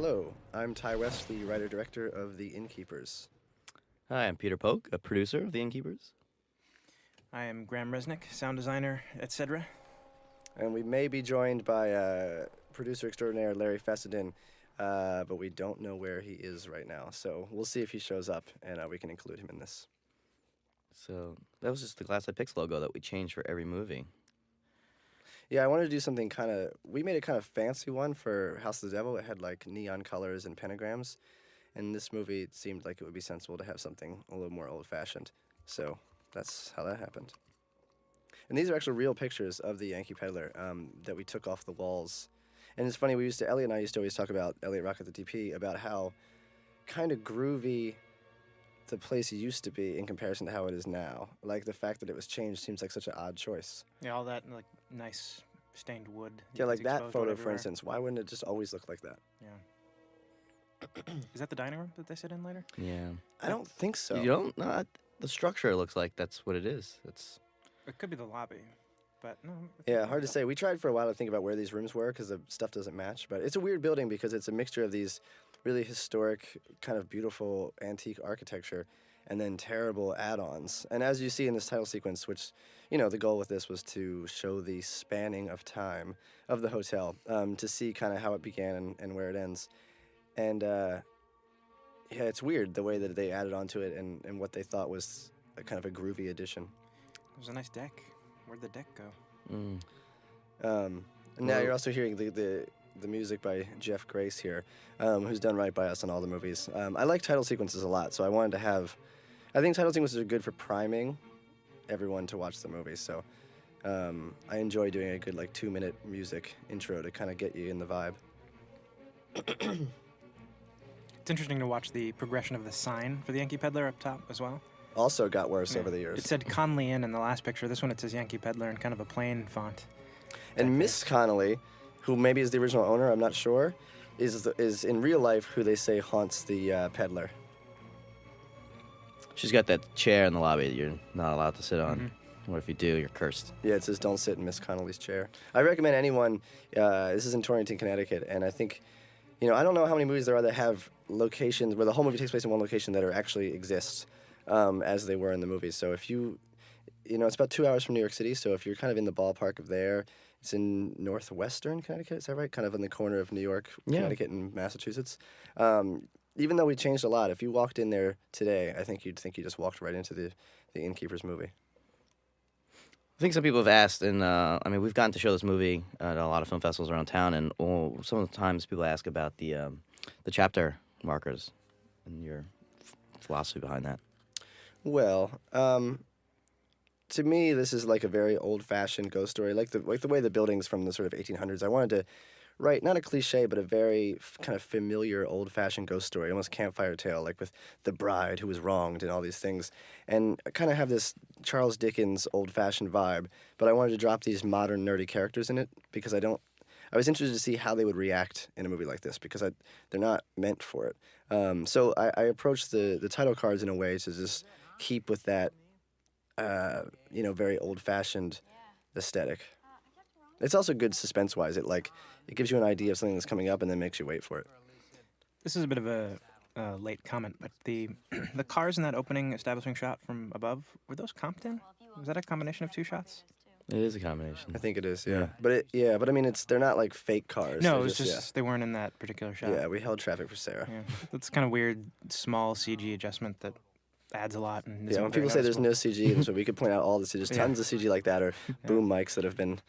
Hello, I'm Ty West, the writer-director of The Innkeepers. Hi, I'm Peter Polk, a producer of The Innkeepers. I am Graham Resnick, sound designer, etc. And we may be joined by producer extraordinaire Larry Fessenden, but we don't know where he is right now. So we'll see if he shows up, and we can include him in this. So that was just the Glass Eye Pix logo that we changed for every movie. Yeah, I wanted to do something we made a kind of fancy one for House of the Devil. It had like neon colors and pentagrams. And this movie, it seemed like it would be sensible to have something a little more old-fashioned. So that's how that happened. And these are actual real pictures of the Yankee Peddler that we took off the walls. And it's funny, Elliot and I used to always talk about, Elliot Rock at the DP, about how kind of groovy the place used to be in comparison to how it is now. Like, the fact that it was changed seems like such an odd choice. Yeah, all that like nice stained wood. Yeah, like that photo, for instance. Why wouldn't it just always look like that? Yeah. Is that the dining room that they sit in later? Yeah. I don't think so. You don't? No, the structure looks like that's what it is. It's. It could be the lobby, but no. Yeah, hard to say. We tried for a while to think about where these rooms were because the stuff doesn't match. But it's a weird building because it's a mixture of these really historic, kind of beautiful antique architecture and then terrible add-ons. And as you see in this title sequence, which, you know, the goal with this was to show the spanning of time of the hotel, to see kind of how it began and where it ends. And, yeah, it's weird the way that they added onto it and what they thought was a kind of a groovy addition. It was a nice deck. Where'd the deck go? And now you're also hearing the music by Jeff Grace here, who's done right by us on all the movies. I like title sequences a lot, so I wanted to have... I think title sequences are good for priming everyone to watch the movie, so I enjoy doing a good, like, 2-minute music intro to kind of get you in the vibe. It's interesting to watch the progression of the sign for the Yankee Peddler up top as well. Also got worse over the years. It said Conley Inn in the last picture. This one it says Yankee Peddler in kind of a plain font. And Miss Connolly, who maybe is the original owner, I'm not sure, is in real life who they say haunts the peddler. She's got that chair in the lobby that you're not allowed to sit on. Or if you do, you're cursed. Yeah, it says don't sit in Miss Connolly's chair. I recommend anyone, this is in Torrington, Connecticut, and I think, you know, I don't know how many movies there are that have locations where the whole movie takes place in one location that actually exists as they were in the movies. So if you know, it's about 2 hours from New York City, so if you're kind of in the ballpark of there, it's in northwestern Connecticut, is that right? Kind of in the corner of New York, Connecticut, and Massachusetts. Even though we changed a lot, if you walked in there today, I think you'd think you just walked right into the Innkeepers movie. I think some people have asked, and I mean, we've gotten to show this movie at a lot of film festivals around town, and some of the times people ask about the chapter markers and your philosophy behind that. Well, to me, this is like a very old-fashioned ghost story, like the way the buildings from the sort of 1800s. I wanted to write not a cliche, but a very kind of familiar, old-fashioned ghost story, almost campfire tale, like with the bride who was wronged and all these things, and kind of have this Charles Dickens old-fashioned vibe. But I wanted to drop these modern, nerdy characters in it because I was interested to see how they would react in a movie like this because they're not meant for it. So I approached the title cards in a way to just keep with that, you know, very old-fashioned aesthetic. It's also good suspense-wise. It gives you an idea of something that's coming up and then makes you wait for it. This is a bit of a late comment, but the the cars in that opening establishing shot from above, were those comped in? Was that a combination of two shots? It is a combination. I think it is, yeah. But I mean, they're not like fake cars. No, They're it was just they weren't in that particular shot. Yeah, we held traffic for Sarah. Yeah, that's kind of weird, small CG adjustment that adds a lot. And Yeah, when people say there's no CG, and so we could point out all the CG. There's tons of CG like that, or boom mics that have been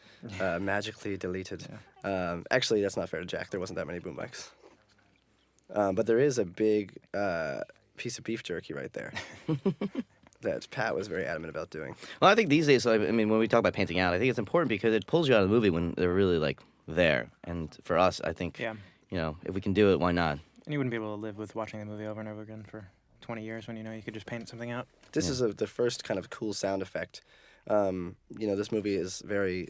magically deleted. Yeah. Actually, that's not fair to Jack. There wasn't that many boom mics. But there is a big piece of beef jerky right there that Pat was very adamant about doing. Well, I think these days, I mean, when we talk about painting out, I think it's important because it pulls you out of the movie when they're really, like, there. And for us, I think, you know, if we can do it, why not? And you wouldn't be able to live with watching the movie over and over again for 20 years when you know you could just paint something out. This is the first kind of cool sound effect. You know, this movie is very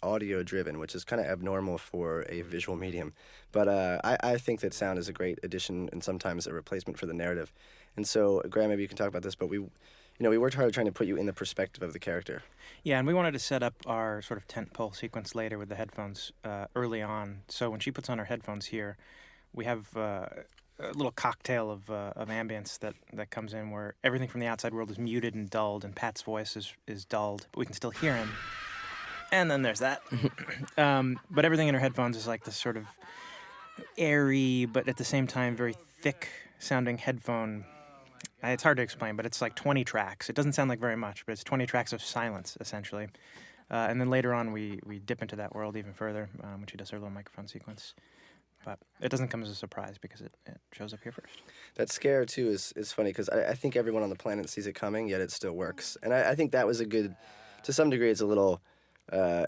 audio-driven, which is kind of abnormal for a visual medium. But I think that sound is a great addition and sometimes a replacement for the narrative. And so, Graham, maybe you can talk about this, but we worked hard trying to put you in the perspective of the character. Yeah, and we wanted to set up our sort of tentpole sequence later with the headphones early on. So when she puts on her headphones here, we have a little cocktail of ambience that comes in where everything from the outside world is muted and dulled, and Pat's voice is dulled, but we can still hear him. And then there's that. But everything in her headphones is like this sort of airy, but at the same time very thick-sounding headphone. It's hard to explain, but it's like 20 tracks. It doesn't sound like very much, but it's 20 tracks of silence, essentially. And then later on, we dip into that world even further when she does her little microphone sequence. But it doesn't come as a surprise because it shows up here first. That scare, too, is funny because I think everyone on the planet sees it coming, yet it still works. And I think that was a good, to some degree, it's a little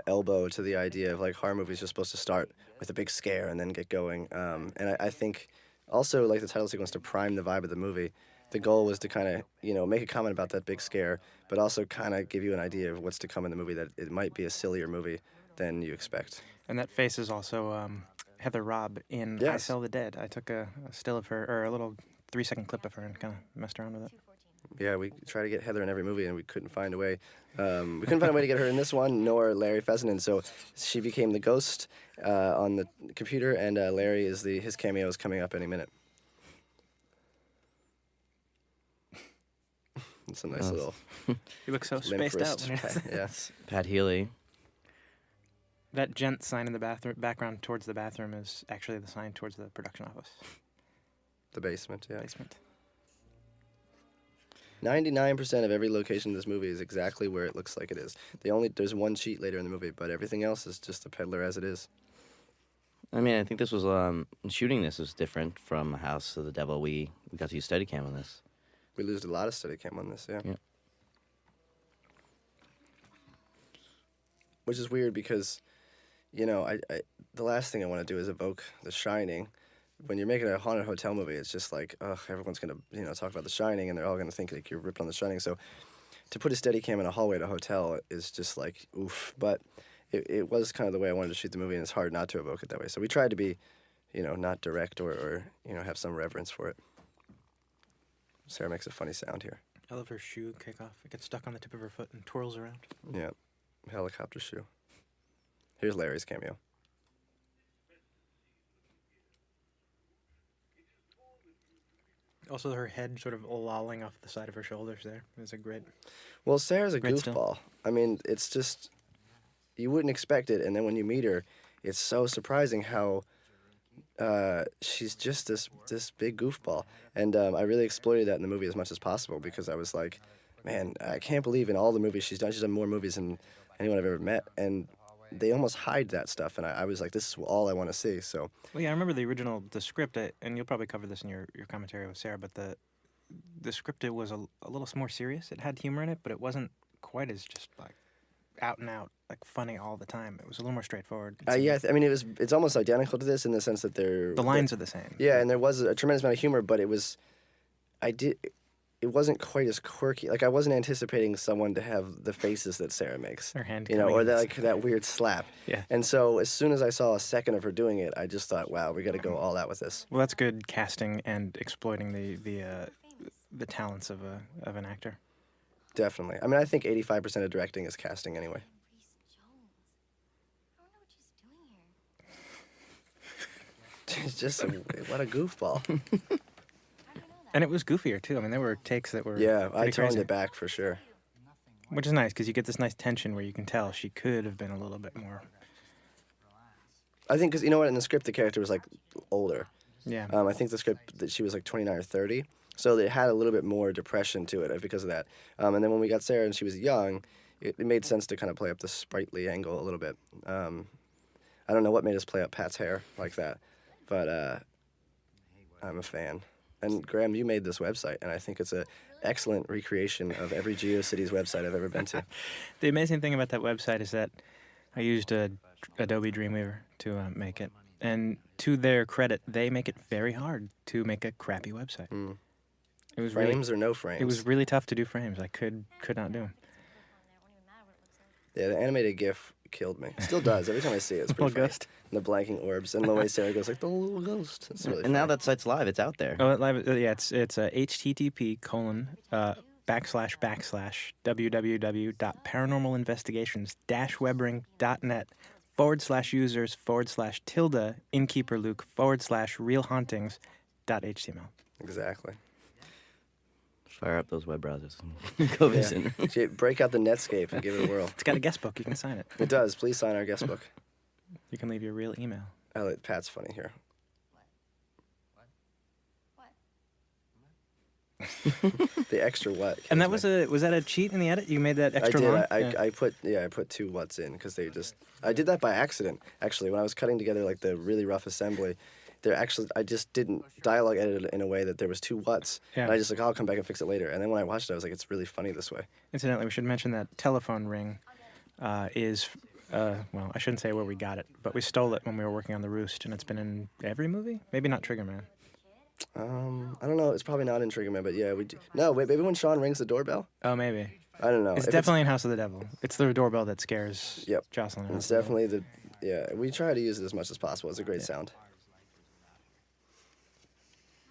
elbow to the idea of like horror movies are supposed to start with a big scare and then get going. And I think also like the title sequence to prime the vibe of the movie. The goal was to kind of, make a comment about that big scare, but also kind of give you an idea of what's to come in the movie, that it might be a sillier movie than you expect. And that face is also Heather Robb in I Yes. Sell the Dead. I took a still of her, or a little 3-second clip of her and kind of messed around with it. Yeah, we try to get Heather in every movie, and we couldn't find a way. We couldn't find a way to get her in this one, nor Larry Fessenden. So she became the ghost on the computer, and Larry is his cameo is coming up any minute. It's a nice little He looks so limp spaced out. wrist When he pat, does that. yeah. Pat Healy. That gent sign in the background towards the bathroom is actually the sign towards the production office. The basement, yeah. Basement. 99% of every location in this movie is exactly where it looks like it is. There's one cheat later in the movie, but everything else is just a peddler as it is. I mean, I think this was shooting. This was different from House of the Devil. We got to use Steadicam on this. We lose a lot of Steadicam on this, yeah. Yeah. Which is weird because, the last thing I want to do is evoke The Shining. When you're making a haunted hotel movie, it's just like, ugh, everyone's going to, talk about The Shining, and they're all going to think like you're ripped on The Shining. So to put a Steadicam in a hallway at a hotel is just like, oof. But it was kind of the way I wanted to shoot the movie, and it's hard not to evoke it that way. So we tried to be, not direct or have some reverence for it. Sarah makes a funny sound here. I love her shoe kickoff. It gets stuck on the tip of her foot and twirls around. Yeah, helicopter shoe. Here's Larry's cameo. Also, her head sort of lolling off the side of her shoulders there. It's a great... Well, Sarah's a Great still. goofball. I mean, it's just, you wouldn't expect it, and then when you meet her, it's so surprising how she's just this big goofball. And I really exploited that in the movie as much as possible because I was like, man, I can't believe in all the movies she's done more movies than anyone I've ever met, and they almost hide that stuff, and I was like, this is all I want to see, so. Well, yeah, I remember the script, and you'll probably cover this in your commentary with Sarah, but the script, it was a little more serious. It had humor in it, but it wasn't quite as just like out and out, like funny all the time. It was a little more straightforward. Yeah, I mean, it's almost identical to this in the sense that The lines are the same. Yeah, and there was a tremendous amount of humor, but it wasn't quite as quirky. Like, I wasn't anticipating someone to have the faces that Sarah makes. Her hand You know, coming or in. that weird slap. Yeah. And so as soon as I saw a second of her doing it, I just thought, wow, we got to go all out with this. Well, that's good casting and exploiting the talents of an actor. Definitely. I mean, I think 85% of directing is casting anyway. It's just what a goofball. And it was goofier too. I mean, there were takes that were Yeah, I pretty toned crazy. it back for sure. Which is nice because you get this nice tension where you can tell she could have been a little bit more. I think because, you know what, in the script, the character was, like, older. Yeah. I think the script that she was, like, 29 or 30. So it had a little bit more depression to it because of that. And then when we got Sarah and she was young, it made sense to kind of play up the sprightly angle a little bit. I don't know what made us play up Pat's hair like that, but I'm a fan. And Graham, you made this website, and I think it's an excellent recreation of every GeoCities website I've ever been to. The amazing thing about that website is that I used Adobe Dreamweaver to make it. And to their credit, they make it very hard to make a crappy website. Mm. It was Frames or no frames? It was really tough to do frames. I could not do them. Yeah, the animated GIF killed me. Still does. Every time I see it, it's pretty Little funny. ghost. And the blanking orbs, and the way Sarah goes like, the little ghost. It's really And now funny. that site's live. It's out there. Oh, live, yeah, it's http:// www.paranormalinvestigations-webbering.net /users/tilde innkeeperluke/realhauntings.html. Exactly. Fire up those web browsers. Go visit. Yeah. Break out the Netscape and give it a whirl. It's got a guest book. You can sign it. It does. Please sign our guest book. You can leave your real email. Pat's funny here. The extra what? And that was that a cheat in the edit? You made that extra I did. long? I put 2 whats in because I did that by accident. Actually, when I was cutting together like the really rough assembly, I just didn't dialogue edit it in a way that there was 2 whats. Yeah. And I just like I'll come back and fix it later. And then when I watched it, I was like, it's really funny this way. Incidentally, we should mention that telephone ring is, well, I shouldn't say where we got it, but we stole it when we were working on The Roost, and it's been in every movie? Maybe not Triggerman. I don't know. It's probably not in Triggerman, but yeah, we do. No, wait, maybe when Sean rings the doorbell? Oh, maybe. I don't know. It's If definitely in House of the Devil. It's the doorbell that scares Yep. Jocelyn. It's definitely we try to use it as much as possible. It's a great sound.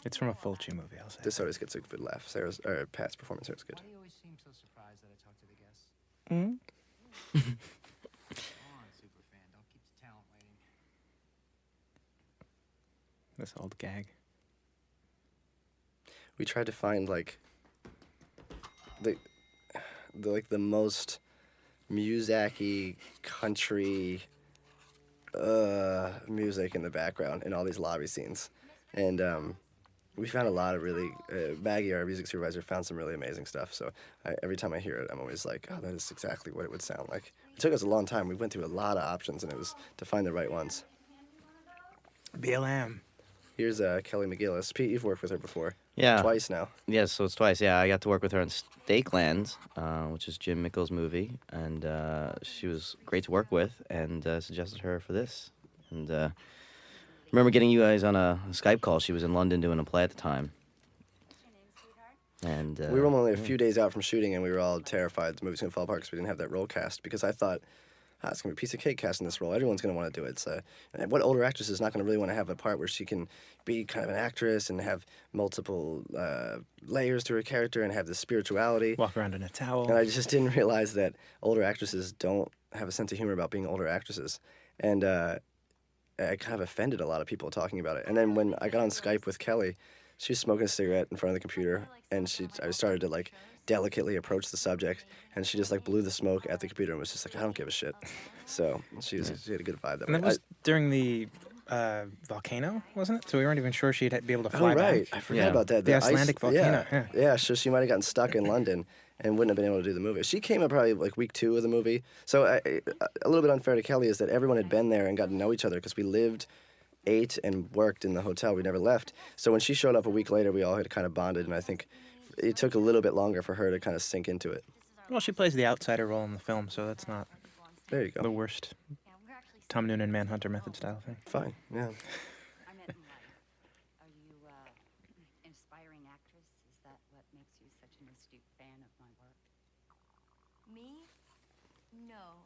It's from a Fulci movie, I'll say. This always gets a good laugh. Pat's performance here is good. Why do you always seem so surprised that I talk to the guests? Mm-hmm. Come on, superfan. Don't keep the talent waiting. This old gag. We tried to find like the most Muzak-y country music in the background in all these lobby scenes, and we found a lot of really Maggie, our music supervisor, found some really amazing stuff. So every time I hear it, I'm always like, oh, that is exactly what it would sound like. It took us a long time. We went through a lot of options, and it was to find the right ones. BLM. Here's Kelly McGillis. Pete, you've worked with her before. Yeah. Twice now. Yes, so it's twice. Yeah, I got to work with her on Stakeland, which is Jim Mickles' movie, and she was great to work with, and suggested her for this. And remember getting you guys on a Skype call. She was in London doing a play at the time. And We were only a few days out from shooting, and we were all terrified the movie's going to fall apart because we didn't have that role cast. Because I thought, it's going to be a piece of cake casting this role. Everyone's going to want to do it. So, what older actress is not going to really want to have a part where she can be kind of an actress and have multiple layers to her character and have this spirituality? Walk around in a towel. And I just didn't realize that older actresses don't have a sense of humor about being older actresses. And I kind of offended a lot of people talking about it. And then when I got on Skype with Kelly, she was smoking a cigarette in front of the computer, and I started to like delicately approach the subject, and she just like blew the smoke at the computer and was just like, I don't give a shit. So she had a good vibe. And that was during the volcano, wasn't it? So we weren't even sure she'd be able to fly right. back. I forgot about that. The ice- Icelandic volcano, yeah. So she might have gotten stuck in London and wouldn't have been able to do the movie. She came up probably like week 2 of the movie. So a little bit unfair to Kelly is that everyone had been there and got to know each other because we lived, ate, and worked in the hotel. We never left. So when she showed up a week later, we all had kind of bonded, and I think it took a little bit longer for her to kind of sink into it. Well, she plays the outsider role in the film, so that's not There you go. the worst Tom Noonan Manhunter method style thing. Fine, yeah. I meant in life. Are you inspiring actress? Is that what makes you such an astute fan of my work? Me? No.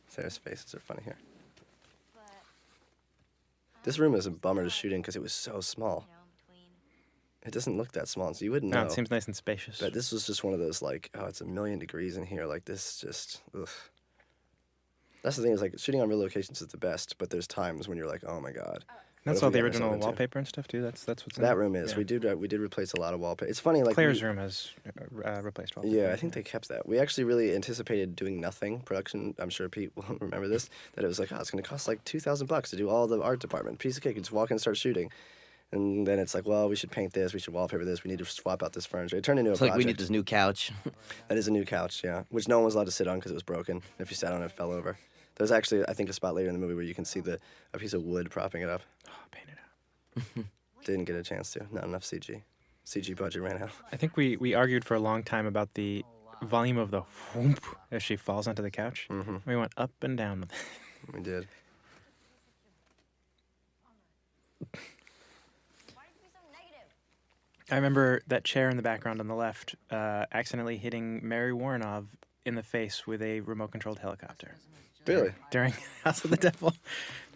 Sarah's faces are funny here. But This room is a bummer to shoot in because it was so small. between It doesn't look that small, so you wouldn't know. No, it seems nice and spacious. But this was just one of those, like, oh, it's 1,000,000 degrees in here. Like, this just, ugh. That's the thing is, like, shooting on real locations is the best, but there's times when you're like, oh, my God. That's if all we the got original ourselves into? wallpaper and stuff, too. That's what's in That it? room is. Yeah. We did replace a lot of wallpaper. It's funny, like... Claire's room has replaced wallpaper. Yeah, I think they kept that. We actually really anticipated doing nothing. Production, I'm sure Pete will remember this, that it was like, oh, it's going to cost like $2,000 to do all the art department. Piece of cake, you just walk in and start shooting. And then it's like, well, we should paint this, we should wallpaper this, we need to swap out this furniture. It turned into it's a like project. we need this new couch. That is a new couch, yeah, which no one was allowed to sit on because it was broken. If you sat on it, it fell over. There's actually, I think, a spot later in the movie where you can see a piece of wood propping it up. Oh, paint it out. Didn't get a chance to. Not enough CG. CG budget ran out. I think we argued for a long time about the volume of the whoomp as she falls onto the couch. Mm-hmm. We went up and down with it. We did. I remember that chair in the background on the left accidentally hitting Mary Warrenov in the face with a remote-controlled helicopter. Really? During House of the Devil.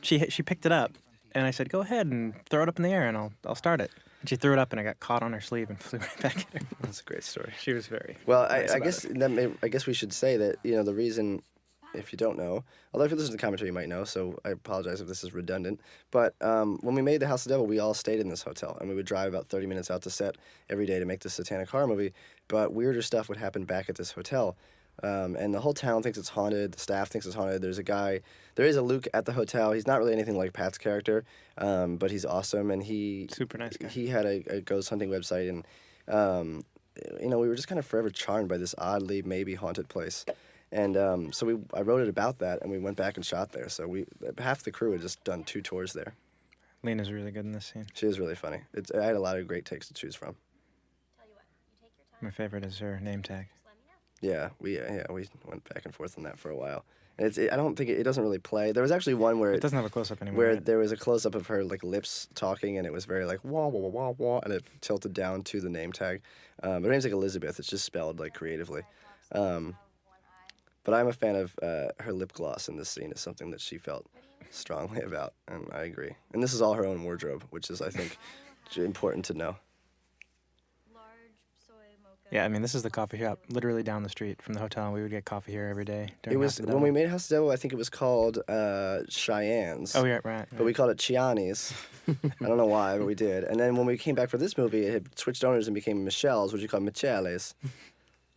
She picked it up, and I said, go ahead and throw it up in the air, and I'll start it. She threw it up and it got caught on her sleeve and flew right back at her. That's a great story. She was very Well, nice I about guess it. I guess we should say that the reason, if you don't know, although if you listen to the commentary you might know, so I apologize if this is redundant. But when we made the House of the Devil, we all stayed in this hotel, and we would drive about 30 minutes out to set every day to make the Satanic Horror movie. But weirder stuff would happen back at this hotel. And the whole town thinks it's haunted. The staff thinks it's haunted. There is a Luke at the hotel. He's not really anything like Pat's character, but he's awesome. And Super nice guy. he had a ghost hunting website, and we were just kind of forever charmed by this oddly maybe haunted place. And so I wrote it about that, and we went back and shot there. So half the crew had just done 2 tours there. Lena's really good in this scene. She is really funny. I had a lot of great takes to choose from. My favorite is her name tag. Yeah, we went back and forth on that for a while. And I don't think it doesn't really play. There was actually one where It doesn't have a close-up anymore. where right? there was a close up of her like lips talking, and it was very like wah wah wah wah wah, and it tilted down to the name tag. Her name's like Elizabeth. It's just spelled like creatively. But I'm a fan of her lip gloss in this scene. Is something that she felt strongly about, and I agree. And this is all her own wardrobe, which is I think important to know. Yeah, I mean, this is the coffee shop literally down the street from the hotel. We would get coffee here every day. It was when we made House of the Devil. I think it was called Cheyenne's. Oh, yeah, right. But we called it Chiani's. I don't know why, but we did. And then when we came back for this movie, it had switched owners and became Michelle's, which we called Michele's.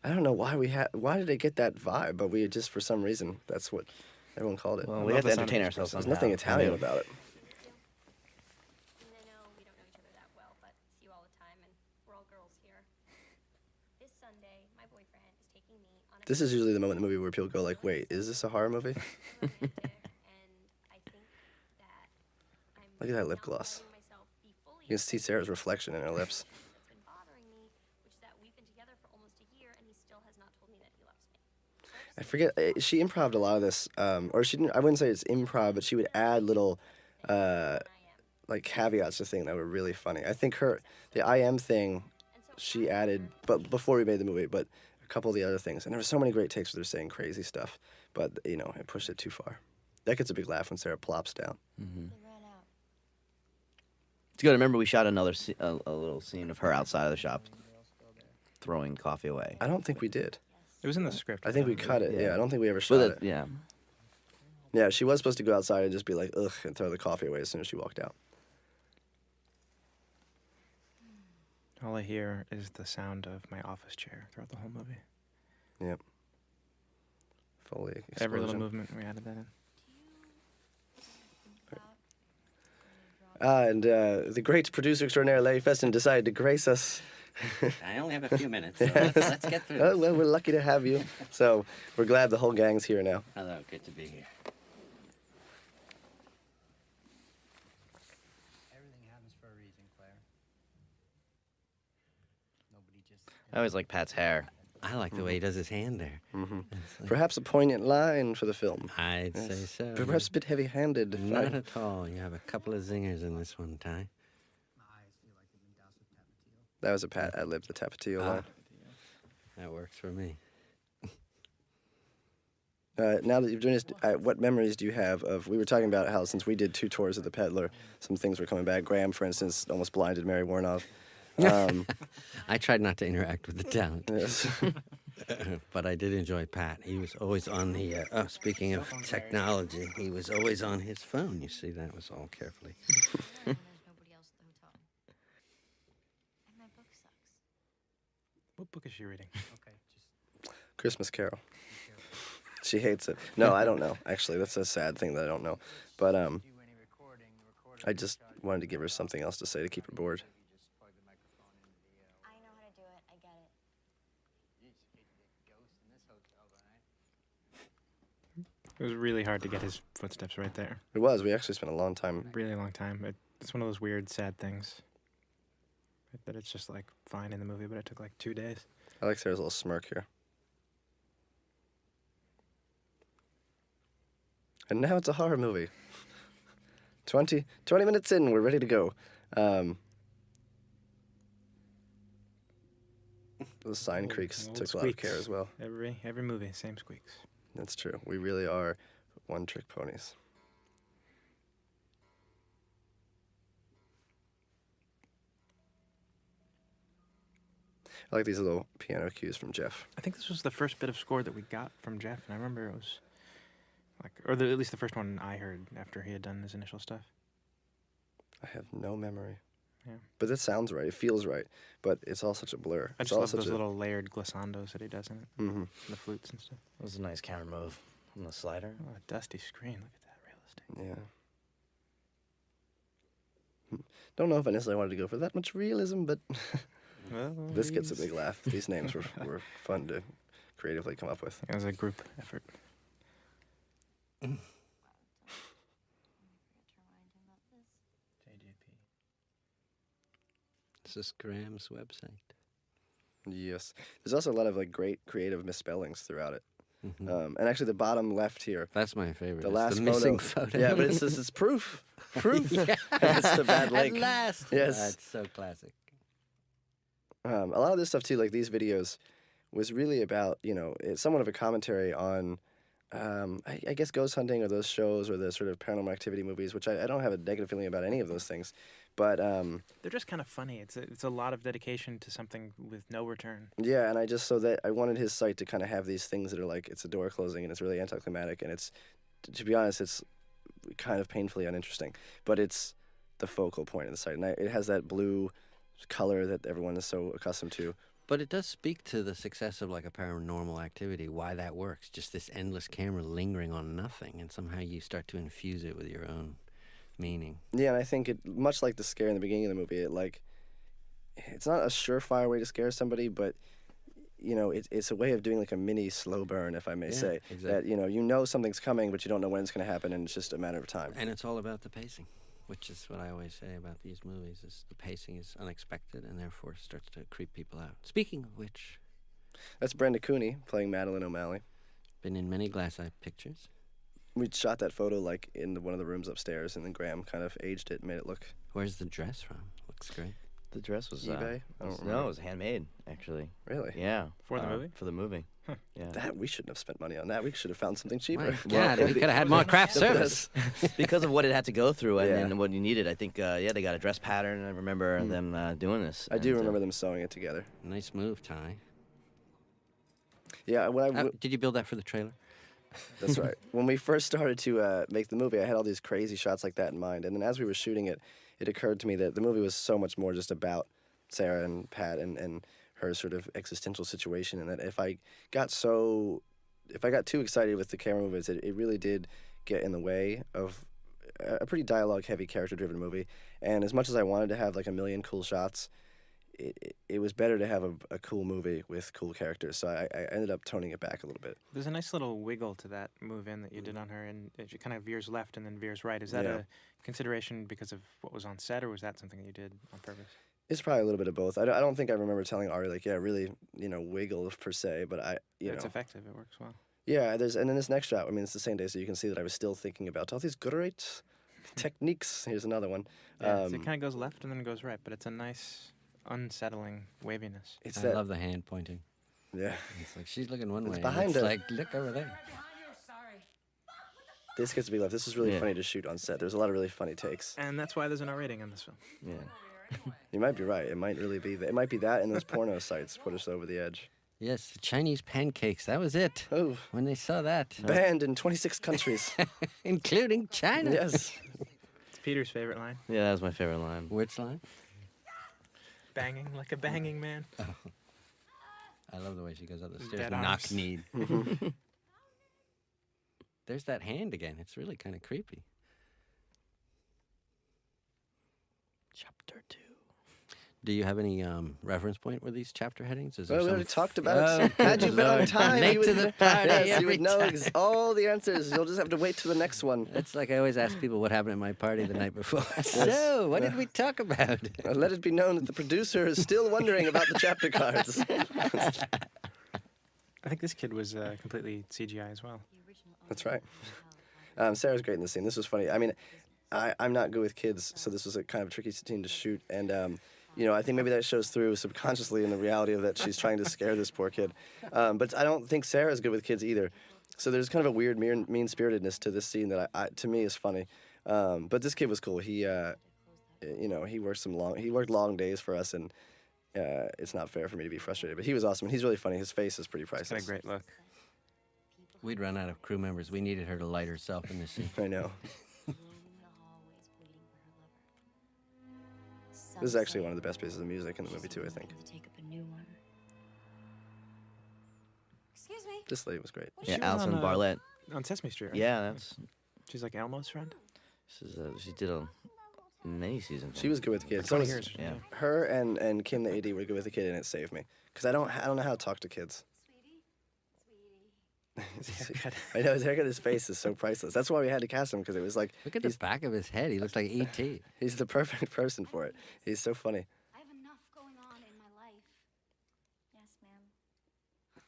I don't know why why did it get that vibe, but we just, for some reason, that's what everyone called it. Well, I we love have to the sound of entertain this ourselves. There's somehow. nothing Italian I mean, about it. And I know we don't know each other that well, but see you all the time, and we're all girls here. This Sunday, my boyfriend is taking me on a This is usually the moment in the movie where people go like, wait, is this a horror movie? and I think that I'm Look at that lip not gloss. letting myself be fully You can see Sarah's reflection in her lips. that's been bothering me, which is that we've been together for almost a year, and he still has not told me that he loves me. I forget, she improv'd a lot of this, or she didn't, I wouldn't say it's improv, but she would add little, like caveats to things that were really funny. I think the I am thing, she added, but before we made the movie, but a couple of the other things. And there were so many great takes where they're saying crazy stuff, but, it pushed it too far. That gets a big laugh when Sarah plops down. It's good. I remember we shot a little scene of her outside of the shop throwing coffee away. I don't think we did. It was in the script. I think we cut it. Yeah. Yeah, I don't think we ever shot With it. it, yeah. Yeah, she was supposed to go outside and just be like, ugh, and throw the coffee away as soon as she walked out. All I hear is the sound of my office chair throughout the whole movie. Yep. Foley explosion. Every little movement, we added that in. And the great producer extraordinaire Larry Feston decided to grace us. I only have a few minutes, so let's get through Oh, this. well, we're lucky to have you. So we're glad the whole gang's here now. Hello, good to be here. Everything happens for a reason, Claire. Nobody just. I always like Pat's hair. I like the way he does his hand there. It's like- Perhaps a poignant line for the film. I'd say so. Perhaps a bit heavy-handed. if Not I- at all. You have a couple of zingers in this one, Ty. My eyes feel like they've been doused with Tapatio. That was a Pat ad-lib, the Tapatio line. That works for me. Now that you've joined us, what memories do you have of? We were talking about how since we did 2 tours of the Peddler, some things were coming back. Graham, for instance, almost blinded Mary Warnov. I tried not to interact with the talent, Yes. but I did enjoy Pat. He was always on the, speaking of technology, he was always on his phone. You see, that was all carefully. There's nobody else at the hotel. And my book sucks. What book is she reading? Okay, just Christmas Carol. She hates it. No, I don't know. Actually, that's a sad thing that I don't know. But do any recording. I just wanted to give her something else to say to keep her bored. You just plug the microphone into the. I know how to do it. I get it. You just hate to get ghosts in this hotel, right? It was really hard to get his footsteps right there. It was. We actually spent a long time. Really long time. It's one of those weird, sad things. That it's just like fine in the movie, but it took like 2 days. I like Sarah's little smirk here. And now it's a horror movie. 20 minutes in, we're ready to go. Those sign Old- creaks old took a lot of squeaks. care as well. Every movie, same squeaks. That's true. We really are one-trick ponies. I like these little piano cues from Jeff. I think this was the first bit of score that we got from Jeff, and I remember it was like, or at least the first one I heard after he had done his initial stuff. I have no memory. Yeah. But that sounds right. It feels right. But it's all such a blur. I It's just all love such those a... little layered glissandos that he does in it, Mhm. the flutes and stuff. That was a nice camera move on the slider. Oh, a dusty screen. Look at that real estate. Yeah. Don't know if I necessarily wanted to go for that much realism, but Well, this gets a big laugh. These names were fun to creatively come up with. It was a group effort. This is Graham's website. Yes. There's also a lot of like great creative misspellings throughout it. Mhm. And actually, the bottom left here, That's my favorite. the It's last the missing photo. photo. Yeah, but it's proof. Proof. Yeah. It's the bad link. At last. Yes. That's so classic. A lot of this stuff too, like these videos, was really about, you know, it's somewhat of a commentary on, I guess, ghost hunting or those shows or the sort of paranormal activity movies, which I don't have a negative feeling about any of those things. But They're just kind of funny. It's a lot of dedication to something with no return. yeah, and I wanted his site to kind of have these things that are like, it's a door closing and it's really anticlimactic and it's, to be honest, it's kind of painfully uninteresting. But it's the focal point of the site. And it has that blue color that everyone is so accustomed to. But it does speak to the success of like a paranormal activity, why that works. Just this endless camera lingering on nothing, and somehow you start to infuse it with your own meaning. Yeah, and I think it, much like the scare in the beginning of the movie, it's not a surefire way to scare somebody, but you know, it's a way of doing like a mini slow burn, if I may Yeah, say. exactly. That you know something's coming, but you don't know when it's going to happen, and it's just a matter of time. And it's all about the pacing, which is what I always say about these movies, is the pacing is unexpected and therefore starts to creep people out. Speaking of which, That's Brenda Cooney playing Madeline O'Malley. been in many glass eye pictures. We shot that photo like in one of the rooms upstairs, and then Graham kind of aged it, and made it look Where's the dress from? Looks great. The dress was eBay. I don't no, remember. it was handmade actually. Really. Yeah, For the movie? For the movie. Yeah. That we shouldn't have spent money on that. We should have found something cheaper. My God, we could have had more craft service. Because of what it had to go through and, Yeah. and what you needed, I think. They got a dress pattern. I remember them doing this. I do and, remember them sewing it together. Nice move, Ty. Yeah, when I Did you build that for the trailer? That's right. When we first started to make the movie, I had all these crazy shots like that in mind. And then as we were shooting it, it occurred to me that the movie was so much more just about Sarah and Pat and her sort of existential situation. And that if I got too excited with the camera movements, it really did get in the way of a pretty dialogue-heavy, character-driven movie. And as much as I wanted to have like a million cool shots, it was better to have a cool movie with cool characters. So I ended up toning it back a little bit. There's a nice little wiggle to that move in that you did on her, and it kind of veers left and then veers right. Is that Yeah. a consideration because of what was on set, or was that something that you did on purpose? It's probably a little bit of both. I don't think I remember telling Ari, like, yeah, really, wiggle per se, but It's effective. It works well. Yeah, and then this next shot, I mean, it's the same day, so you can see that I was still thinking about all these great techniques. Here's another one. Yeah, so it kind of goes left and then it goes right, but it's a nice, unsettling waviness. It's I that, love the hand pointing. yeah. It's like she's looking one It's way. and behind it's her. like, look over there. This gets to be left. This was really Yeah. funny to shoot on set. There's a lot of really funny takes. And that's why there's an R rating on this film. Yeah. You might be right. It might really be that. It might be that and those porno sites put us over the edge. Yes, the Chinese pancakes. That was it. Oh, When they saw that, banned in 26 countries. including China. Yes. It's Peter's favorite line. Yeah, that was my favorite line. Which line? Banging like a banging man. I love the way she goes up the His stairs, dead arms. knock-kneed. There's that hand again. It's really kind of creepy. Chapter 2. Do you have any reference point with these chapter headings? Is there Well, we some already talked about it. Oh, Had you been on Lord. time, Late you to would, the party yes, you every would know time. all the answers. You'll just have to wait till the next one. It's like I always ask people what happened at my party the night before. So, what did we talk about? Let it be known that the producer is still wondering about the chapter cards. I think this kid was completely CGI as well. That's right. Sarah's great in this scene. This was funny. I mean, I'm not good with kids, so this was a kind of tricky scene to shoot. And, I think maybe that shows through subconsciously in the reality of that she's trying to scare this poor kid. But I don't think Sarah's good with kids either. So there's kind of a weird mean-spiritedness to this scene that to me is funny. But this kid was cool. He worked long days for us, and it's not fair for me to be frustrated. But he was awesome, and he's really funny. His face is pretty Got priceless. a great look. We'd run out of crew members. We needed her to light herself in this scene. I know. This is actually one of the best pieces of music in the movie too, I think. Excuse me. This lady was great. Yeah, She was Alison on, Bartlett. On Sesame Street, right? Yeah, that's She's like Elmo's friend. she did many seasons. She was good with the kids. 20 So years. yeah. her and Kim the AD were good with the kid, and it saved me because I don't know how to talk to kids. I know his haircut, his face is so priceless. That's why we had to cast him because it was like Look at the back of his head. He looks like E.T. he's the perfect person for it. He's so funny. I have enough going on in my life. Yes, ma'am.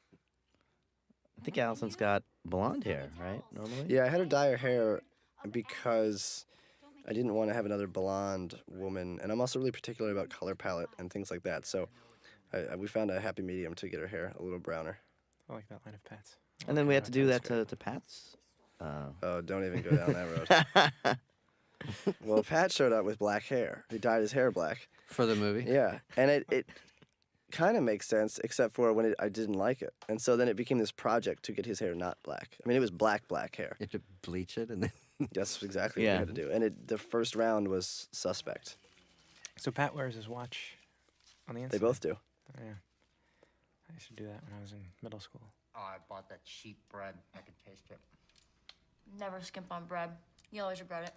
I think Allison's got blonde hair, right? Normally. Yeah, I had her dye her hair because I didn't want to have another blonde woman, and I'm also really particular about color palette and things like that. So we found a happy medium to get her hair a little browner. I like that line of Pat's. And then we had to do that to Pat's. Oh, don't even go down that road. Well, Pat showed up with black hair. He dyed his hair black. For the movie? Yeah, and it kind of makes sense, except for when I didn't like it. And so then it became this project to get his hair not black. I mean, it was black hair. You have to bleach it and then... That's exactly what Yeah. we had to do. And the first round was suspect. So Pat wears his watch on the inside. They both do. Oh, yeah. I used to do that when I was in middle school. Oh, I bought that cheap bread. I can taste it. Never skimp on bread. You always regret it.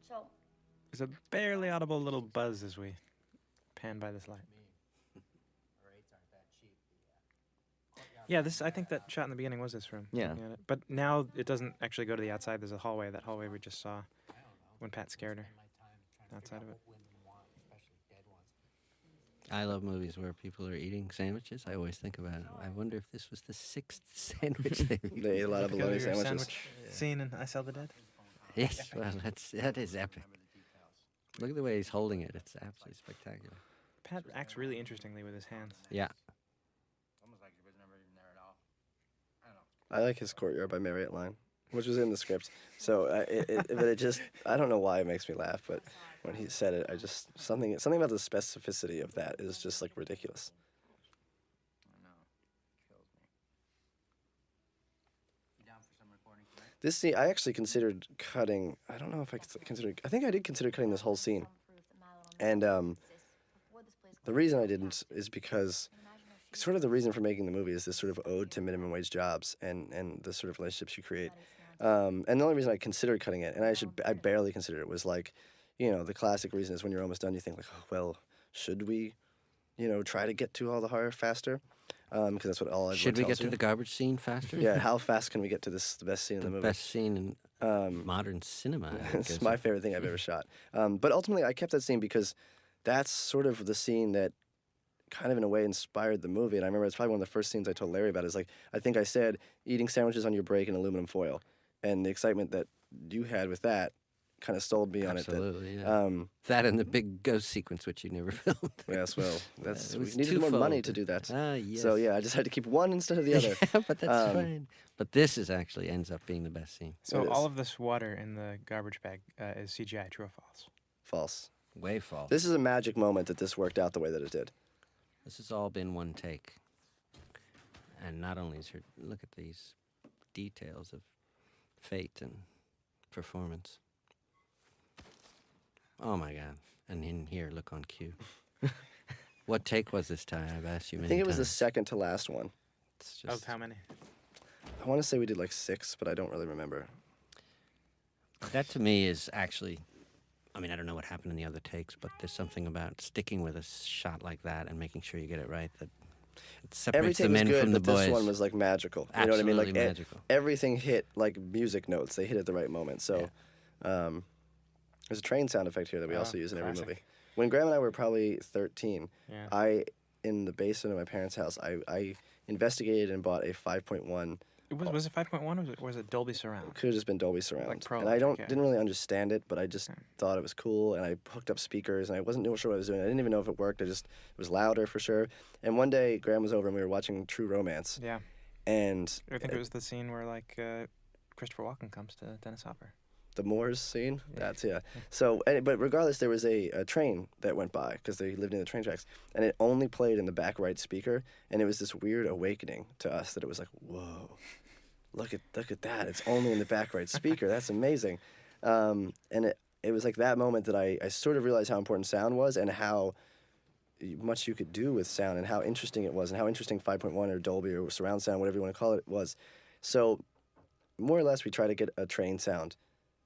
So, There's a barely audible little buzz as we pan by this light. Yeah, I think that shot in the beginning was this room. Yeah. looking at it. But now it doesn't actually go to the outside. There's a hallway. That hallway we just saw when Pat scared her. Outside of it. I love movies where people are eating sandwiches. I always think about it. I wonder if this was the 6th sandwich they They ate a lot of Go to bologna your sandwiches. sandwich scene in I Sell the Dead. Yes, well, that is epic. Look at the way he's holding it. It's absolutely spectacular. Pat acts really interestingly with his hands. Yeah. Almost like he was never even there at all. I don't know. I like his courtyard by Marriott line, which was in the script. So, but it just, I don't know why it makes me laugh, but when he said it, I just, something about the specificity of that is just like ridiculous. I know. Kills me. You down for some recording tonight? This scene, I actually considered cutting, I don't know if I considered, I think I did consider cutting this whole scene. And the reason I didn't is because sort of the reason for making the movie is this sort of ode to minimum wage jobs and the sort of relationships you create. And the only reason I considered cutting it, and I barely considered it, was like, you know, the classic reason is when you're almost done, you think like, oh, well, should we, you know, try to get to all the horror faster? Because that's what all everyone Should we tells get to you. the garbage scene faster? Yeah, how fast can we get to the best scene in the movie? Best scene in modern cinema. I think It's is my it. favorite thing I've ever shot. But ultimately, I kept that scene because that's sort of the scene that kind of in a way inspired the movie. And I remember it's probably one of the first scenes I told Larry about is like, I think I said, eating sandwiches on your break in aluminum foil. And the excitement that you had with that kind of sold me on it. Absolutely, That, yeah. That and the big ghost sequence, which you never filmed. yes, well, that's It we was needed more money twofold. to do that. Ah, yes. So yeah, I just had to keep one instead of the other. Yeah, but that's Um, fine. But this is actually ends up being the best scene. So It all is. of this water in the garbage bag is CGI, true or false? False. Way false. This is a magic moment that this worked out the way that it did. This has all been one take. And not only is her, look at these details of fate and performance. Oh my God. And in here, look on cue. What take was this, Ty? I've asked you I many think it was the times. second to last one. It's just, Of how many? I want to say we did like 6, but I don't really remember. that to me is actually, I mean, I don't know what happened in the other takes, but there's something about sticking with a shot like that and making sure you get it right that it Every separates take the was men good, from the but boys. this one was like magical. You know what I mean? Like Absolutely magical. everything hit like music notes. They hit at the right moment. So there's a train sound effect here that we Oh, also use in every classic. movie. When Graham and I were probably 13, Yeah. in the basement of my parents' house, I investigated and bought a 5.1. Was it 5.1 or was it Dolby Surround? Could have just been Dolby Surround. Pro and I Electric, yeah. didn't really understand it, but I just thought it was cool. And I hooked up speakers, and I wasn't sure what I was doing. I didn't even know if it worked. It was louder for sure. And one day, Graham was over, and we were watching True Romance. Yeah. And I think it was the scene where like Christopher Walken comes to Dennis Hopper. The Moors scene? That's, yeah. So, but regardless, there was a train that went by because they lived near the train tracks, and it only played in the back right speaker, and it was this weird awakening to us that it was like, whoa, look at that. It's only in the back right speaker. That's amazing. And it was like that moment that I sort of realized how important sound was and how much you could do with sound and how interesting it was and how interesting 5.1 or Dolby or surround sound, whatever you want to call it, was. So more or less we try to get a train sound.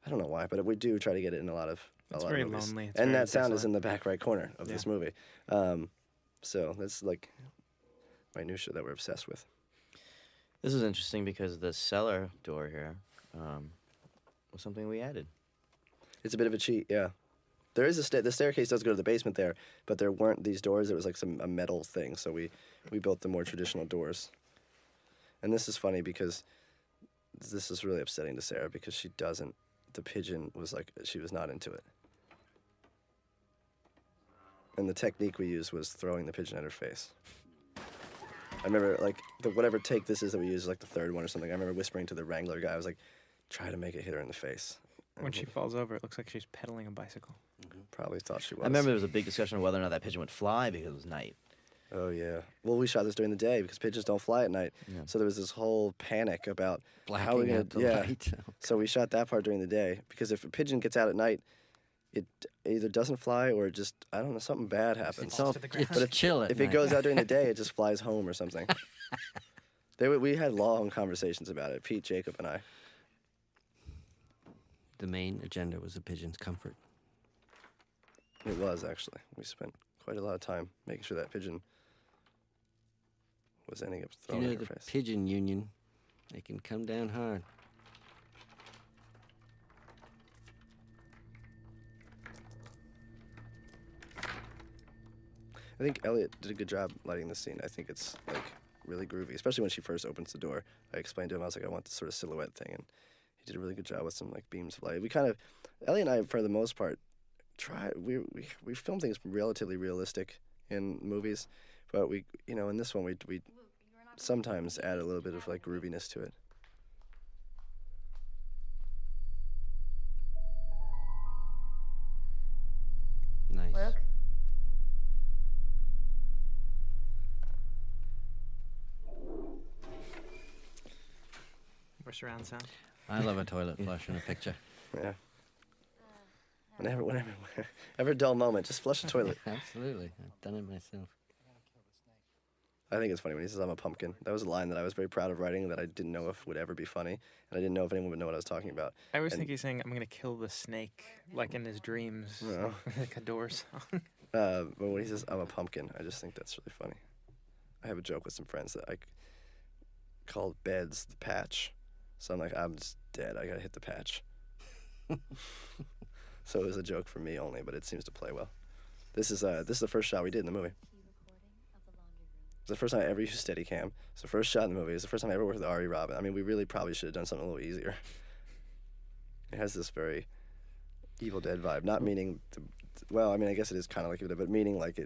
I don't know why, but we do try to get it in a lot of It's of very movies. lonely. It's And very that sound is desolate. in the back right corner of this movie. So that's like minutia that we're obsessed with. This is interesting because the cellar door here was something we added. It's a bit of a cheat, yeah. There is the staircase does go to the basement there, but there weren't these doors. It was like a metal thing, so we built the more traditional doors. And this is funny because this is really upsetting to Sarah because she doesn't. The pigeon was like, she was not into it. And the technique we used was throwing the pigeon at her face. I remember, like, whatever take this is that we used, like the third one or something, I remember whispering to the Wrangler guy, I was like, try to make it hit her in the face. And When she falls over, it looks like she's pedaling a bicycle. probably thought she was. I remember there was a big discussion of whether or not that pigeon would fly because it was night. Oh, yeah. Well, we shot this during the day because pigeons don't fly at night. Yeah. So there was this whole panic about how Blacking we're going out to... the Yeah. light. So we shot that part during the day because if a pigeon gets out at night, it either doesn't fly or it just, I don't know, something bad happens. It's all to the ground. it's chill at If it night. goes out during the day, it just flies home or something. We had long conversations about it, Pete, Jacob, and I. The main agenda was the pigeon's comfort. It was, actually. We spent quite a lot of time making sure that pigeon was ending up You thrown know, in her the face. pigeon union, they can come down hard. I think Elliot did a good job lighting this scene. I think it's like really groovy, especially when she first opens the door. I explained to him, I was like, I want this sort of silhouette thing, and he did a really good job with some like beams of light. We kind of, Elliot and I, for the most part, we film things relatively realistic in movies, but we, you know, in this one we sometimes add a little bit of like grooviness to it. Nice. Luke? More surround sound. I love a toilet flush in a picture. Yeah. Whenever, ever dull moment, just flush the toilet. Absolutely. I've done it myself. I think it's funny when he says, I'm a pumpkin. That was a line that I was very proud of writing that I didn't know if would ever be funny, and I didn't know if anyone would know what I was talking about. I always And- think he's saying, I'm going to kill the snake, like in his dreams, No. like a Doors song. But when he says, I'm a pumpkin, I just think that's really funny. I have a joke with some friends that I called beds the patch. So I'm like, I'm just dead. I got to hit the patch. So it was a joke for me only, but it seems to play well. This is the first shot we did in the movie. It's the first time I ever used Steadicam. It's the first shot in the movie. It's the first time I ever worked with Ari Robin. I mean, we really probably should have done something a little easier. It has this very Evil Dead vibe. Not meaning, well, I mean, I guess it is kind of like Evil Dead, but meaning like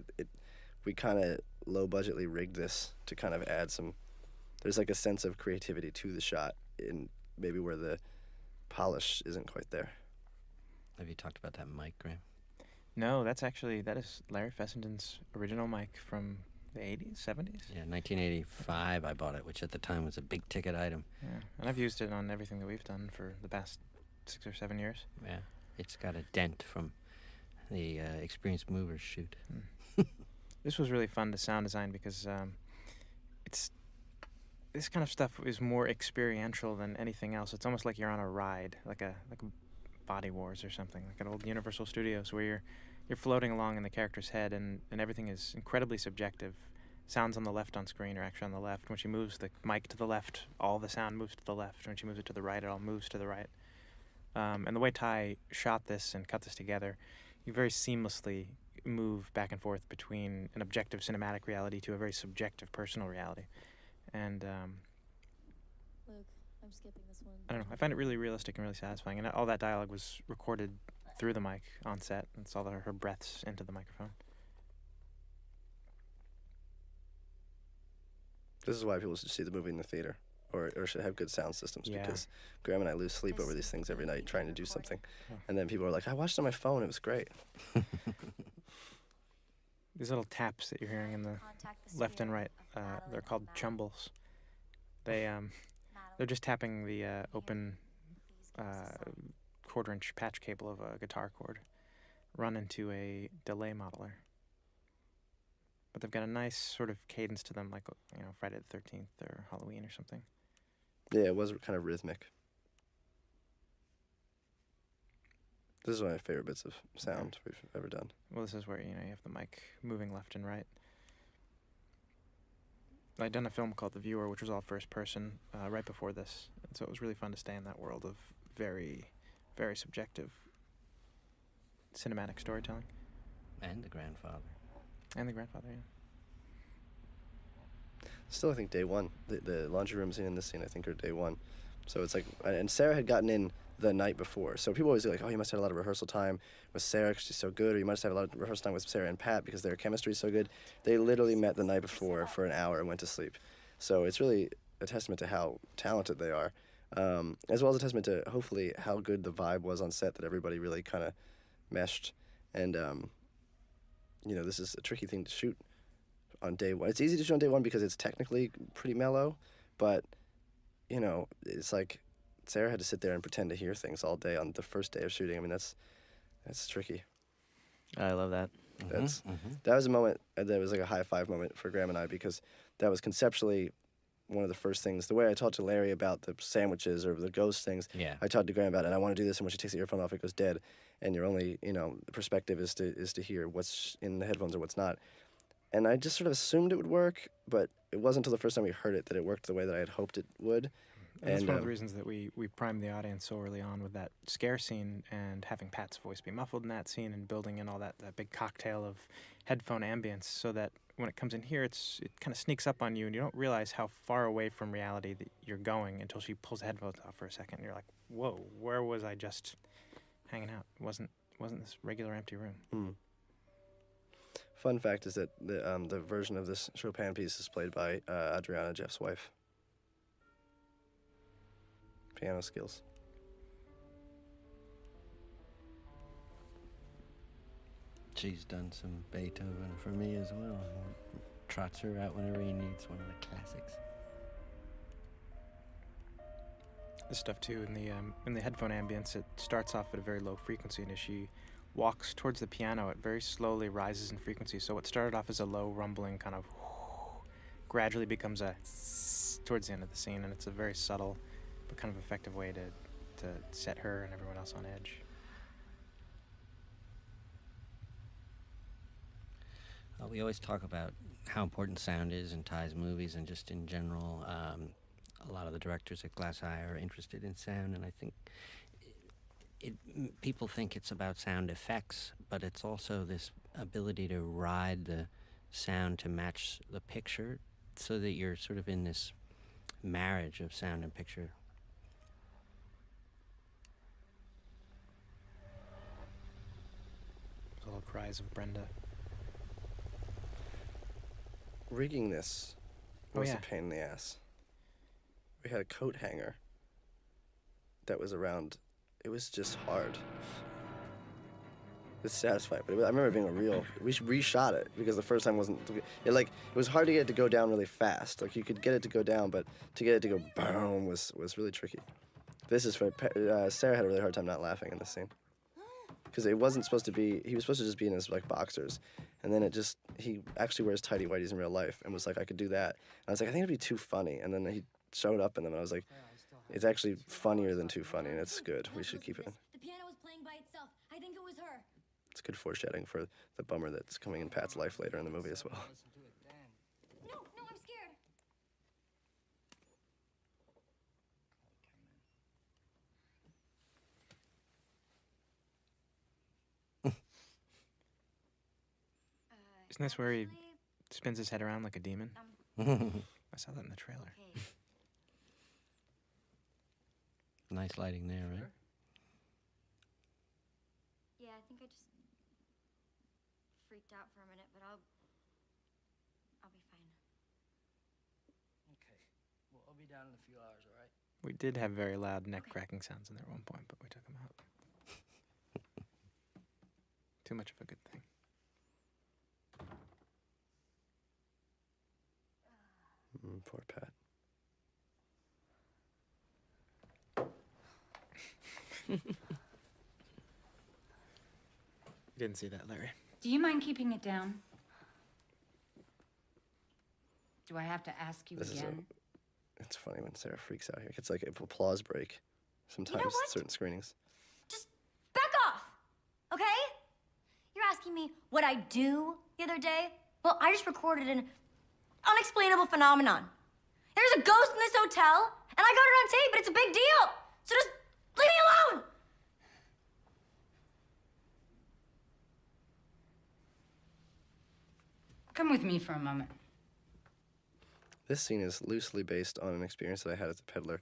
we kind of low-budgetly rigged this to kind of add some, there's like a sense of creativity to the shot in maybe where the polish isn't quite there. Have you talked about that mic, Graham? No, that is Larry Fessenden's original mic from the 80s, 70s? Yeah, 1985 I bought it, which at the time was a big ticket item. Yeah, and I've used it on everything that we've done for the past 6 or 7 years. Yeah, it's got a dent from the Experienced Movers shoot. This was really fun to sound design because this kind of stuff is more experiential than anything else. It's almost like you're on a ride, like a Body Wars or something, like an old Universal Studios where you're floating along in the character's head and everything is incredibly subjective. Sounds on the left on screen are actually on the left. When she moves the mic to the left, all the sound moves to the left. When she moves it to the right, it all moves to the right. And the way Ty shot this and cut this together, you very seamlessly move back and forth between an objective cinematic reality to a very subjective personal reality. And Luke, I'm skipping this one. I don't know, I find it really realistic and really satisfying. And all that dialogue was recorded through the mic on set. It's all her breaths into the microphone. This is why people should see the movie in the theater or should have good sound systems Yeah. because Graham and I lose sleep over these things every night trying to do something. And then people are like, I watched it on my phone, it was great. These little taps that you're hearing in the left and right, they're called chumbles. They're just tapping the open quarter-inch patch cable of a guitar cord run into a delay modeler. But they've got a nice sort of cadence to them, like, Friday the 13th or Halloween or something. Yeah, it was kind of rhythmic. This is one of my favorite bits of sound we've ever done. Well, this is where, you have the mic moving left and right. I'd done a film called The Viewer, which was all first person, right before this. And so it was really fun to stay in that world of very, very subjective cinematic storytelling. And The Grandfather. And The Grandfather, yeah. Still, I think day one. The laundry room scene and this scene, I think, are day one. So it's like, and Sarah had gotten in the night before. So people always go like, oh, you must have had a lot of rehearsal time with Sarah because she's so good, or you must have had a lot of rehearsal time with Sarah and Pat because their chemistry is so good. They literally met the night before for an hour and went to sleep. So it's really a testament to how talented they are, as well as a testament to hopefully how good the vibe was on set, that everybody really kind of meshed. And, this is a tricky thing to shoot on day one. It's easy to shoot on day one because it's technically pretty mellow, but, it's like Sarah had to sit there and pretend to hear things all day on the first day of shooting. I mean, that's tricky. I love that. That was a moment that was like a high five moment for Graham and I, because that was conceptually one of the first things. The way I talked to Larry about the sandwiches or the ghost things, Yeah. I talked to Graham about it, and I want to do this, and when she takes the earphone off, it goes dead, and your only, perspective is to hear what's in the headphones or what's not. And I just sort of assumed it would work, but it wasn't until the first time we heard it that it worked the way that I had hoped it would. And that's one of the reasons that we primed the audience so early on with that scare scene, and having Pat's voice be muffled in that scene, and building in all that big cocktail of headphone ambience, so that when it comes in here, it kind of sneaks up on you, and you don't realize how far away from reality that you're going until she pulls the headphones off for a second, and you're like, whoa, where was I just hanging out? Wasn't this regular empty room? Fun fact is that the version of this Chopin piece is played by Adriana, Jeff's wife. Piano skills. She's done some Beethoven for me as well. Trots her out whenever he needs one of the classics. This stuff too, in the headphone ambience, it starts off at a very low frequency, and as she walks towards the piano, it very slowly rises in frequency. So what started off as a low rumbling kind of gradually becomes a towards the end of the scene, and it's a very subtle but kind of effective way to set her and everyone else on edge. We always talk about how important sound is in Ty's movies, and just in general, a lot of the directors at Glass Eye are interested in sound, and I think people think it's about sound effects, but it's also this ability to ride the sound to match the picture, so that you're sort of in this marriage of sound and picture. Little cries of Brenda. Rigging this Oh, was yeah. a pain in the ass. We had a coat hanger that was around. It was just hard. It's satisfying, but I remember it being a real. We reshot it because the first time wasn't. It was hard to get it to go down really fast. Like you could get it to go down, but to get it to go boom was really tricky. This is for Sarah had a really hard time not laughing in this scene because it wasn't supposed to be. He was supposed to just be in his boxers, and then he actually wears tighty whities in real life and was like, I could do that. And I was like, I think it'd be too funny. And then he showed up in them, and I was like, it's actually funnier than too funny, and it's good. We should keep it in. The piano was playing by itself. I think it was her. It's good foreshadowing for the bummer that's coming in Pat's life later in the movie as well. No, I'm scared. Isn't this where he spins his head around like a demon? I saw that in the trailer. Okay. Nice lighting there, right? Yeah, I think I just freaked out for a minute, but I'll be fine. Okay. Well, I'll be down in a few hours, all right? We did have very loud neck cracking sounds in there at one point, but we took them out. Too much of a good thing. Poor Pat. You didn't see that, Larry. Do you mind keeping it down? Do I have to ask you again? It's funny when Sarah freaks out here. It's like an applause break sometimes You know what? at certain screenings. Just back off, okay? You're asking me what I do the other day? Well, I just recorded an unexplainable phenomenon. There's a ghost in this hotel, and I got it on tape, but it's a big deal. So just leave me alone. Come with me for a moment. This scene is loosely based on an experience that I had as a peddler.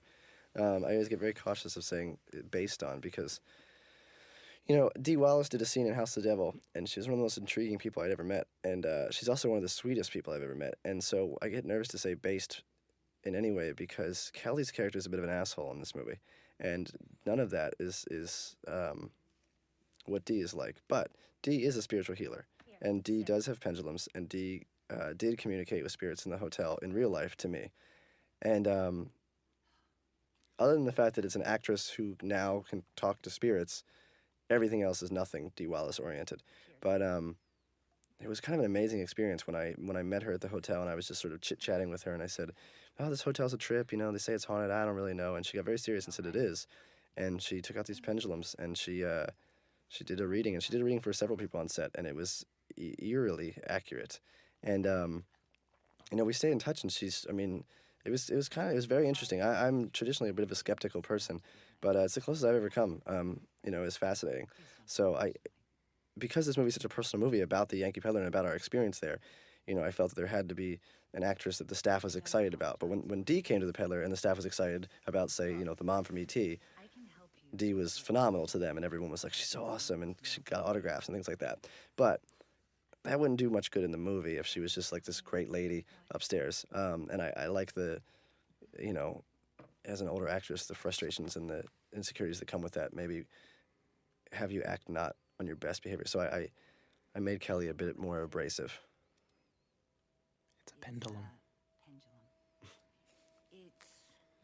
I always get very cautious of saying based on because, you know, Dee Wallace did a scene in House of the Devil, and she was one of the most intriguing people I'd ever met. And she's also one of the sweetest people I've ever met. And so I get nervous to say based in any way because Kelly's character is a bit of an asshole in this movie. And none of that is what Dee is like. But Dee is a spiritual healer. And Dee does have pendulums, and Dee did communicate with spirits in the hotel in real life to me. And other than the fact that it's an actress who now can talk to spirits, everything else is nothing Dee Wallace oriented. But it was kind of an amazing experience when I met her at the hotel, and I was just sort of chit-chatting with her, and I said, "Oh, this hotel's a trip, you know, they say it's haunted, I don't really know." And she got very serious and said it is. And she took out these pendulums, and she did a reading, and she did a reading for several people on set, and it was eerily accurate. And you know, we stayed in touch, and it was very interesting. I'm traditionally a bit of a skeptical person, but it's the closest I've ever come. You know, it's fascinating. So because this movie is such a personal movie about the Yankee Peddler and about our experience there, you know, I felt that there had to be an actress that the staff was excited about. But when Dee came to the Peddler and the staff was excited about, say, you know, the mom from E.T., Dee was phenomenal to them, and everyone was like, she's so awesome, and she got autographs and things like that. But that wouldn't do much good in the movie if she was just like this great lady upstairs. And I like the, you know, as an older actress, the frustrations and the insecurities that come with that maybe have you act not on your best behavior. So I made Kelly a bit more abrasive. It's a pendulum.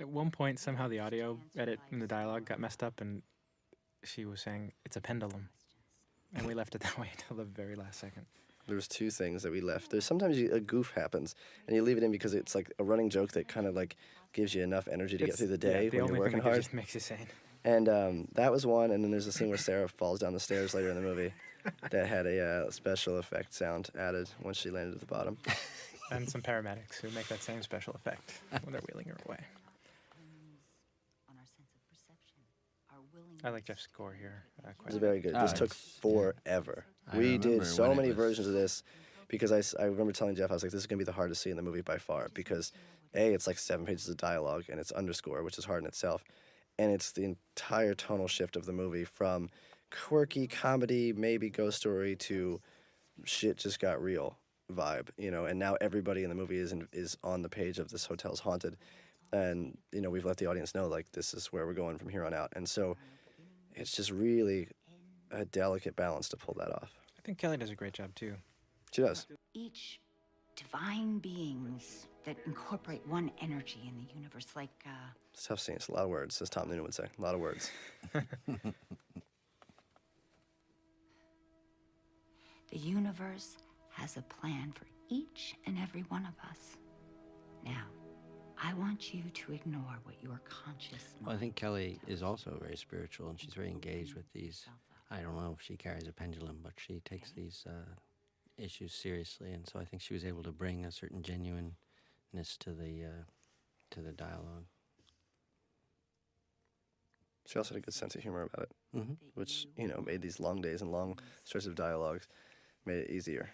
At one point, somehow the audio edit in the dialogue got messed up, and she was saying, "It's a pendulum." And we left it that way until the very last second. There was two things that we left. There's sometimes a goof happens, and you leave it in because it's like a running joke that kind of like gives you enough energy to get through the day when you're working hard. Just makes you sane. And that was one, and then there's a scene where Sarah falls down the stairs later in the movie that had a special effect sound added once she landed at the bottom. And some paramedics who make that same special effect when they're wheeling her away. I like Jeff's score here. It was very good. This took forever. We did so many versions of this because I remember telling Jeff, I was like, this is going to be the hardest scene in the movie by far because, A, it's like 7 pages of dialogue, and it's underscore, which is hard in itself, and it's the entire tonal shift of the movie from quirky comedy, maybe ghost story, to shit just got real vibe, you know, and now everybody in the movie is on the page of this hotel's haunted, and, you know, we've let the audience know, like, this is where we're going from here on out, and so it's just really a delicate balance to pull that off. I think Kelly does a great job, too. She does. Each divine beings that incorporate one energy in the universe, like, It's a tough scene. It's a lot of words, as Tom Noonan would say. A lot of words. The universe has a plan for each and every one of us. Now, I want you to ignore what your conscious Well, I think Kelly is also very spiritual, and she's very engaged with these. I don't know if she carries a pendulum, but she takes these issues seriously, and so I think she was able to bring a certain genuineness to the dialogue. She also had a good sense of humor about it, which, you know, made these long days and long stretches of dialogues, made it easier.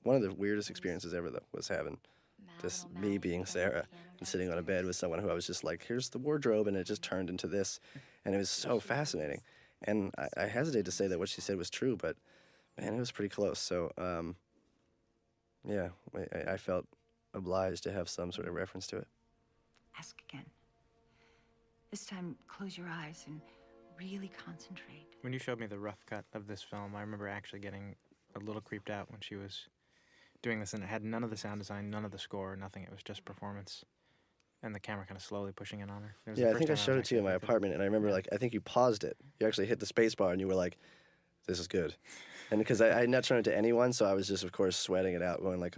One of the weirdest experiences ever, though, was having just me being Sarah and sitting on a bed with someone who I was just like, here's the wardrobe, and it just turned into this, and it was so fascinating. And I hesitate to say that what she said was true, but, man, it was pretty close. So, Yeah, I felt obliged to have some sort of reference to it. Ask again. This time, close your eyes and really concentrate. When you showed me the rough cut of this film, I remember actually getting a little creeped out when she was doing this, and it had none of the sound design, none of the score, nothing. It was just performance, and the camera kind of slowly pushing in on her. It was the Yeah, I first think I time showed was it to you in actually my affected. apartment, and I remember, like, I think you paused it. You actually hit the space bar, and you were like, this is good. And because I had not shown it to anyone, so I was just, of course, sweating it out, going like,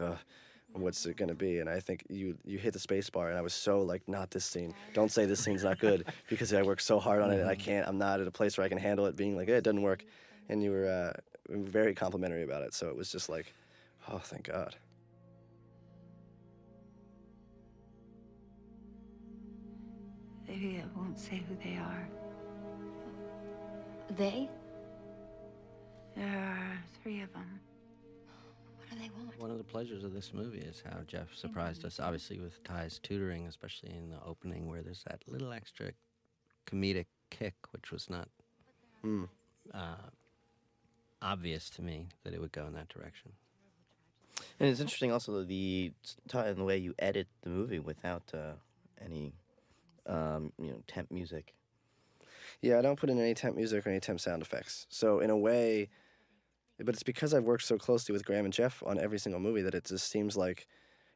what's it going to be? And I think you hit the space bar, and I was so like, not this scene. Don't say this scene's not good, because I worked so hard on it, and I'm not at a place where I can handle it being like, it doesn't work. And you were very complimentary about it, so it was just like, oh, thank God. Maybe I won't say who they are. They? There are 3 of them. What do they want? One of the pleasures of this movie is how Jeff surprised us, obviously with Ty's tutoring, especially in the opening where there's that little extra comedic kick, which was not obvious to me that it would go in that direction. And it's interesting also the way you edit the movie without any temp music. Yeah, I don't put in any temp music or any temp sound effects. So in a way, but it's because I've worked so closely with Graham and Jeff on every single movie that it just seems like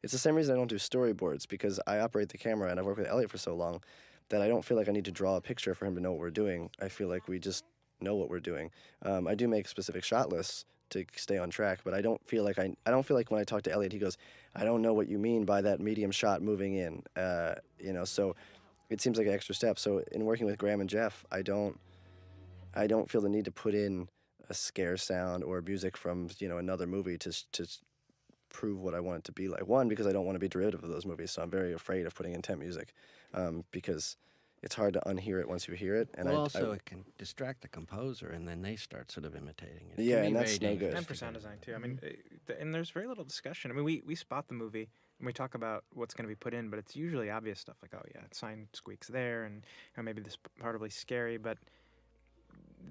it's the same reason I don't do storyboards, because I operate the camera and I've worked with Elliot for so long that I don't feel like I need to draw a picture for him to know what we're doing. I feel like we just know what we're doing. I do make specific shot lists to stay on track, but I don't feel like when I talk to Elliot, he goes, I don't know what you mean by that medium shot moving in, so it seems like an extra step. So in working with Graham and Jeff, I don't feel the need to put in a scare sound or music from another movie to prove what I want it to be like. One, because I don't want to be derivative of those movies, so I'm very afraid of putting in temp music, because it's hard to unhear it once you hear it. And Well, it can distract the composer, and then they start sort of imitating it. It Yeah, can be and that's very no good. dangerous And for to sound get it. design too. I mean, and there's very little discussion. I mean, we spot the movie and we talk about what's going to be put in, but it's usually obvious stuff like, oh yeah, sign squeaks there, and maybe this part will be scary, but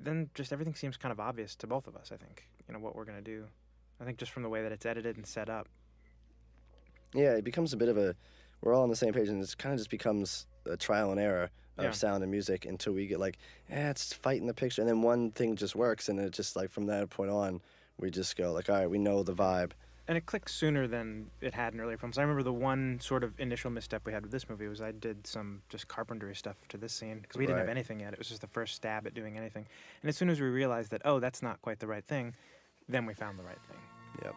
then just everything seems kind of obvious to both of us. I think what we're going to do. I think just from the way that it's edited and set up. Yeah, it becomes a bit of we're all on the same page, and it kind of just becomes a trial and error of sound and music until we get like, it's fighting the picture, and then one thing just works, and it just like from that point on, we just go like, all right, we know the vibe. And it clicked sooner than it had in earlier films. I remember the one sort of initial misstep we had with this movie was I did some just carpentry stuff to this scene because we didn't have Right. anything yet. It was just the first stab at doing anything. And as soon as we realized that, oh, that's not quite the right thing, then we found the right thing. Yep.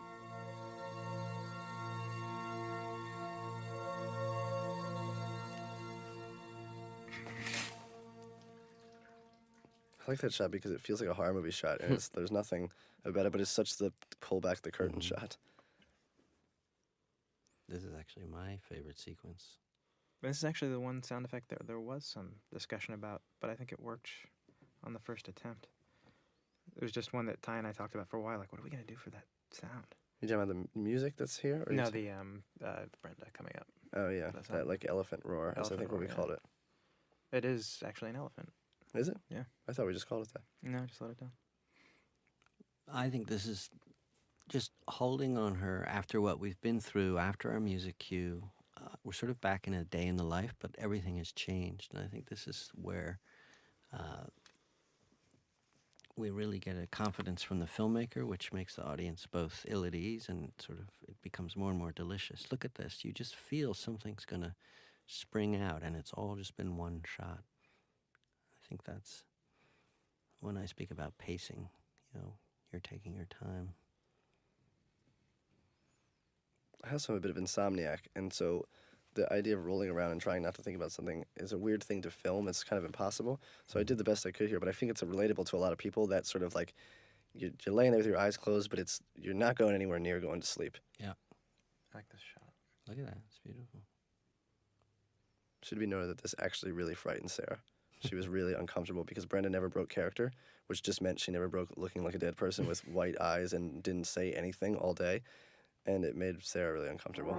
I like that shot because it feels like a horror movie shot, and there's nothing about it, but it's such the pull back the curtain shot. This is actually my favorite sequence. This is actually the one sound effect there was some discussion about, but I think it worked on the first attempt. It was just one that Ty and I talked about for a while, like, what are we going to do for that sound? You talking about the music that's here? Or No, you Brenda coming up. oh, yeah, that's that not- like elephant roar, is I Elephant think what we roar, yeah. called it. It is actually an elephant. Is it? Yeah. I thought we just called it that. No, just let it down. I think this is just holding on her after what we've been through, after our music cue. We're sort of back in a day in the life, but everything has changed. And I think this is where we really get a confidence from the filmmaker, which makes the audience both ill at ease and sort of it becomes more and more delicious. Look at this. You just feel something's going to spring out, and it's all just been one shot. I think that's when I speak about pacing, you're taking your time. I also am a bit of insomniac, and so the idea of rolling around and trying not to think about something is a weird thing to film. It's kind of impossible. So I did the best I could here, but I think it's relatable to a lot of people that sort of like you're laying there with your eyes closed, but you're not going anywhere near going to sleep. I like this shot. Look at that. It's beautiful. Should be noted that this actually really frightened Sarah. She was really uncomfortable because Brenda never broke character, which just meant she never broke looking like a dead person with white eyes and didn't say anything all day. And it made Sarah really uncomfortable.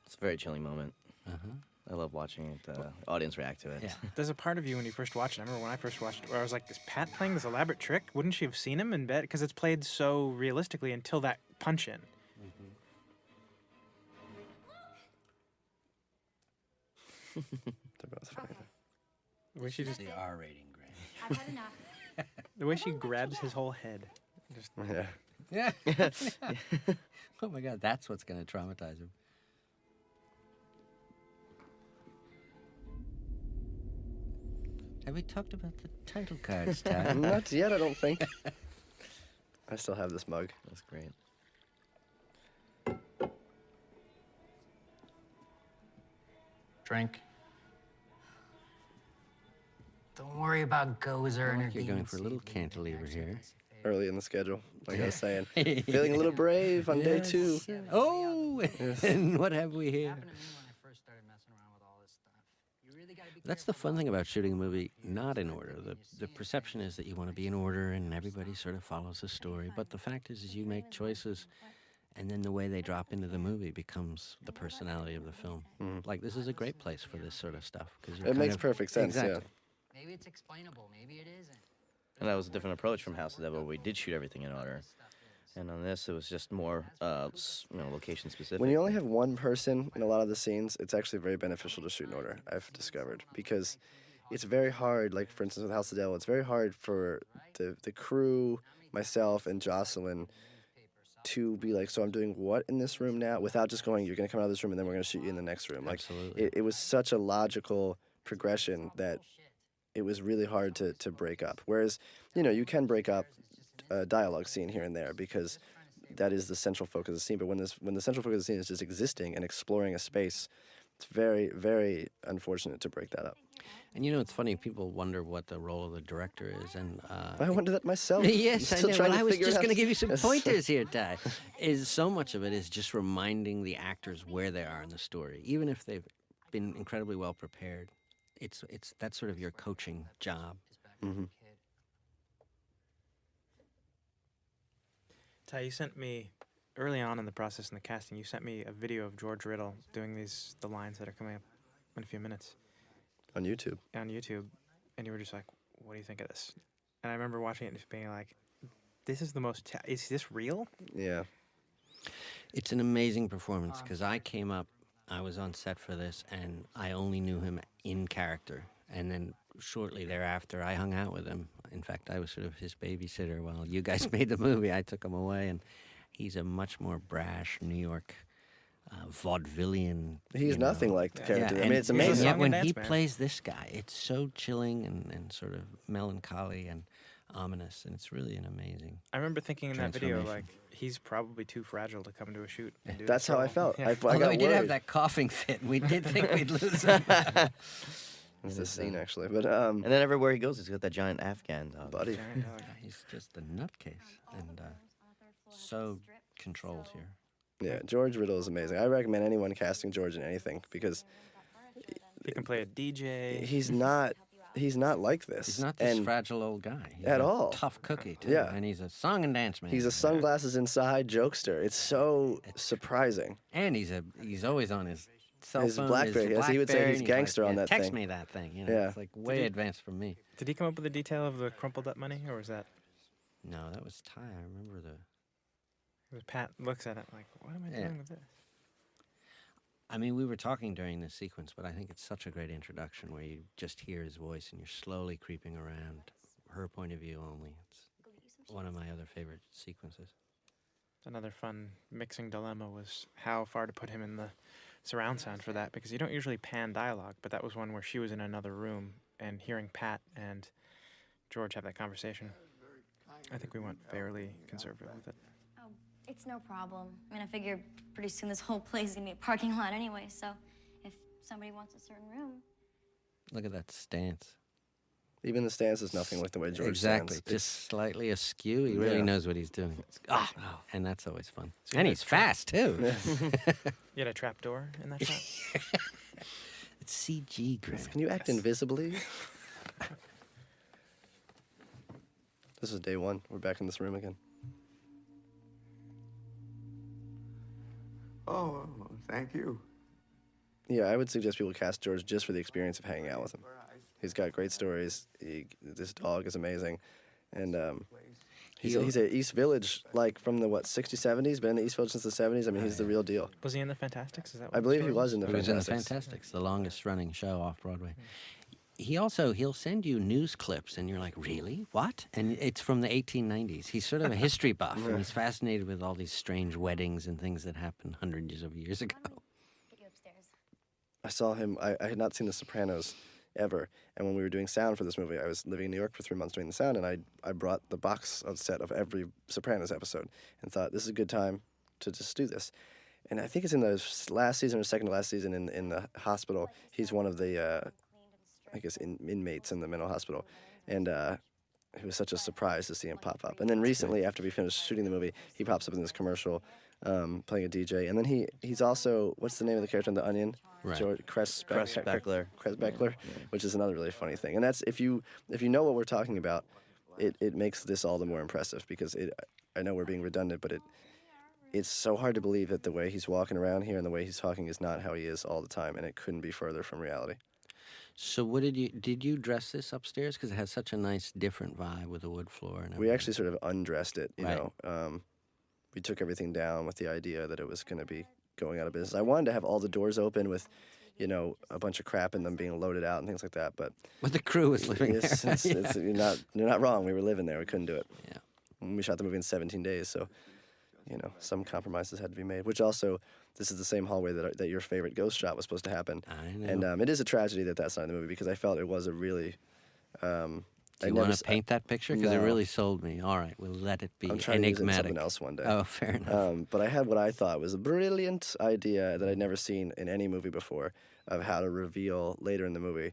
It's a very chilling moment. Uh-huh. I love watching the audience react to it. Yeah. There's a part of you when you first watched it. I remember when I first watched it, where I was like, "Is Pat playing this elaborate trick? Wouldn't she have seen him in bed?" Because it's played so realistically until that punch in. They're both funny. The way she just, The R rating, Grant. I've had enough. the way she grabs his whole head. Just Yeah. Yeah. Oh my God, that's what's going to traumatize him. Have we talked about the title cards, Tad? Not yet, I don't think. I still have this mug. That's great. Drink. Don't worry about Gozer and her You're going demons. for a little cantilever here. Early in the schedule, like I was saying. Feeling a little brave on day 2. Oh, and what have we here? Happened to me when I first started messing around with all this stuff. You really gotta be That's the careful fun not thing to about shooting a movie use not in stuff order. when you The see it. perception is that you want to be in order and everybody sort of follows the story. But the fact is you make choices, and then the way they drop into the movie becomes the personality of the film. Like, this is a great place for this sort of stuff. Cause you're It kind makes of- perfect sense, Exactly. Maybe it's explainable, maybe it isn't. And that was a different approach from House of the Devil, where we did shoot everything in order. And on this, it was just more, location specific. When you only have one person in a lot of the scenes, it's actually very beneficial to shoot in order, I've discovered. Because it's very hard, like for instance with House of the Devil, it's very hard for the crew, myself, and Jocelyn to be like, so I'm doing what in this room now? Without just going, you're going to come out of this room and then we're going to shoot you in the next room. Like, Absolutely. it was such a logical progression that it was really hard to break up. Whereas, you can break up a dialogue scene here and there because that is the central focus of the scene. But when the central focus of the scene is just existing and exploring a space, it's very, very unfortunate to break that up. And it's funny, people wonder what the role of the director is. And I wonder that myself. yes, I'm I still know. trying Well, to I was figure just out- going to give you some Yes. pointers here, Ty. Is so much of it is just reminding the actors where they are in the story, even if they've been incredibly well prepared. That's sort of your coaching job. Ty, you sent me early on in the process in the casting. You sent me a video of George Riddle doing the lines that are coming up in a few minutes On YouTube. on YouTube, and you were just like, "What do you think of this?" And I remember watching it and just being like, "This is the most. Is this real?" Yeah. It's an amazing performance because I was on set for this, and I only knew him in character. And then shortly thereafter, I hung out with him. In fact, I was sort of his babysitter while you guys made the movie. I took him away, and he's a much more brash New York vaudevillian. He's nothing like the character. I and- mean, it's He's a amazing. Yet song when and he dance man. plays this guy, it's so chilling and sort of melancholy and ominous, and it's really an amazing. I remember thinking in that video, Transformation. like, he's probably too fragile to come to a shoot. And do That's this how I role. felt. Yeah. I Although got he did have worried. that coughing fit, and we did think we'd lose him. It's the scene, actually. But, And then everywhere he goes, he's got that giant Afghan dog. buddy. Giant dog. He's just a nutcase, and so controlled here. Yeah, George Riddle is amazing. I recommend anyone casting George in anything because He can play a DJ. he's not like this. He's not this and fragile old guy. He's At a all. tough cookie, too. Yeah. And he's a song and dance man. he's a sunglasses inside jokester. It's so surprising. And he's always on his cell His phone. BlackBerry, his as he would say, BlackBerry, he's and gangster like, on that text thing. me that thing. Yeah. It's like way advanced from me. Did he come up with the detail of the crumpled up money, or was that? No, that was Ty. I remember the. Was Pat looks at it like, "What am I Yeah. doing with this?" I mean, we were talking during this sequence, but I think it's such a great introduction where you just hear his voice and you're slowly creeping around her point of view only. It's one of my other favorite sequences. Another fun mixing dilemma was how far to put him in the surround sound for that, because you don't usually pan dialogue, but that was one where she was in another room and hearing Pat and George have that conversation. I think we went fairly conservative with it. Oh, it's no problem. I mean, I figure pretty soon this whole place is gonna be a parking lot anyway, so if somebody wants a certain room. Look at that stance. Even the stance is nothing like the way George Exactly. stands. Just slightly askew. He really Yeah. knows what he's doing. And that's always fun. So And you he's fast, too. You had a trap door in that shot? It's CG, Grant. Can you act invisibly? This is day 1. We're back in this room again. Oh, thank you. Yeah, I would suggest people cast George just for the experience of hanging out with him. He's got great stories. This dog is amazing, and he's a East Village, like from the 60s, 70s. Been in the East Village since the 70s. I mean, he's the real deal. Was he in the Fantastics? Is that? I believe he was in the He was in the Fantastics. Fantastics, the longest running show off Broadway. He'll send you news clips, and you're like, really? What? And it's from the 1890s. He's sort of a history buff, and he's fascinated with all these strange weddings and things that happened hundreds of years ago. Get you upstairs. I saw him. I had not seen The Sopranos ever, and when we were doing sound for this movie, I was living in New York for 3 months doing the sound, and I brought the box set of every Sopranos episode, and thought this is a good time to just do this. And I think it's in the last season or second to last season in the hospital. He's one of the I guess inmates in the mental hospital, and it was such a surprise to see him pop up. And then recently, after we finished shooting the movie, he pops up in this commercial, playing a DJ. And then he's also, what's the name of the character in The Onion? Right. George Beckler. Beckler, which is another really funny thing. And that's if you know what we're talking about, it makes this all the more impressive because I know we're being redundant, but it's so hard to believe that the way he's walking around here and the way he's talking is not how he is all the time, and it couldn't be further from reality. So what did you dress this upstairs? Because it has such a nice different vibe with the wood floor. And We actually sort of undressed it, you Right. know. We took everything down with the idea that it was going to be going out of business. I wanted to have all the doors open with, you know, a bunch of crap in them being loaded out and things like that. But the crew was living there. you're not wrong. We were living there. We couldn't do it. Yeah. We shot the movie in 17 days, so you know some compromises had to be made. Which also, this is the same hallway that your favorite ghost shot was supposed to happen. I know. And it is a tragedy that that's not in the movie because I felt it was a really. Do you want to paint that picture? Because it No. really sold me. All right, we'll let it be I'm trying to use it in enigmatic. something else one day. Oh, fair enough. But I had what I thought was a brilliant idea that I'd never seen in any movie before of how to reveal later in the movie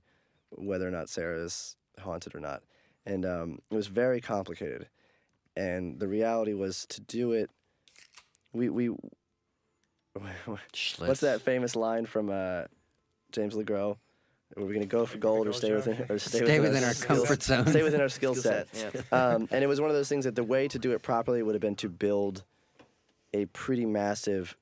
whether or not Sarah is haunted or not. And it was very complicated. And the reality was to do it, we what's that famous line from James LeGros? Are we going to go for gold or stay within our comfort zone? Stay within our skill set. Yeah. And it was one of those things that the way to do it properly would have been to build a pretty massive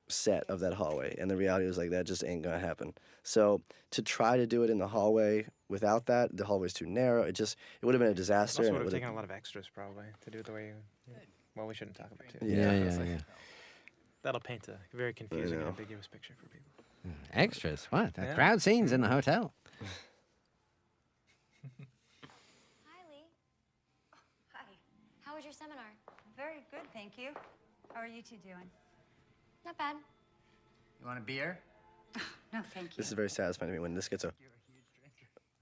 set of that hallway. And the reality was like, that just ain't going to happen. So to try to do it in the hallway without that, the hallway's too narrow. It would have been a disaster. Also And would it have would taken a lot of extras probably to do it the way you. Well, we shouldn't talk about it. Yeah. That'll paint a very confusing and know. ambiguous picture for people. Extras? What? Yeah. Crowd scenes in the hotel. Hi, Lee. Hi. How was your seminar? Very good, thank you. How are you two doing? Not bad. You want a beer? No, thank you. This is very satisfying to me when this gets a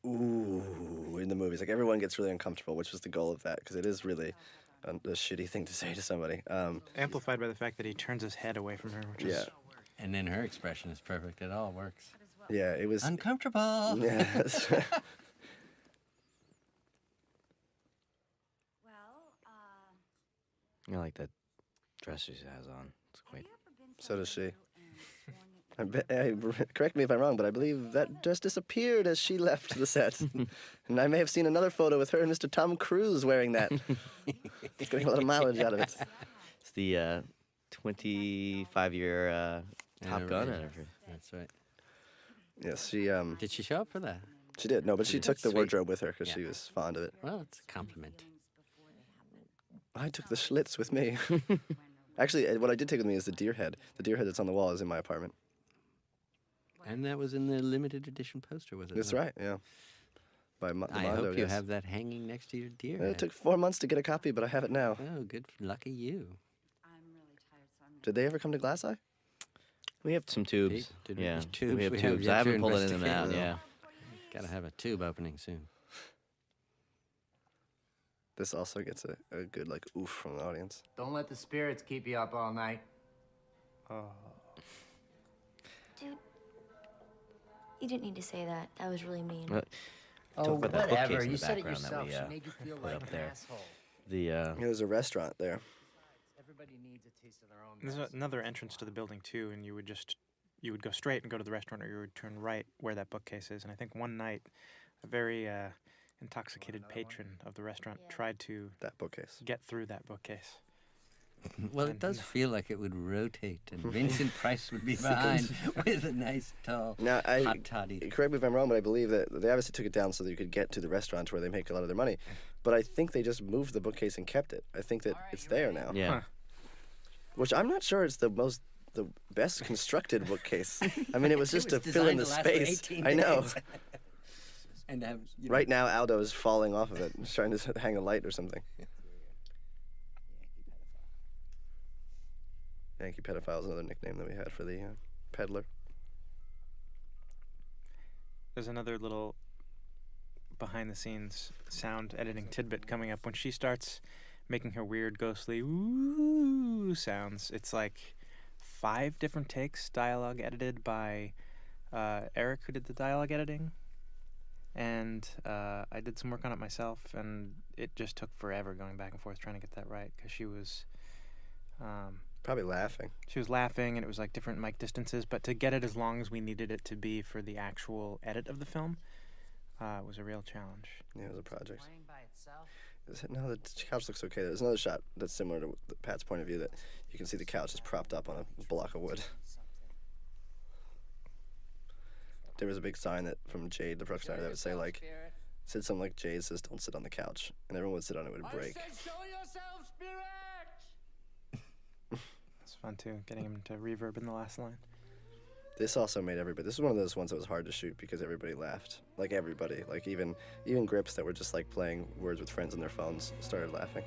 ooh in the movies. Like everyone gets really uncomfortable, which was the goal of that because it is really a shitty thing to say to somebody. Amplified by the fact that he turns his head away from her, which Yeah, is And then her expression is perfect. It all works. yeah, it was. Uncomfortable. Yeah, that's- Well, I like that dress she has on. It's quite. so does she. Correct me if I'm wrong, but I believe that dress disappeared as she left the set. And I may have seen another photo with her and Mr. Tom Cruise wearing that. Getting a lot of mileage out of it. It's the 25-year Top Gun Anniversary. anniversary. That's right. Yes, she Did she show up for that? she did. No, but she took the Sweet. wardrobe with her because Yeah. she was fond of it. Well, it's a compliment. I took the Schlitz with me. Actually, what I did take with me is the deer head. The deer head that's on the wall is in my apartment. And that was in the limited edition poster, was it? That's not? right, yeah. By I Mondo, hope you yes. have that hanging next to your deer. It head. took 4 months to get a copy, but I have it now. Oh, good. Lucky you. I'm really tired, so I'm Did they ever come to Glass Eye? We have some tubes. Pete, did we- Yeah, tubes we have we have tubes. yet I to haven't pulled it in and out. investigate. Yeah. Gotta have a tube opening soon. This also gets a good, like, oof from the audience. Don't let the spirits keep you up all night. Dude, you didn't need to say that. That was really mean. Talk Oh, about that whatever. bookcase in You the said it background that yourself. we, She made you feel put like up an there. asshole. There's a restaurant there. Everybody needs a taste of their own. There's medicine. another entrance to the building too, and you would go straight and go to the restaurant, or you would turn right where that bookcase is. And I think one night, a very intoxicated patron of the restaurant tried to That bookcase. get through that bookcase. Well, it does feel like it would rotate, and Vincent Price would be behind with a nice tall Now, hot toddy. correct me if I'm wrong, but I believe that they obviously took it down so that you could get to the restaurant where they make a lot of their money. But I think they just moved the bookcase and kept it. I think that it's there now. Yeah. Huh. Which I'm not sure it's the best constructed bookcase. I mean, it was just to fill in the space. I know. And Right now, Aldo is falling off of it and trying to hang a light or something. Yankee pedophile is another nickname that we had for the peddler. There's another little behind-the-scenes sound editing tidbit coming up. When she starts making her weird, ghostly ooh sounds, it's like 5 different takes, dialogue edited by Eric, who did the dialogue editing. And I did some work on it myself, and it just took forever going back and forth trying to get that right, because she was... Probably laughing. She was laughing, and it was like different mic distances, but to get it as long as we needed it to be for the actual edit of the film was a real challenge. Yeah, it was a project. Playing by itself. No, the couch looks okay. There's another shot that's similar to Pat's point of view that you can see the couch is propped up on a block of wood. There was a big sign that from Jade, the production that would say like, said something like Jade says, "Don't sit on the couch," and everyone would sit on it, it would break. Show yourself, spirit! It's fun too, getting him to reverb in the last line. This also made everybody. This is one of those ones that was hard to shoot because everybody laughed. Like everybody, like even grips that were just like playing Words with Friends on their phones started laughing.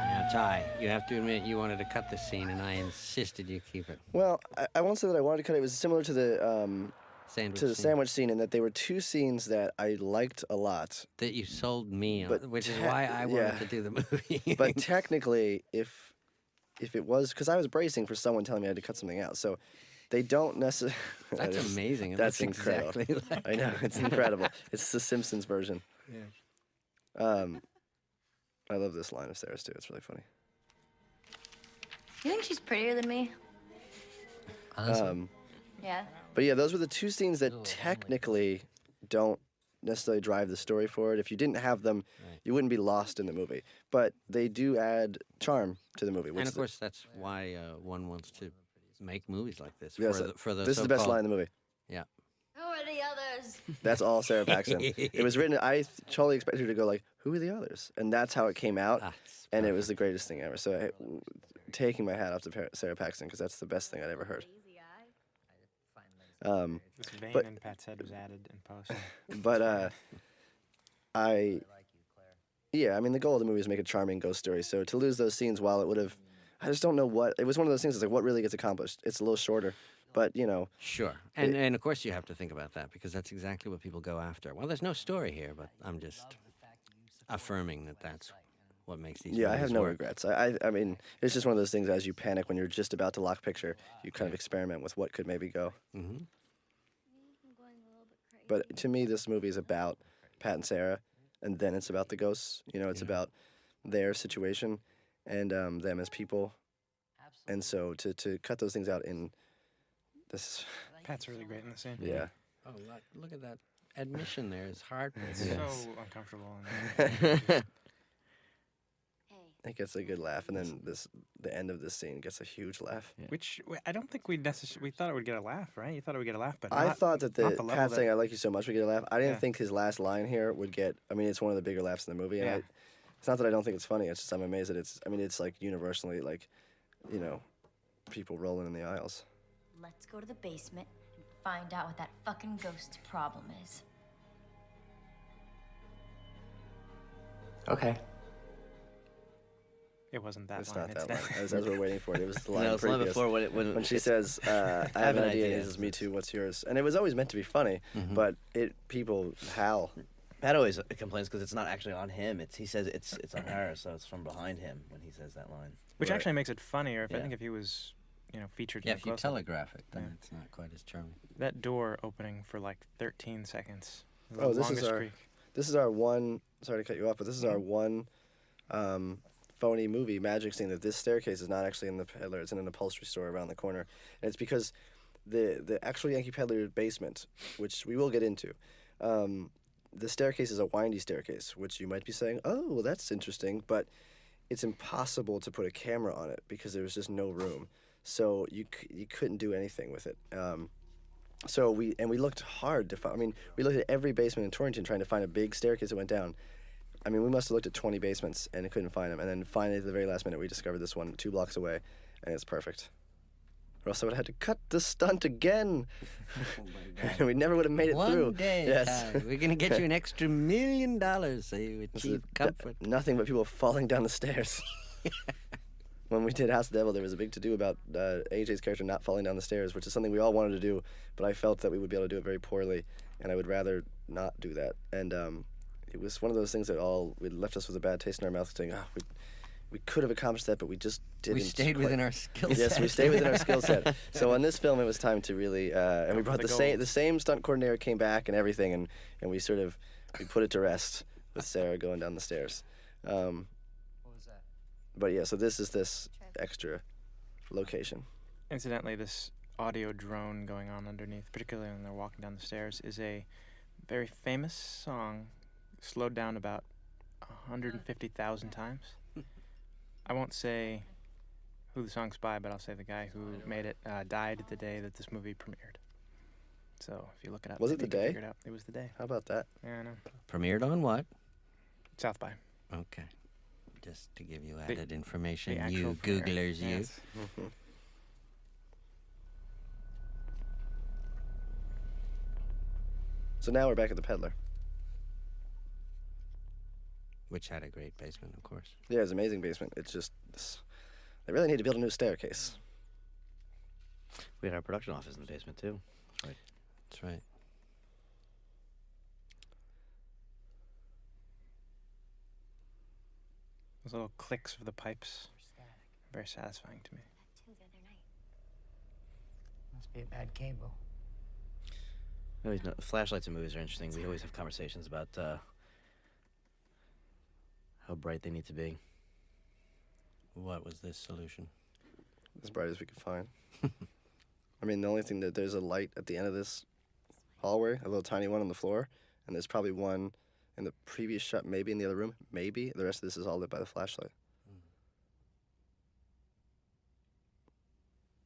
Now, Ty, you have to admit you wanted to cut this scene, and I insisted you keep it. Well, I won't say that I wanted to cut it. It was similar to the Sandwich scene. sandwich scene in that they were 2 scenes that I liked a lot. That you sold me on, But which is why I wanted to do the movie. But technically, if it was, because I was bracing for someone telling me I had to cut something out, so they don't necessarily. That's amazing. and That's that's incredible. Exactly like I know, it's incredible. It's the Simpsons version. Yeah. I love this line of Sarah's too. It's really funny. You think she's prettier than me? Yeah. But yeah, those were the 2 scenes that technically don't necessarily drive the story forward. If you didn't have them, you wouldn't be lost in the movie. But they do add charm to the movie. And of course, that's why one wants to make movies like this. Yes, for the this is the best so-called- line in the movie. Yeah. Who are the others? That's all Sarah Paxton. It was written. I totally expected her to go like, "Who are the others?" And that's how it came out. That's And it was the greatest thing ever. So taking my hat off to Sarah Paxton because that's the best thing I'd ever heard. This vein But- in Pat's head was added in post. But yeah, I mean the goal of the movie is to make a charming ghost story. So to lose those scenes, while it would have, I just don't know what it was. One of those things. It's like what really gets accomplished. It's a little shorter, but you know. Sure. And of course you have to think about that because that's exactly what people go after. Well, there's no story here, but I'm just affirming that that's what makes these Yeah, I movies have no work. regrets. I mean, it's just one of those things. As you panic when you're just about to lock picture, you kind of experiment with what could maybe go. Mm-hmm. But to me, this movie is about Pat and Sarah, and then it's about the ghosts. You know, it's about their situation and them as people. And so to cut those things out in this, Pat's really great in the scene. yeah. Oh, look at that admission there. It's hard. It's so uncomfortable. It gets a good laugh, and then the end of this scene gets a huge laugh. Which I don't think we thought it would get a laugh, right? You thought it would get a laugh, but I not, thought that not the the level Pat that- saying "I like you so much" would get a laugh. I didn't Yeah. think his last line here would get. I mean, it's one of the bigger laughs in the movie. And Yeah. it's not that I don't think it's funny. It's just I'm amazed that it's. I mean, it's like universally like, you know, people rolling in the aisles. Let's go to the basement and find out what that fucking ghost's problem is. Okay. It wasn't that It's line. not that it's line. As we're waiting for it, it was the line No, it's the line previous. before when When she says, "I have an idea," and he says, "Me too. What's yours?" And it was always meant to be funny, but people howl. Pat always complains because it's not actually on him. He says it's on her, so it's from behind him when he says that line. Which Right. actually makes it funnier. I Yeah. think if he was, featured. Yeah, more if you closely. telegraph it, then Yeah. it's not quite as charming. That door opening for like 13 seconds. The Oh, this is longest our- streak. This is our one. Sorry to cut you off, but this is our one phony movie magic scene. That this staircase is not actually in the peddler; it's in an upholstery store around the corner, and it's because the actual Yankee Peddler basement, which we will get into, the staircase is a windy staircase, which you might be saying, oh, well, that's interesting, but it's impossible to put a camera on it because there was just no room. So you couldn't do anything with it. So we looked hard to find. I mean, we looked at every basement in Torrington trying to find a big staircase that went down. I mean, we must have looked at 20 basements and couldn't find them. And then finally, at the very last minute, we discovered this one 2 blocks away, and it's perfect. Or else I would have had to cut the stunt again. We never would have made it through. One day, Yes. Ty, we're going to get you an extra $1 million so you This is achieve comfort. nothing but people falling down the stairs. When we did House of the Devil, there was a big to-do about AJ's character not falling down the stairs, which is something we all wanted to do, but I felt that we would be able to do it very poorly, and I would rather not do that. And it was one of those things that it left us with a bad taste in our mouth, saying, we could have accomplished that, but we just didn't. We stayed within our skill set. Yes, we stayed within our skill set. So on this film, it was time to really, and we brought the the same stunt coordinator came back and everything, and we we put it to rest with Sarah going down the stairs. What was that? But yeah, so this is this extra location. Incidentally, this audio drone going on underneath, particularly when they're walking down the stairs, is a very famous song, slowed down about 150,000 times. I won't say who the song's by, but I'll say the guy who made it died the day that this movie premiered. So if you look it up, Was it maybe the you can day? figure it out. It was the day. How about that? Yeah, I know. Premiered on what? South by. Okay. Just to give you The- added information, the you actual premiere. Googlers, you. Yes. So now we're back at the Peddler. Which had a great basement, of course. Yeah, it's an amazing basement. It's just they really need to build a new staircase. We had our production office in the basement too. That's right. Those little clicks of the pipes, very satisfying to me. Too the other night. Must be a bad cable. Always know, flashlights in movies are interesting. We always have conversations about how bright they need to be. What was this solution? As bright as we could find. I mean, the only thing that there's a light at the end of this hallway, a little tiny one on the floor, and there's probably one in the previous shot, maybe in the other room, maybe. The rest of this is all lit by the flashlight.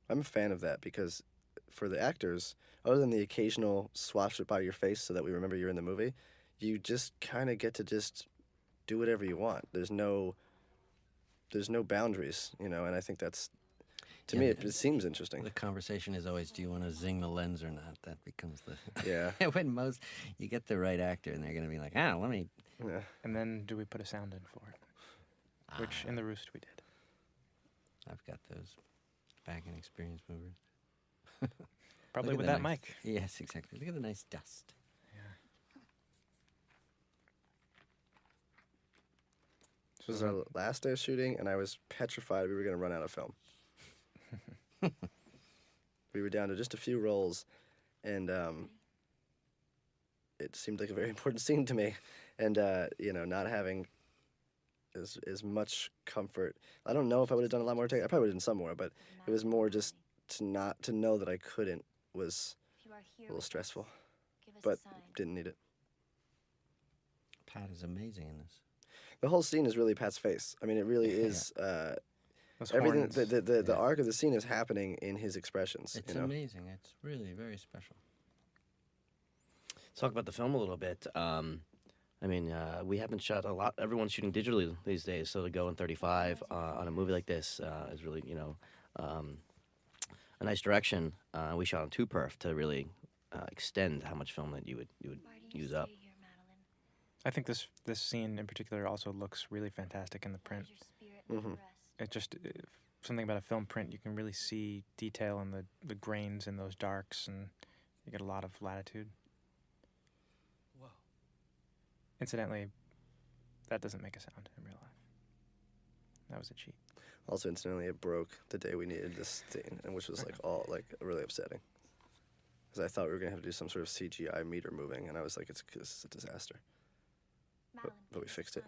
I'm a fan of that because for the actors, other than the occasional swash it by your face so that we remember you're in the movie, you just kind of get to just do whatever you want. There's no boundaries, and I think that's, to me, it seems interesting. The conversation is always, do you want to zing the lens or not? That becomes the... Yeah. When you get the right actor and they're going to be like, let me... Yeah. And then do we put a sound in for it? Which in the Roost we did. I've got those back in experience movers. Probably Look at with the that nice- mic. Yes, exactly. Look at the nice dust. This was our last day of shooting, and I was petrified we were going to run out of film. We were down to just a few rolls, and it seemed like a very important scene to me. And, not having as much comfort. I don't know if I would have done a lot more take. I probably would have done some more, but it was more just to know that I couldn't was If you are here a little with us, stressful, give us but a sign. didn't need it. Pat is amazing in this. The whole scene is really Pat's face. I mean, it really is. Those Everything. horns. The arc of the scene is happening in his expressions. It's amazing. It's really very special. Let's talk about the film a little bit. We haven't shot a lot. Everyone's shooting digitally these days, so to go in 35 on a movie like this is really, a nice direction. We shot on 2perf to really extend how much film that you would use up. I think this scene in particular also looks really fantastic in the print. It just something about a film print. You can really see detail in the grains in those darks, and you get a lot of latitude. Whoa. Incidentally, that doesn't make a sound in real life. That was a cheat. Also, incidentally, it broke the day we needed this scene, and which was really upsetting. Because I thought we were gonna have to do some sort of CGI meter moving, and I was like, this is a disaster. But we fixed it.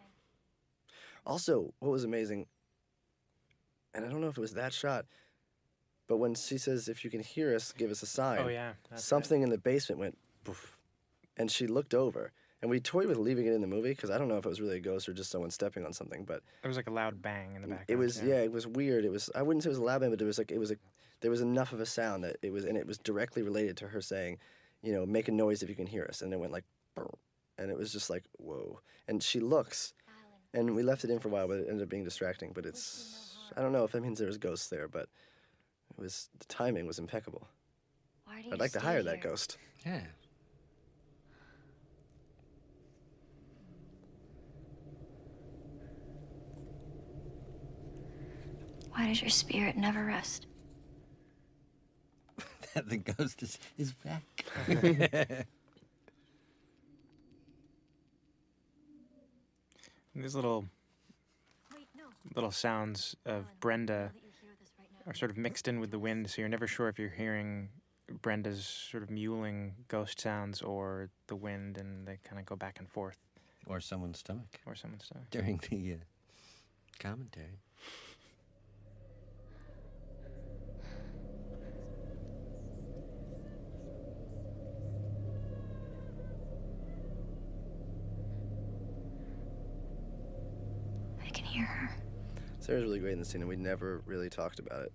Also, what was amazing, and I don't know if it was that shot, but when she says, if you can hear us, give us a sign. Oh yeah. That's Something in the basement went poof, and she looked over, And we toyed with leaving it in the movie because I don't know if it was really a ghost or just someone stepping on something, but There was like a loud bang in the background. it was it was weird. It was I wouldn't say it was a loud bang, but there was enough of a sound that it was directly related to her saying, make a noise if you can hear us, and it went like, brr, and it was just like whoa. And she looks, and we left it in for a while, but it ended up being distracting. But I don't know if that means there was ghosts there, but the timing was impeccable. Why do you I'd like to stay hire that here? ghost. Yeah. Why does your spirit never rest? The ghost is back. These little sounds of Brenda are sort of mixed in with the wind, so you're never sure if you're hearing Brenda's sort of mewling ghost sounds or the wind, and they kind of go back and forth. Or someone's stomach. Or someone's stomach. During the commentary. I can hear her. Sarah's really great in the scene, and we never really talked about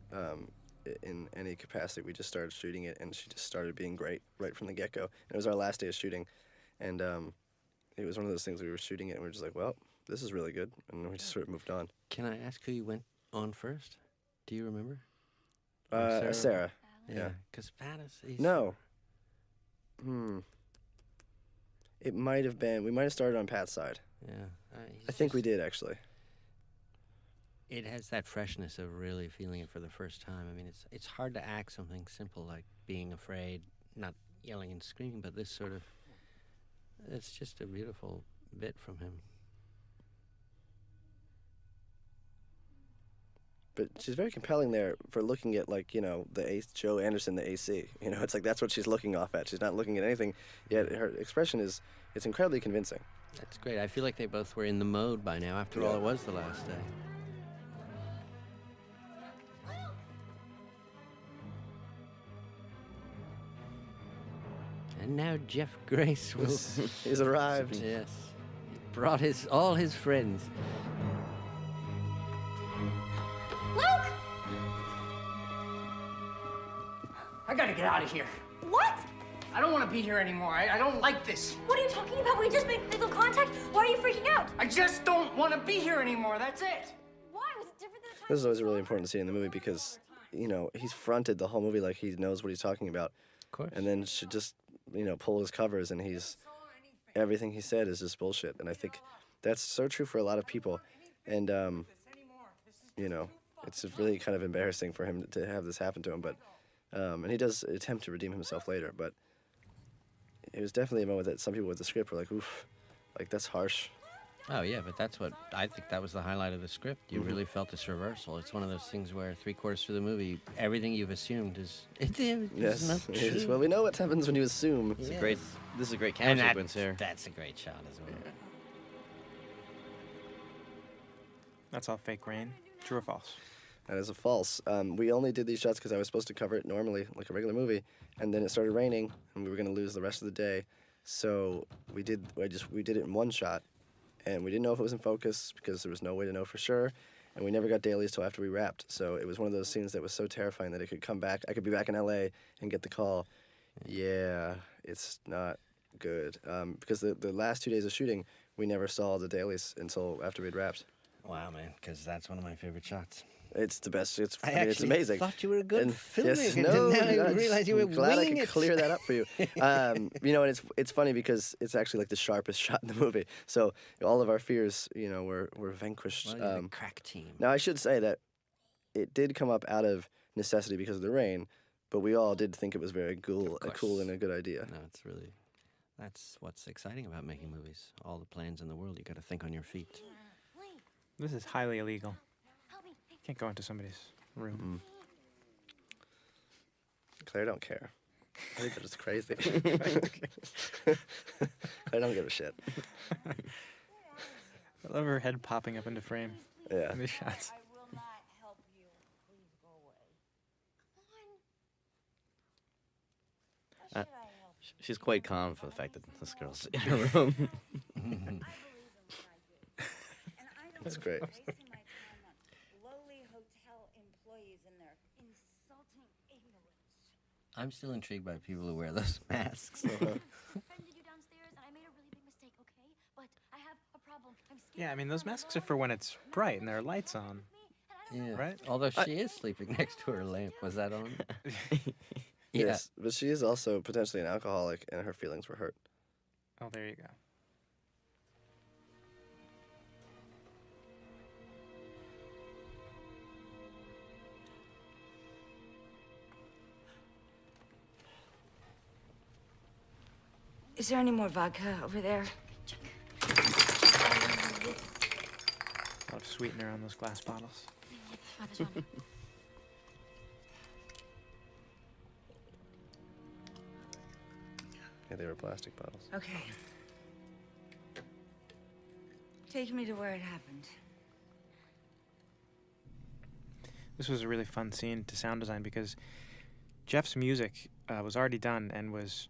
it in any capacity. We just started shooting it, and she just started being great right from the get-go. And it was our last day of shooting, and it was one of those things we were shooting it, and we were just like, well, this is really good, and we just sort of moved on. Can I ask who you went on first? Do you remember? Sarah. Yeah, because Pat is... No. It might have been. We might have started on Pat's side. Yeah. I think we did, actually. It has that freshness of really feeling it for the first time. I mean, it's hard to act something simple like being afraid, not yelling and screaming, but this sort of... It's just a beautiful bit from him. But she's very compelling there for looking at, like, the Joe Anderson, the AC. It's like that's what she's looking off at. She's not looking at anything, yet her expression it's incredibly convincing. That's great. I feel like they both were in the mode by now. After all, it was the last day. And now Jeff Grace will... He's arrived. Yes. He brought all his friends. Luke! I gotta get out of here. What? I don't want to be here anymore. I don't like this. What are you talking about? We just made physical contact. Why are you freaking out? I just don't want to be here anymore. That's it. Why? Was it different than the time? This is always a really important scene in the movie because, he's fronted the whole movie like he knows what he's talking about. Of course. And then should just, pull his covers, and everything he said is just bullshit. And I think that's so true for a lot of people. And, it's really kind of embarrassing for him to have this happen to him. But, and he does attempt to redeem himself later. But it was definitely a moment that some people with the script were like, oof, like that's harsh. Oh, yeah, but that's what... I think that was the highlight of the script. You really felt this reversal. It's one of those things where 3/4 through the movie, everything you've assumed is... Yes, not it is. true. Well, we know what happens when you assume. This is a great And camera sequence here. that's a great shot as well. That's all fake rain. True or false? That is a false. We only did these shots because I was supposed to cover it normally, like a regular movie, and then it started raining, and we were going to lose the rest of the day. So we did it in one shot, and we didn't know if it was in focus because there was no way to know for sure, and we never got dailies till after we wrapped. So it was one of those scenes that was so terrifying that it could come back. I could be back in LA and get the call. Yeah, it's not good because the last 2 days of shooting, we never saw the dailies until after we'd wrapped. Wow, man, because that's one of my favorite shots. It's the best. It's I it's actually amazing. thought you were a good filmmaker. Yes, and no, now I no, realize you were I'm glad I winging could it. clear that up for you. And it's funny because it's actually like the sharpest shot in the movie. So all of our fears, were vanquished. Well, you're the crack team. Now I should say that it did come up out of necessity because of the rain, but we all did think it was very cool and a good idea. No, that's what's exciting about making movies. All the plans in the world, you got to think on your feet. This is highly illegal. Can't go into somebody's room. Claire don't care. I think they're just crazy. I don't give a shit. I love her head popping up into frame. Yeah. In these shots. I will not help you. Please go away. Why should I help you? She's quite calm for the fact that this girl's in her room. That's great. Wasting my time on lowly hotel employees and their insulting ignorance. I'm still intrigued by people who wear those masks. Offended you downstairs, and I made a really big mistake, okay? But I have a problem. I'm scared. Yeah, I mean, those masks are for when it's bright and there are lights on. Yeah. Right? Although she is sleeping next to her lamp. Was that on? Yes, but she is also potentially an alcoholic, and her feelings were hurt. Oh, there you go. Is there any more vodka over there? A lot of sweetener on those glass bottles. Yeah, they were plastic bottles. Okay. Take me to where it happened. This was a really fun scene to sound design because Jeff's music was already done and was,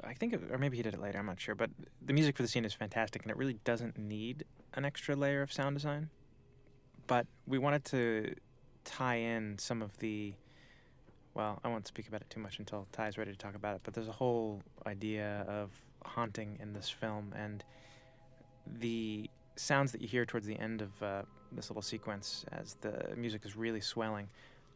I think, or maybe he did it later, I'm not sure, but the music for the scene is fantastic and it really doesn't need an extra layer of sound design. But we wanted to tie in some of the, well, I won't speak about it too much until Ty's ready to talk about it, but there's a whole idea of haunting in this film, and the sounds that you hear towards the end of this little sequence as the music is really swelling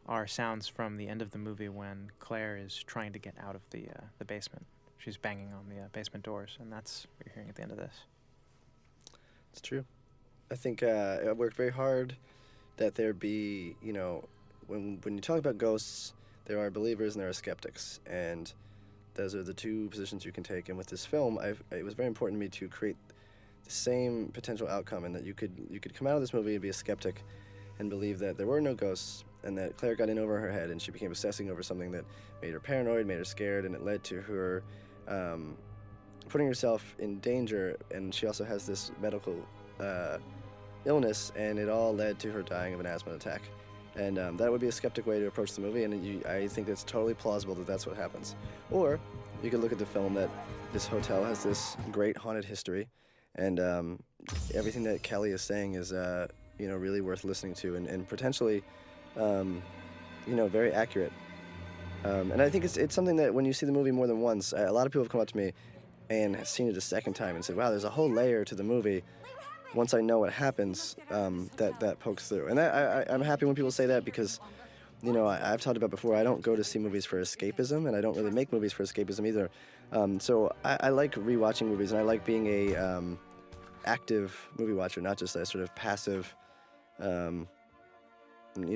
are sounds from the end of the movie when Claire is trying to get out of the basement. She's banging on the basement doors, and that's what you're hearing at the end of this. It's true. I think I worked very hard that there be, you know, when you talk about ghosts, there are believers and there are skeptics, and those are the two positions you can take. And with this film, it was very important to me to create the same potential outcome, and that you could come out of this movie and be a skeptic and believe that there were no ghosts, and that Claire got in over her head and she became obsessing over something that made her paranoid, made her scared, and it led to her putting herself in danger. And she also has this medical illness, and it all led to her dying of an asthma attack. And that would be a skeptic way to approach the movie, and I think it's totally plausible that that's what happens. Or you could look at the film that this hotel has this great haunted history, and everything that Kelly is saying is, you know, really worth listening to, and potentially, you know, very accurate. And I think it's something that when you see the movie more than once, a lot of people have come up to me and have seen it a second time and said, wow, there's a whole layer to the movie. Once I know what happens, that pokes through. And I'm happy when people say that because, you know, I've talked about before, I don't go to see movies for escapism, and I don't really make movies for escapism either. So I like rewatching movies, and I like being a active movie watcher, not just a sort of passive, you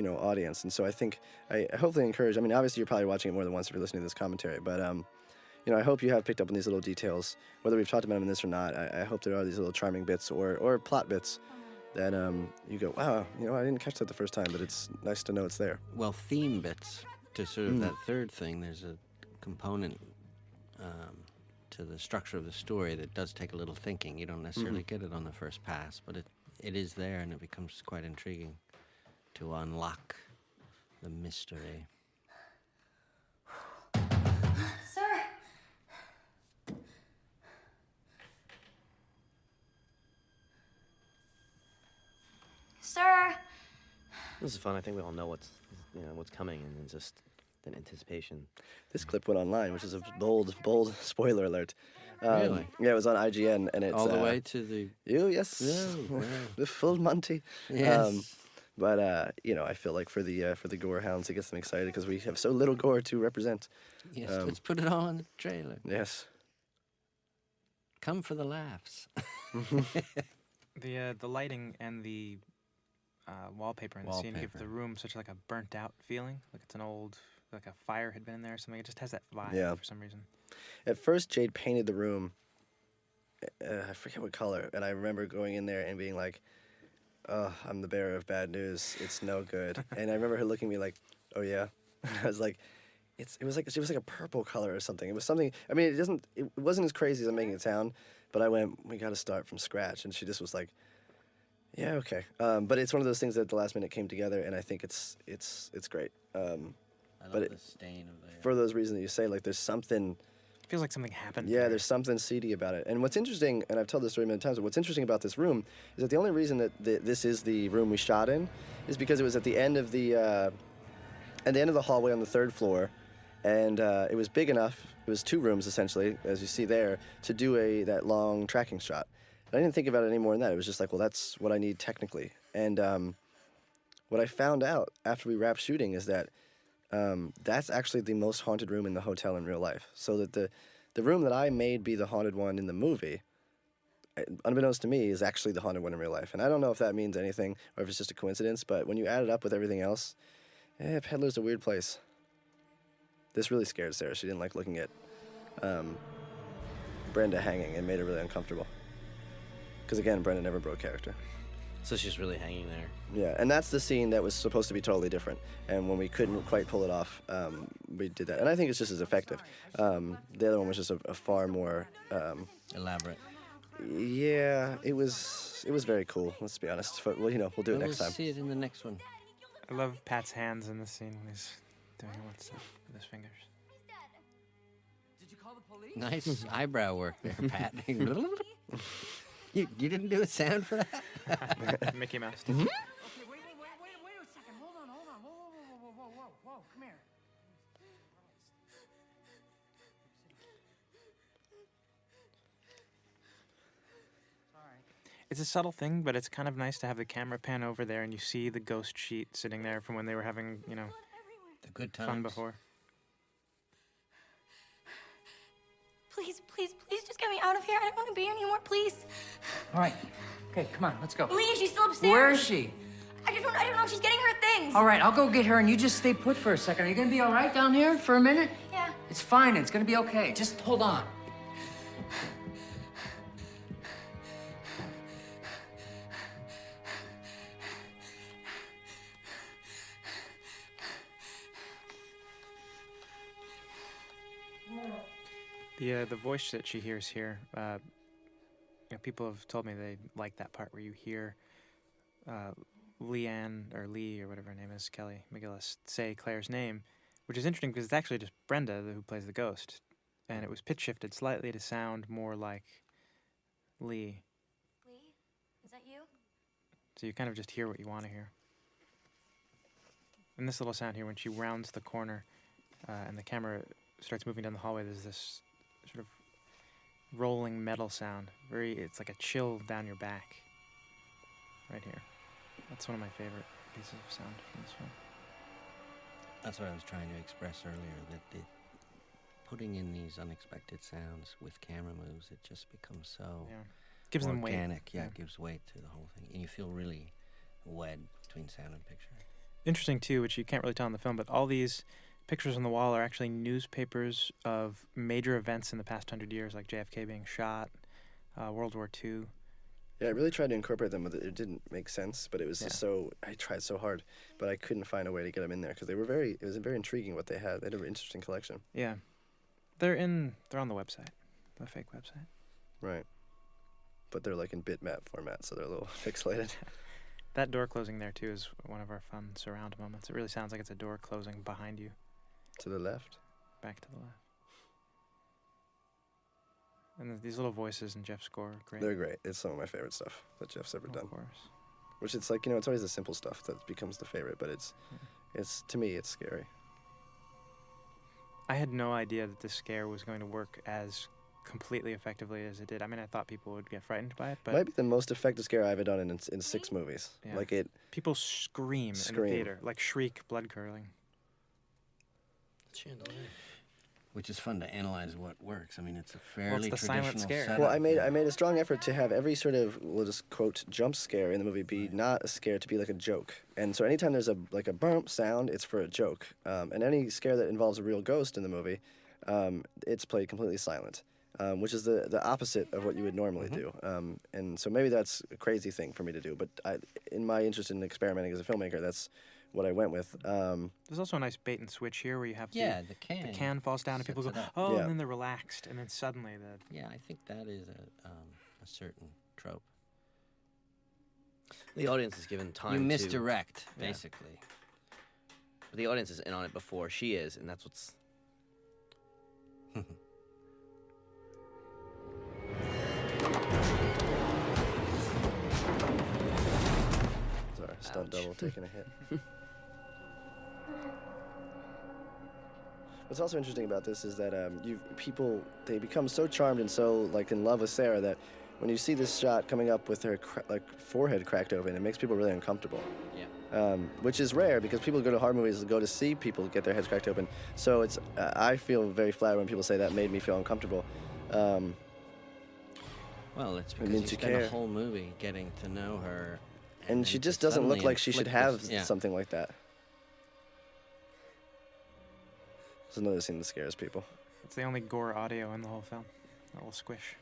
know, audience. And so I think I hopefully encourage, I mean, obviously you're probably watching it more than once if you're listening to this commentary, but you know, I hope you have picked up on these little details, whether we've talked about them in this or not. I hope there are these little charming bits or plot bits that you go, wow, you know, I didn't catch that the first time, but it's nice to know it's there. Well, theme bits to sort of that third thing. There's a component to the structure of the story that does take a little thinking. You don't necessarily get it on the first pass, but it is there, and it becomes quite intriguing to unlock the mystery. Sir! Sir! This is fun. I think we all know what's coming, and it's just an anticipation. This clip went online, which is a bold spoiler alert. Really? Yeah, it was on IGN, and it's All the way to the... yes, Yeah. the full Monty. Yes. But you know, I feel like for the gore hounds, it gets them excited because we have so little gore to represent. Yes, let's put it all in the trailer. Yes. Come for the laughs. The lighting and the wallpaper in the scene give the room such like a burnt out feeling, like it's an old, like a fire had been in there or something. It just has that vibe for some reason. At first, Jade painted the room. I forget what color, and I remember going in there and being like, "Oh, I'm the bearer of bad news. It's no good." And I remember her looking at me like, "Oh yeah," and I was like, it was like a purple color or something. It was something. I mean, it wasn't as crazy as I'm making it sound, but I went, "We got to start from scratch," and she just was like, "Yeah, okay." But it's one of those things that at the last minute came together, and I think it's great. I love the stain of the... For those reasons that you say, like, there's something Feels like something happened. Yeah, there. there's something seedy about it. And what's interesting, and I've told this story many times, but what's interesting about this room is that the only reason that this is the room we shot in is because it was at the end of the hallway on the 3rd floor, and it was big enough. It was 2 rooms essentially, as you see there, to do that long tracking shot. And I didn't think about it any more than that. It was just like, well, that's what I need technically. And what I found out after we wrapped shooting is that that's actually the most haunted room in the hotel in real life. So that the room that I made be the haunted one in the movie, unbeknownst to me, is actually the haunted one in real life. And I don't know if that means anything or if it's just a coincidence, but when you add it up with everything else, Peddler's a weird place. This really scared Sarah. She didn't like looking at Brenda hanging. It made her really uncomfortable. Because again, Brenda never broke character. So she's really hanging there. Yeah, and that's the scene that was supposed to be totally different. And when we couldn't quite pull it off, we did that. And I think it's just as effective. The other one was just a far more elaborate. Yeah, it was very cool. Let's be honest. But, well, we'll do it next time. We'll see it in the next one. I love Pat's hands in this scene when he's doing all that stuff with his fingers. Did you call the police? Nice eyebrow work there, Pat. You didn't do a sound for that? Mickey Mouse. Okay, wait a second. Hold on. Whoa, come here. It's a subtle thing, but it's kind of nice to have the camera pan over there and you see the ghost sheet sitting there from when they were having, The good times. fun before. Please, just get me out of here. I don't want to be here anymore, please. All right. Okay, come on, let's go. Lee, she's still upstairs. Where is she? I don't know. She's getting her things. All right, I'll go get her, and you just stay put for a second. Are you gonna be all right down here for a minute? Yeah. It's fine. It's gonna be okay. Just hold on. The voice that she hears here, people have told me they like that part where you hear Leanne, or Lee, or whatever her name is, Kelly McGillis, say Claire's name, which is interesting because it's actually just Brenda who plays the ghost. And it was pitch shifted slightly to sound more like Lee. Lee, is that you? So you kind of just hear what you want to hear. And this little sound here, when she rounds the corner and the camera starts moving down the hallway, there's this sort of rolling metal sound. It's like a chill down your back. Right here. That's one of my favorite pieces of sound from this film. That's what I was trying to express earlier, that putting in these unexpected sounds with camera moves, it just becomes so Gives them weight. organic. Yeah, it gives weight to the whole thing. And you feel really wed between sound and picture. Interesting, too, which you can't really tell in the film, but all these pictures on the wall are actually newspapers of major events in the past 100 years, like JFK being shot, World War II. Yeah, I really tried to incorporate them, but it didn't make sense. But it was just I tried so hard, but I couldn't find a way to get them in there because it was very intriguing what they had. They had an interesting collection. Yeah. They're on the website, the fake website. Right. But they're like in bitmap format, so they're a little pixelated. That door closing there, too, is one of our fun surround moments. It really sounds like it's a door closing behind you. To the left? Back to the left. And these little voices in Jeff's score are great. They're great. It's some of my favorite stuff that Jeff's ever done. Of course. Which it's like, it's always the simple stuff that becomes the favorite, but it's to me, it's scary. I had no idea that this scare was going to work as completely effectively as it did. I mean, I thought people would get frightened by it, but... It might be the most effective scare I've ever done in 6 movies. Yeah. Like it... People scream in the theater, like shriek, blood curdling. Which is fun to analyze what works. I mean, it's a fairly the traditional silent scare. setup. Well, I made a strong effort to have every sort of, we'll just quote, jump scare in the movie be not a scare, to be like a joke. And so anytime there's a bump sound, it's for a joke. And any scare that involves a real ghost in the movie, it's played completely silent, which is the opposite of what you would normally do. And so maybe that's a crazy thing for me to do, but in my interest in experimenting as a filmmaker, that's what I went with. There's also a nice bait and switch here where you have the can. The can falls down and people go, Sets it up. oh, Yeah. and then they're relaxed, and then suddenly the... Yeah, I think that is a certain trope. The audience is given time You to... misdirect, Yeah. basically. But the audience is in on it before she is, and that's what's... stunt double taking a hit. What's also interesting about this is that people they become so charmed and so like in love with Sarah that when you see this shot coming up with her forehead cracked open, it makes people really uncomfortable. Yeah. Which is rare because people go to horror movies go to see people get their heads cracked open. So it's I feel very flattered when people say that made me feel uncomfortable. Well, it's because means you you spend care. a whole movie getting to know her. And then she to just doesn't look suddenly like she should inflict have this- yeah. something like that. It's another scene that scares people. It's the only gore audio in the whole film. A little squish.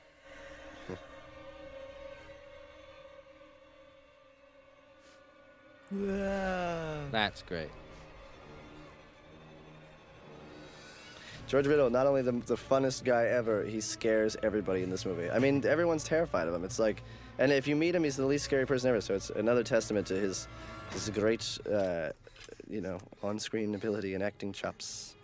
That's great. George Riddle, not only the funnest guy ever, he scares everybody in this movie. I mean, everyone's terrified of him. It's like, and if you meet him, he's the least scary person ever. So it's another testament to his great, on-screen ability and acting chops.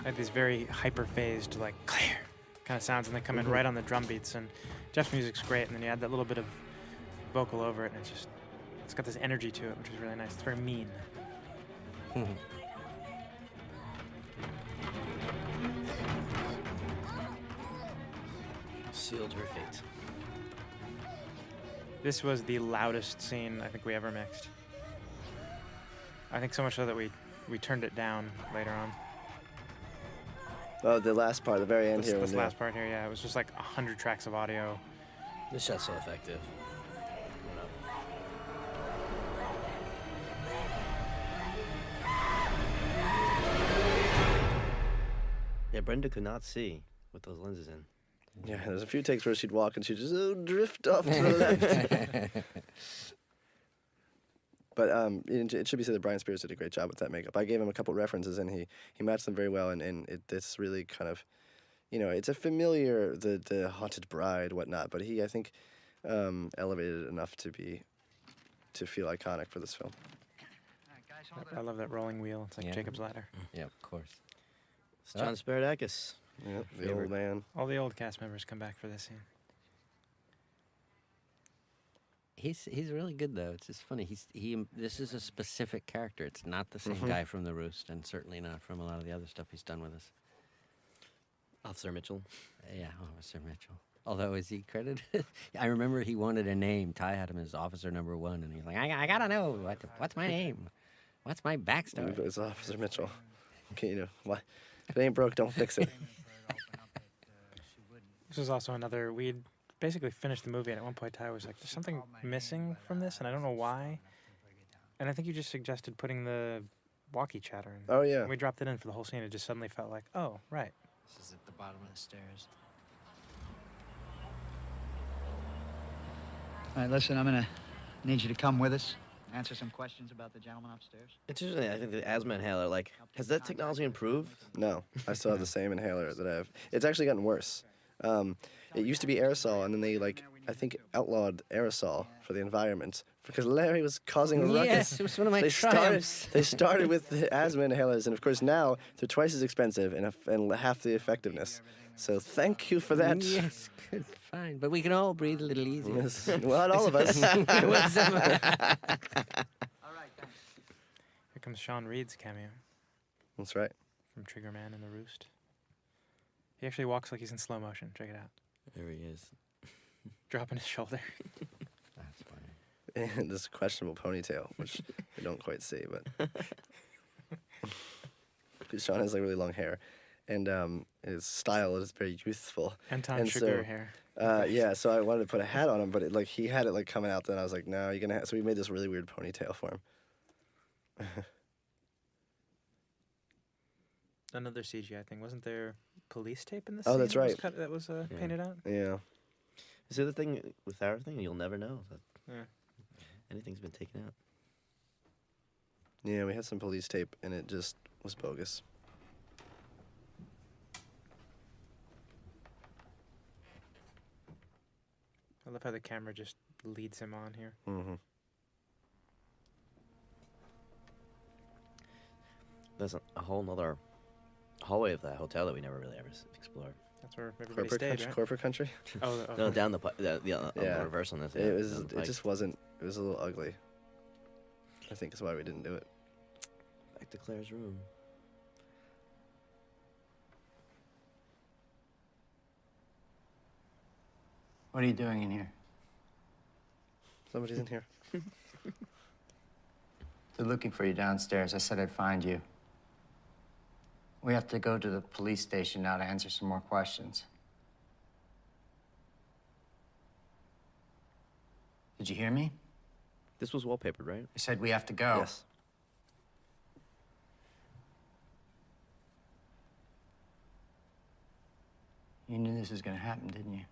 I had these very hyper-phased, like, clear kind of sounds, and they come in right on the drum beats, and Jeff's music's great, and then you add that little bit of vocal over it, and it's got this energy to it, which is really nice. It's very mean. Sealed her fate. This was the loudest scene I think we ever mixed. I think so much so that we turned it down later on. Oh, the last part, the very end This here. last part here, yeah, it was just like 100 tracks of audio. This shot's so effective. Yeah, Brenda could not see with those lenses in. Yeah, there's a few takes where she'd walk and she'd just drift off to the left. But it should be said that Brian Spears did a great job with that makeup. I gave him a couple references and he matched them very well. And it's really kind of, it's a familiar, the haunted bride, whatnot. But I think, elevated it enough to feel iconic for this film. I love that rolling wheel. It's like Yeah. Jacob's Ladder. Yeah, of course. It's John Sparadakis. Yep, the old man. All the old cast members come back for this scene. He's really good though. It's just funny. This is a specific character. It's not the same guy from The Roost, and certainly not from a lot of the other stuff he's done with us. Officer Mitchell. Yeah, Officer Mitchell. Although, is he credited? I remember he wanted a name. Ty had him as Officer Number 1, and he's like, I gotta know what's my name, what's my backstory. It's Officer Mitchell. Okay, what? If it ain't broke, don't fix it. This was also another, we'd basically finished the movie, and at one point Ty was like, there's something missing from this, and I don't know why. And I think you just suggested putting the walkie chatter in. Oh, yeah. When we dropped it in for the whole scene, it just suddenly felt like, oh, right. This is at the bottom of the stairs. All right, listen, I'm gonna need you to come with us, answer some questions about the gentleman upstairs. Interesting, I think the asthma inhaler, has that technology improved? No, I still have the same inhaler that I have. It's actually gotten worse. It used to be aerosol, and then they, I think, outlawed aerosol for the environment because Larry was causing a ruckus. Yes, it was one of my They triumphs. started with the asthma inhalers, and of course now they're twice as expensive and half the effectiveness. So thank you for that. Yes, good, fine. But we can all breathe a little easier. Yes. Well, not all of us. All right, thanks. Here comes Sean Reed's cameo That's right. from Trigger Man and the Roost. He actually walks like he's in slow motion. Check it out. There he is. Dropping his shoulder. That's funny. And this questionable ponytail, which I don't quite see, but because Sean has really long hair, and his style is very youthful. Anton And Sugar so, hair. Yeah, so I wanted to put a hat on him, but he had it coming out. Then I was like, no, you're gonna. So we made this really weird ponytail for him. Another CGI thing. Wasn't there police tape in this Oh, scene that's that was right. that was painted out? Yeah. Is the other thing with our thing? You'll never know. That Yeah. anything's been taken out. Yeah, we had some police tape, and it just was bogus. I love how the camera just leads him on here. Mm-hmm. There's a whole nother hallway of that hotel that we never really ever explored. That's where everybody stayed, right? Corporate country. Oh, No, down the the Yeah. reverse on this. It was. down the It pike. just wasn't. It was a little ugly. I think that's why we didn't do it. Back to Claire's room. What are you doing in here? Somebody's in here. They're looking for you downstairs. I said I'd find you. We have to go to the police station now to answer some more questions. Did you hear me? This was wallpapered, right? I said we have to go. Yes. You knew this was gonna happen, didn't you?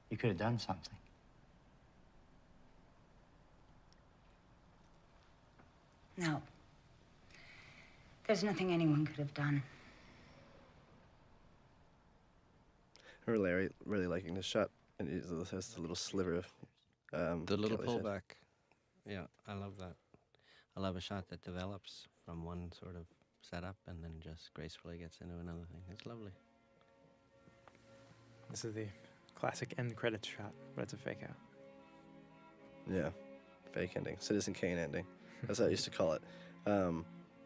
You could have done something. No. There's nothing anyone could have done. I remember Larry really liking this shot, and it has the little sliver of The little Kelly's head. pullback. Yeah, I love that. I love a shot that develops from one sort of setup and then just gracefully gets into another thing. It's lovely. This is the classic end credits shot, but it's a fake out. Yeah, fake ending, Citizen Kane ending. That's what I used to call it,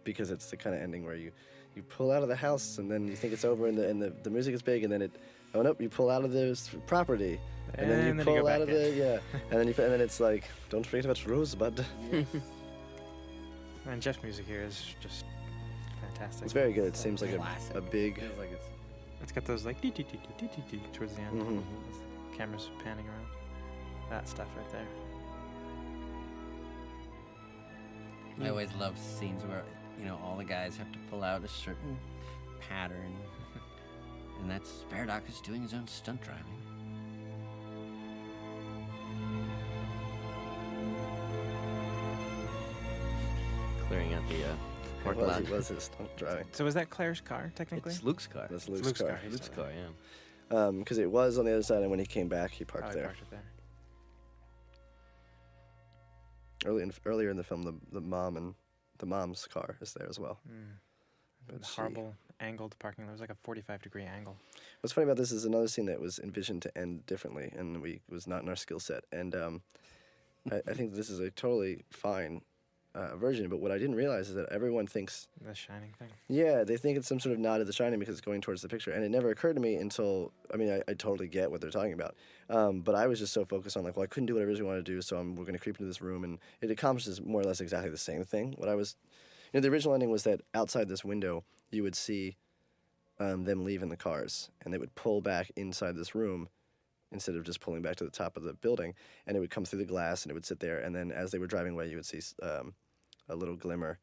because it's the kind of ending where you pull out of the house and then you think it's over and the music is big and then oh nope, you pull out of the property and then you pull go out back of the and then it's like don't forget about Rosebud. And Jeff's music here is just fantastic. It's very good. It seems like Classic. a big. Feels like it's. It's got those like dee-dee-dee-dee-dee-dee towards the end. Mhm. As the camera's panning around. That stuff right there. I always love scenes where, all the guys have to pull out a certain pattern. And that's Sparadoc is doing his own stunt driving. Clearing out the parking lot. It was his stunt driving. So was that Claire's car, technically? It's Luke's car. That's Luke's Luke's car. car. Luke's car, yeah. Because it was on the other side, and when he came back, he parked Oh, he there. parked it there. Earlier in the film, the mom's car is there as well. But The she- horrible angled parking lot. It was like a 45-degree angle. What's funny about this is another scene that was envisioned to end differently, and was not in our skill set. And I think this is a totally fine version. But what I didn't realize is that everyone thinks, The Shining thing. yeah, they think it's some sort of nod to The Shining because it's going towards the picture. And it never occurred to me until, I totally get what they're talking about. But I was just so focused on like, well, I couldn't do what I really wanted to do, so we're going to creep into this room, and it accomplishes more or less exactly the same thing. What I was, the original ending was that outside this window, you would see them leave in the cars, and they would pull back inside this room instead of just pulling back to the top of the building, and it would come through the glass, and it would sit there, and then as they were driving away, you would see a little glimmer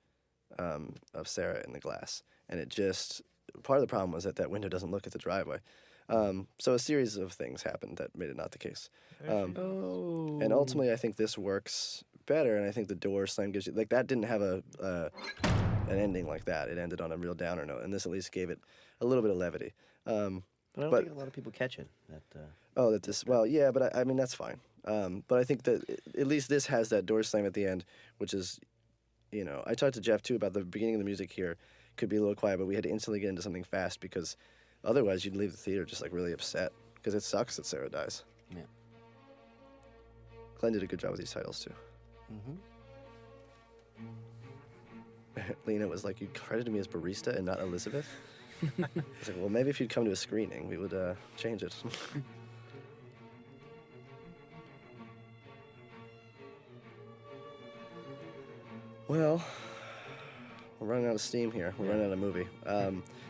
of Sarah in the glass, and it just, part of the problem was that window doesn't look at the driveway. So a series of things happened that made it not the case. And ultimately, I think this works better, and I think the door slam gives you, like, that didn't have an ending like that. It ended on a real downer note, and this at least gave it a little bit of levity. But I don't But- think a lot of people catch it. Well, yeah, but I mean, that's fine. But I think that at least this has that door slam at the end, which is, I talked to Jeff, too, about the beginning of the music here could be a little quiet, but we had to instantly get into something fast because otherwise you'd leave the theater just, like, really upset because it sucks that Sarah dies. Yeah. Glenn did a good job with these titles, too. Mm-hmm. Lena was like, you credited me as barista and not Elizabeth? I was like, well, maybe if you'd come to a screening, we would change it. Well, we're running out of steam here. We're running out of movie.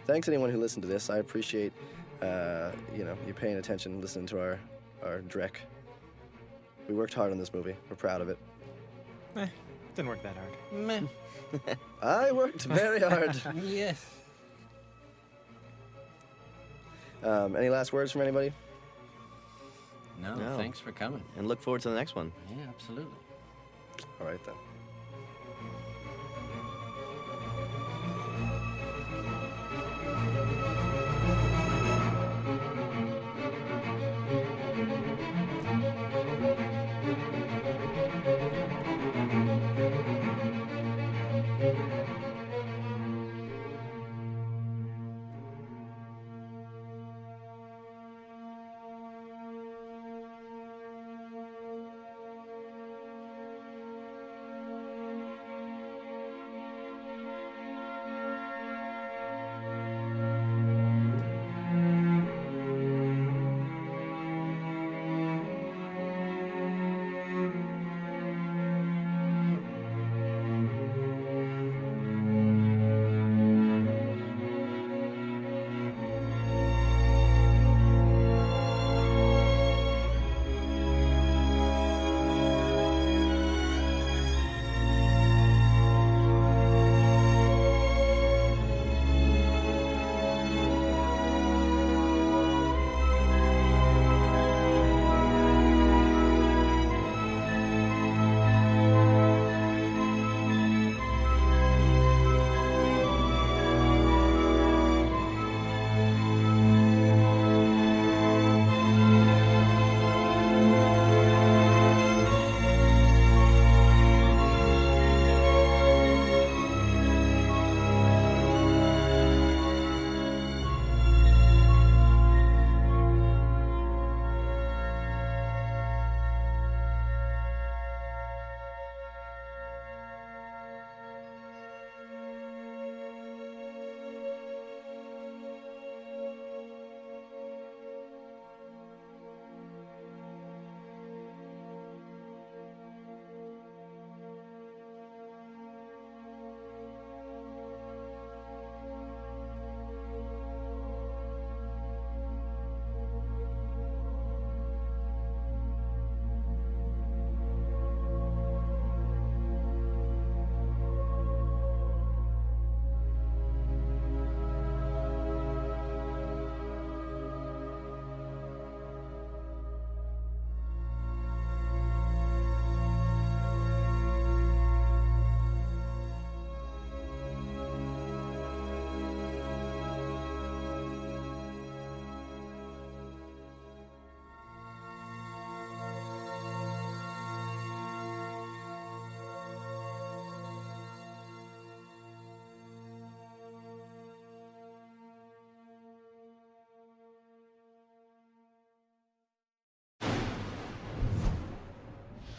Thanks anyone who listened to this. I appreciate, you paying attention, listening to our dreck. We worked hard on this movie. We're proud of it. Didn't work that hard. Meh. I worked very hard. Yes. Any last words from anybody? No, No. thanks for coming. And look forward to the next one. Yeah, absolutely. All right, then.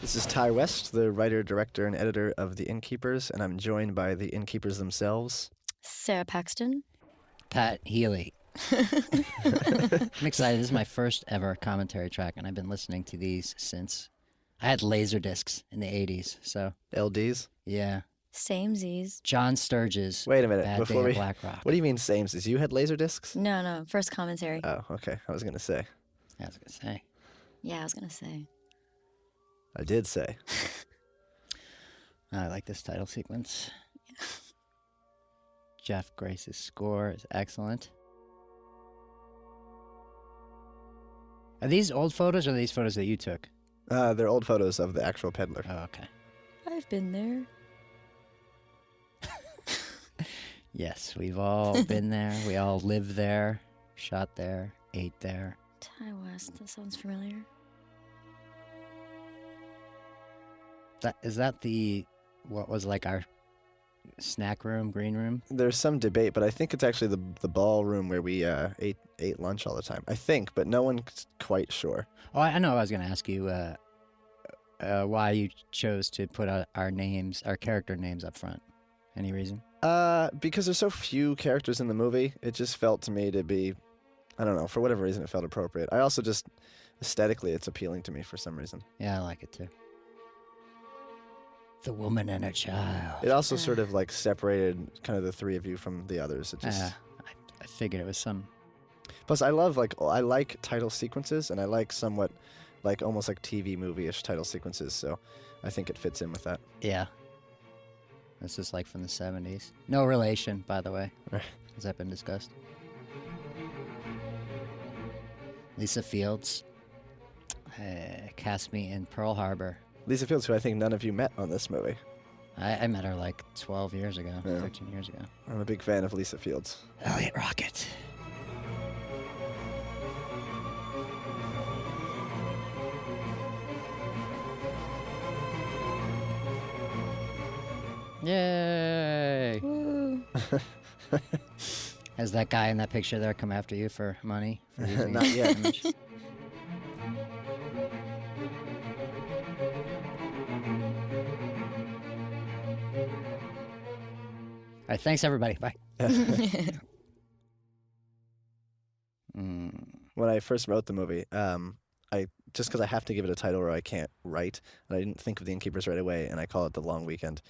This is Ty West, the writer, director, and editor of The Innkeepers, and I'm joined by the Innkeepers themselves. Sarah Paxton. Pat Healy. I'm excited. This is my first ever commentary track, and I've been listening to these since I had laser discs in the 80s. So LDs? Yeah. Samesies. John Sturges. Wait a minute. Bad Before Day we, at Black Rock. What do you mean samesies? You had laser discs? No, first commentary. Oh, okay. I was going to say. I was going to say. Yeah, I was going to say. I did say. I like this title sequence. Jeff Grace's score is excellent. Are these old photos or are these photos that you took? They're old photos of the actual peddler. Oh, okay. I've been there. Yes, we've all been there. We all lived there, shot there, ate there. Ty West, that sounds familiar. Is that what was like our snack room, green room? There's some debate, but I think it's actually the ballroom where we ate lunch all the time. I think, but no one's quite sure. Oh, I know. I was going to ask you why you chose to put our character names up front. Any reason? Because there's so few characters in the movie, it just felt to me to be, I don't know, for whatever reason it felt appropriate. I also just, aesthetically, it's appealing to me for some reason. Yeah, I like it too. The woman and a child. It also sort of like separated kind of the three of you from the others. It just. I figured it was some. Plus, I like title sequences, and I like somewhat, like almost like TV movie-ish title sequences. So, I think it fits in with that. Yeah. This is like from the 70s. No relation, by the way. Has that been discussed? Lisa Fields cast me in Pearl Harbor. Lisa Fields, who I think none of you met on this movie. I met her like 12 years ago, 13 years ago. I'm a big fan of Lisa Fields. Elliot Rocket. Yay! Woo. Has that guy in that picture there come after you for money? For using Not his yet. image? All right, thanks everybody. Bye. When I first wrote the movie, I just because I have to give it a title or I can't write, and I didn't think of The Innkeepers right away, and I call it The Long Weekend.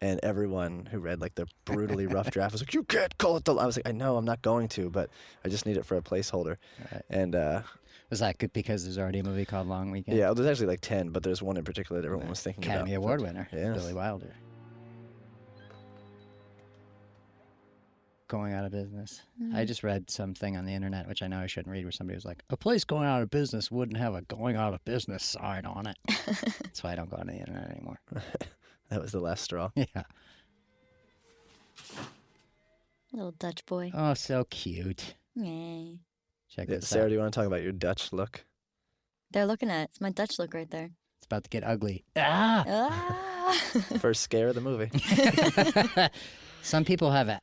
And everyone who read like the brutally rough draft was like, "You can't call it the." I was like, "I know, I'm not going to, but I just need it for a placeholder." Right. And was that good because there's already a movie called Long Weekend? yeah, there's actually like 10, but there's one in particular that everyone was thinking about. Academy Award winner, Yes. Billy Wilder. Going out of business. I just read something on the internet, which I know I shouldn't read, where somebody was like, a place going out of business wouldn't have a going out of business sign on it. That's why I don't go on the internet anymore. That was the last straw. Yeah. Little Dutch boy. Oh, so cute. Yay. Check Yeah, this Sarah, out. do you want to talk about your Dutch look? They're looking at it. It's my Dutch look right there. It's about to get ugly. Ah! Ah! First scare of the movie. Some people have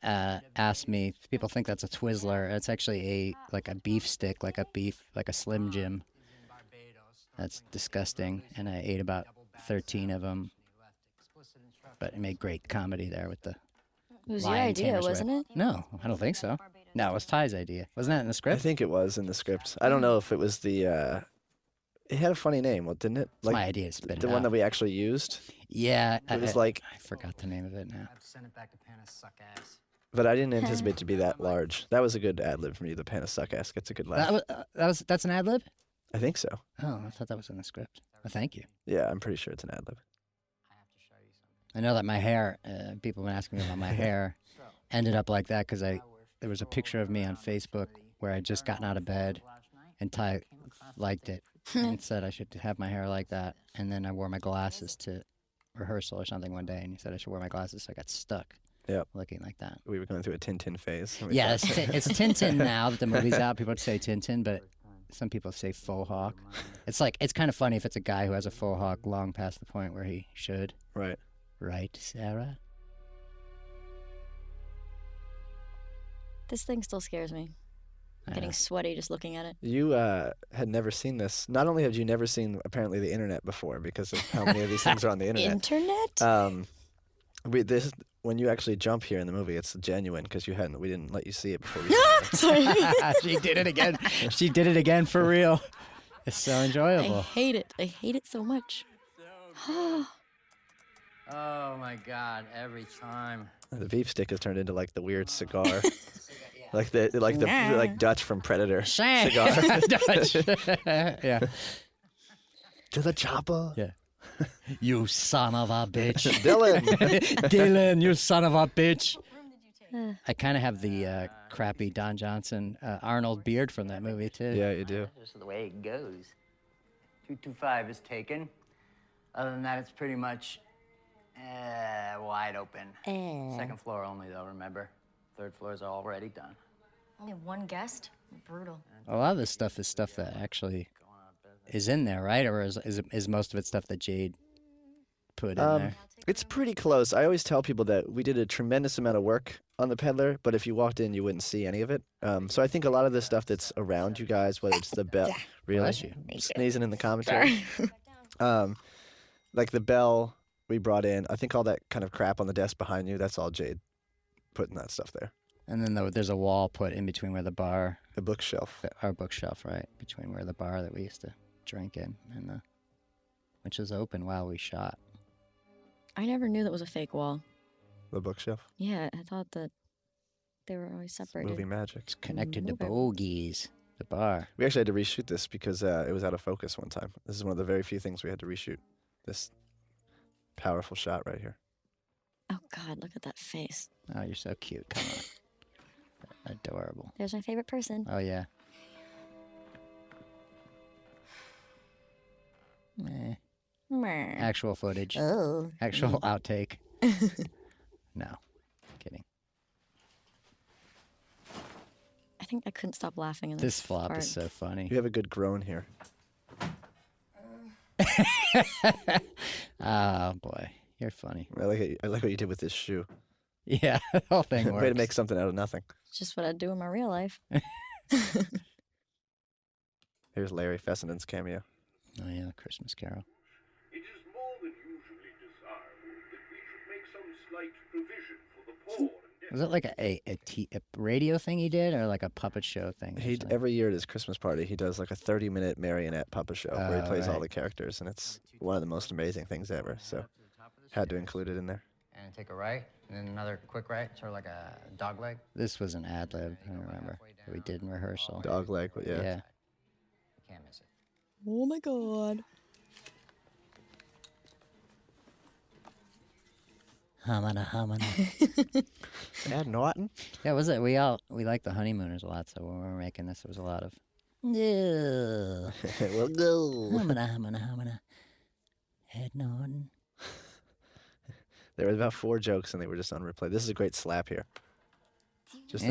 asked me, people think that's a Twizzler. It's actually like a beef stick, like a Slim Jim. That's disgusting. And I ate about 13 of them. But it made great comedy there with the It was your lion idea, tamers wasn't with- it? No, I don't think so. No, it was Ty's idea. Wasn't that in the I script? think it was in the script. I don't know if it was the. It had a funny name, well, didn't it? It's my idea to spit the it one out. that we actually used. Yeah. It was like, I forgot the name of it now. Send it back to Panna suck ass. but I didn't anticipate it to be that large. That was a good ad lib from you. The Panna suck ass gets a good laugh. That's an ad lib? I think so. Oh, I thought that was in the script. Well, thank you. Yeah, I'm pretty sure it's an ad lib. I know that my hair, people have been asking me about my hair, ended up like that because there was a picture of me on Facebook where I'd just gotten out of bed, and Ty liked it and said I should have my hair like that. And then I wore my glasses to rehearsal or something one day, and he said I should wear my glasses, so I got stuck looking like that. We were going through a Tintin phase. Yeah, it's Tintin now that the movie's out. People would say Tintin, but some people say faux hawk. It's kind of funny if it's a guy who has a faux hawk long past the point where he should. Right. Right, Sarah? This thing still scares me. I'm getting sweaty just looking at it. You had never seen this. Not only had you never seen apparently the internet before because of how many of these things are on the internet. Internet? When you actually jump here in the movie, it's genuine because we didn't let you see it before. Sorry. She did it again. She did it again for real. It's so I enjoyable. hate it. I hate it so much. Oh my God! Every time. The beef stick has turned into like the weird cigar, like Dutch from Predator cigar. Dutch. Yeah. To the chopper. Yeah. You son of a bitch. Dylan. Dylan, you son of a bitch. I kind of have the crappy Don Johnson, Arnold beard from that movie, too. Yeah, you do. Just the way it goes. 225 is taken. Other than that, it's pretty much wide open. Second floor only, though, remember? Third floor is already done. Only one guest? Brutal. A lot of this stuff is stuff that actually is in there, right? Or is most of it stuff that Jade put in there? It's pretty close. I always tell people that we did a tremendous amount of work on the Peddler, but if you walked in, you wouldn't see any of it. So I think a lot of the stuff that's around you guys, whether it's the bell, really sneezing in the commentary, like the bell we brought in. I think all that kind of crap on the desk behind you, that's all Jade putting that stuff there. And then there's a wall put in between where the bar... The bookshelf. Our bookshelf, right? Between where the bar that we used to drink in, and which was open while we shot. I never knew that was a fake wall. The bookshelf? Yeah, I thought that they were always separated. Movie magic. It's connected to bogies, the bar. We actually had to reshoot this because it was out of focus one time. This is one of the very few things we had to reshoot. This powerful shot right here. Oh, God, look at that face. Oh, you're so cute. Come on. Adorable. There's my favorite person. Oh, yeah. Meh. Meh. Actual footage. Oh. Actual outtake. No. Kidding. I think I couldn't stop laughing. In This flop part. is so funny. You have a good groan here. Oh, boy. You're funny. I like what you did with this shoe. Yeah, the whole thing works. Way to make something out of nothing. It's just what I do in my real life. Here's Larry Fessenden's cameo. Oh, yeah, the Christmas Carol. It is more than usually desirable that we should make some slight provision for the poor and Was it like a radio thing he did, or like a puppet show thing? Every year at his Christmas party, he does like a 30-minute marionette puppet show where he plays all the characters, and it's one of the most amazing things ever. So, had to include it in there. And take a right, and then another quick right, sort of like a dog leg. This was an ad lib, I remember, that we did in rehearsal. Dog leg, but yeah. Yeah. Can't miss it. Oh my God. Hamana. Ed Norton? Yeah, was it? We like the Honeymooners a lot, so when we were making this, there was a lot of. Yeah. Well, go. Hamana. Ed Norton. There was about 4 jokes, and they were just on replay. This is a great slap here. Just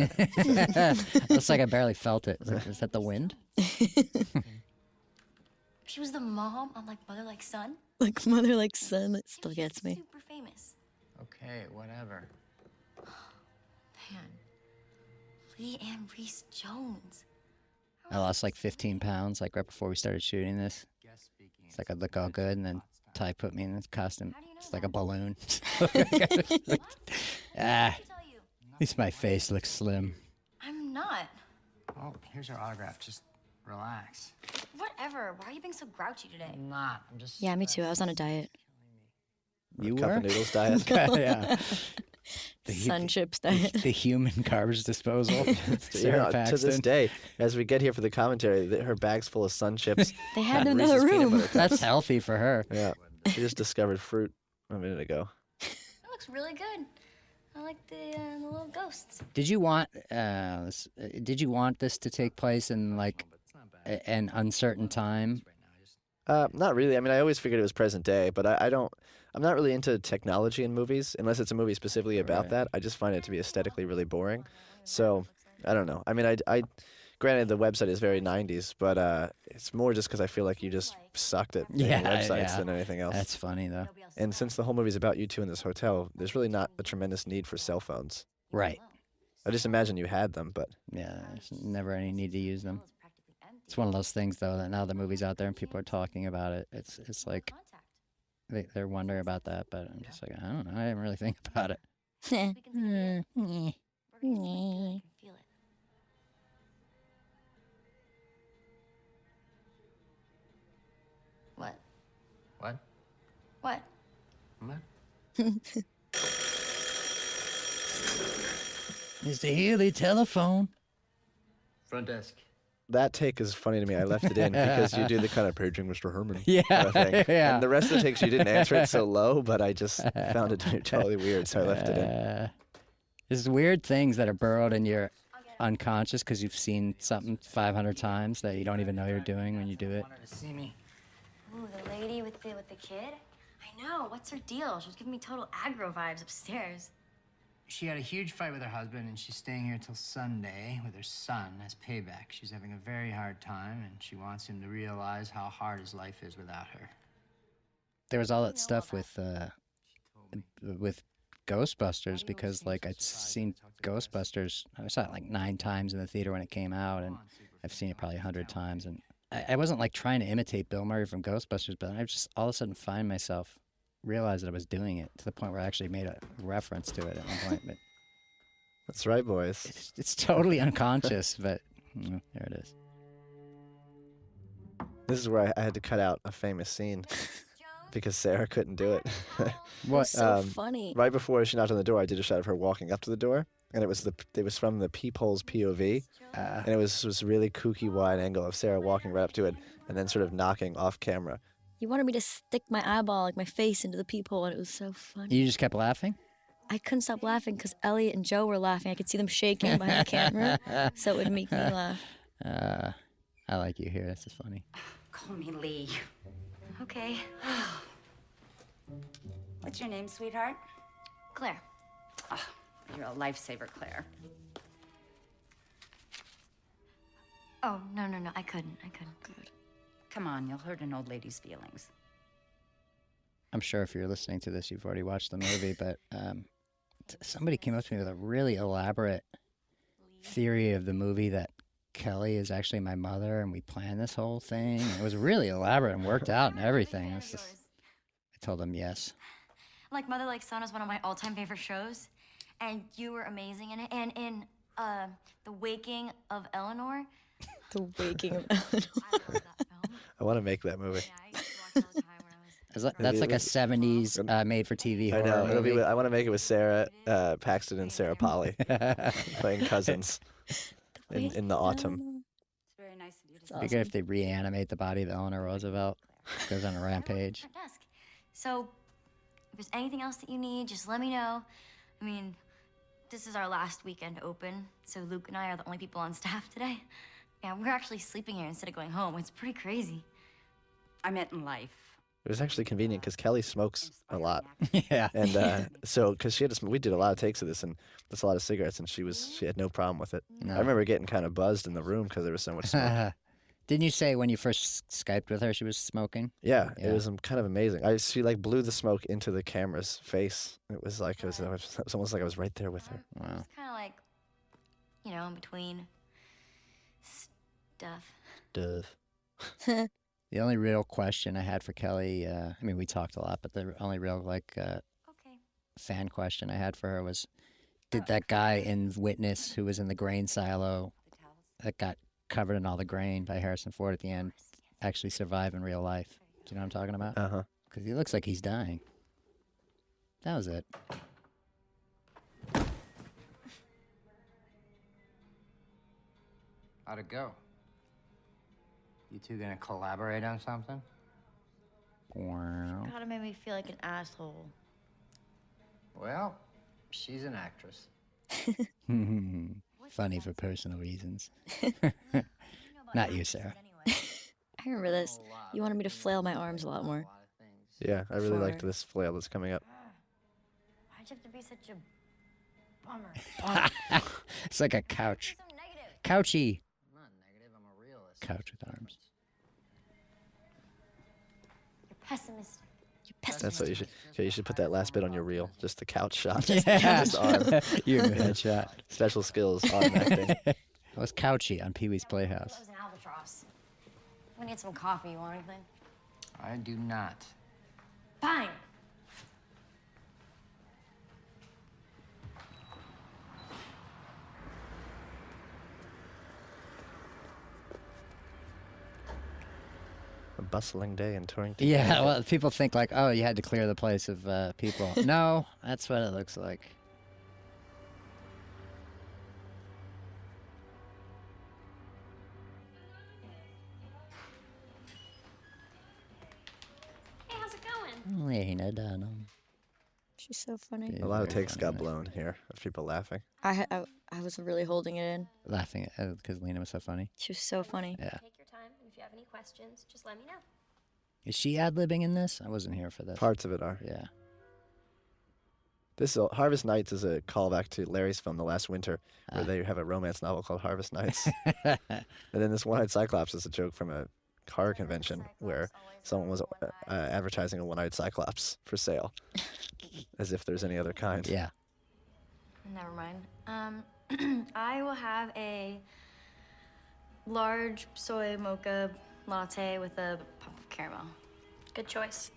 Looks like I barely felt it. Is that the wind? She was the mom on like Mother Like Son. Like Mother Like Son, it still gets me. Super famous. Okay, whatever. Man, Lee Ann Reese Jones. I lost like 15 pounds, like right before we started shooting this. It's like I'd look all good, and then Ty put me in this costume. It's like a balloon. At least my face looks slim. I'm not. Oh, here's your autograph. Just relax. Whatever. Why are you being so grouchy today? I'm not. I'm just. Yeah, me too. I was on a diet. You Cup were? of noodles diet. Yeah. Sun chips diet. The human garbage disposal. Sarah To this Paxton. day, as we get here for the commentary, her bag's full of Sun chips. They had and them in Reese's the peanut room. butter That's cups. healthy for her. Yeah. She just discovered fruit a minute ago. That looks really good. I like the little ghosts. Did you want this to take place in like an uncertain time? Not really. I mean, I always figured it was present day, but I'm not really into technology in movies unless it's a movie specifically about that. I just find it to be aesthetically really boring. So, I don't know. I mean, I granted the website is very 90s, but it's more just because I feel like you just sucked at making websites than anything else. That's funny though. And since the whole movie's about you two in this hotel, there's really not a tremendous need for cell phones. Right. I just imagine you had them, but Yeah, there's never any need to use them. It's one of those things, though, that now the movie's out there and people are talking about it. It's like they're wondering about that, but I'm just like, I don't know. I didn't really think about it. What? What? What? What? It's the Healy telephone. Front desk. that take is funny to me. I left it in because you do the kind of paging Mr. Herman Yeah, kind of thing. yeah. And the rest of the takes you didn't answer it so low, but I just found it totally weird, so I left it in. There's weird things that are burrowed in your unconscious because you've seen something 500 times that you don't even know you're doing when you do it. Wanted to see me. Ooh, the lady with the kid? I know. What's her deal? She was giving me total aggro vibes upstairs. She had a huge fight with her husband, and she's staying here till Sunday with her son as payback. She's having a very hard time, and she wants him to realize how hard his life is without her. There was all that stuff with Ghostbusters because, like, I'd seen Ghostbusters. I saw it like 9 times in the theater when it came out, and I've seen it probably 100 times. And I wasn't like trying to imitate Bill Murray from Ghostbusters, but I just all of a sudden find myself realize that I was doing it to the point where I actually made a reference to it at one point. But that's right, boys. It's totally unconscious, but there it is. This is where I had to cut out a famous scene because Sarah couldn't do it. What? So funny. Right before she knocked on the door, I did a shot of her walking up to the door, and it was from the peephole's POV, and it was really kooky wide angle of Sarah walking right up to it and then sort of knocking off camera. You wanted me to stick my eyeball, like my face, into the peephole, and it was so funny. You just kept laughing? I couldn't stop laughing because Elliot and Joe were laughing. I could see them shaking behind the camera, so it would make me laugh. I like you here. This is funny. Call me Lee. Okay. What's your name, sweetheart? Claire. Oh, you're a lifesaver, Claire. Oh, no, I couldn't. Good. Come on, you'll hurt an old lady's feelings. I'm sure if you're listening to this, you've already watched the movie, but somebody came up to me with a really elaborate theory of the movie that Kelly is actually my mother, and we planned this whole thing. It was really elaborate and worked out and everything. I told them yes. Like Mother Like Son is one of my all-time favorite shows, and you were amazing in it. And in The Waking of Eleanor. The Waking of Eleanor. I want to make that movie. That's like a 70s made-for-TV horror I know. movie. I want to make it with Sarah Paxton and Sarah Polly playing cousins in the autumn. It's very nice of you to It'd be good if they reanimate the body of Eleanor Roosevelt. Goes on a rampage. Desk. So, if there's anything else that you need, just let me know. I mean, this is our last weekend open, so Luke and I are the only people on staff today. Yeah, we're actually sleeping here instead of going home. It's pretty crazy. I meant in life. It was actually convenient because Kelly smokes a lot. Yeah. And so, because we did a lot of takes of this, and that's a lot of cigarettes, and she had no problem with it. No. I remember getting kind of buzzed in the room because there was so much smoke. Didn't you say when you first Skyped with her she was smoking? Yeah, it was kind of amazing. She like blew the smoke into the camera's face. It was like it was almost like I was right there with her. Wow. It's kind of like, in between stuff. The only real question I had for Kelly, I mean, we talked a lot, but the only real fan question I had for her was, did that guy in Witness who was in the grain silo that got covered in all the grain by Harrison Ford at the end actually survive in real life? Do you know what I'm talking about? Uh-huh. Because he looks like he's dying. That was it. How'd it go? You two gonna collaborate on something? Wow. God, it made me feel like an asshole. Well, she's an actress. Funny for personal reasons. Not you, Sarah. I remember this. You wanted me to flail my arms a lot more. Yeah, I really liked this flail that's coming up. Why'd you have to be such a bummer? It's like a couch. Couchy. I'm not negative, I'm a realist. Couch with arms. You're pessimistic. You're That's what you should. So you should put that last bit on your reel. Just the couch shot. Yeah. Just arm. You're a good shot. Special skills, arm acting. It was Couchy on Pee Wee's Playhouse. That was an albatross. We need some coffee. You want anything? I do not. Fine. A bustling day in Torrington. Yeah, well, people think like, oh, you had to clear the place of people. No, that's what it looks like. Hey, how's it going? Lena Dunham. She's so funny. A lot of takes got blown here of people laughing. I was really holding it in. Laughing at because Lena was so funny. She was so funny. Yeah. Take your time, and if you have any questions, just let me know. Is she ad-libbing in this? I wasn't here for this. Parts of it are. Yeah. This Harvest Nights is a callback to Larry's film The Last Winter, where they have a romance novel called Harvest Nights. And then this One-Eyed Cyclops is a joke from a car convention where someone was advertising a one-eyed Cyclops for sale, as if there's any other kind. Yeah. Never mind. I will have a large soy mocha latte with a pump of caramel. Good choice.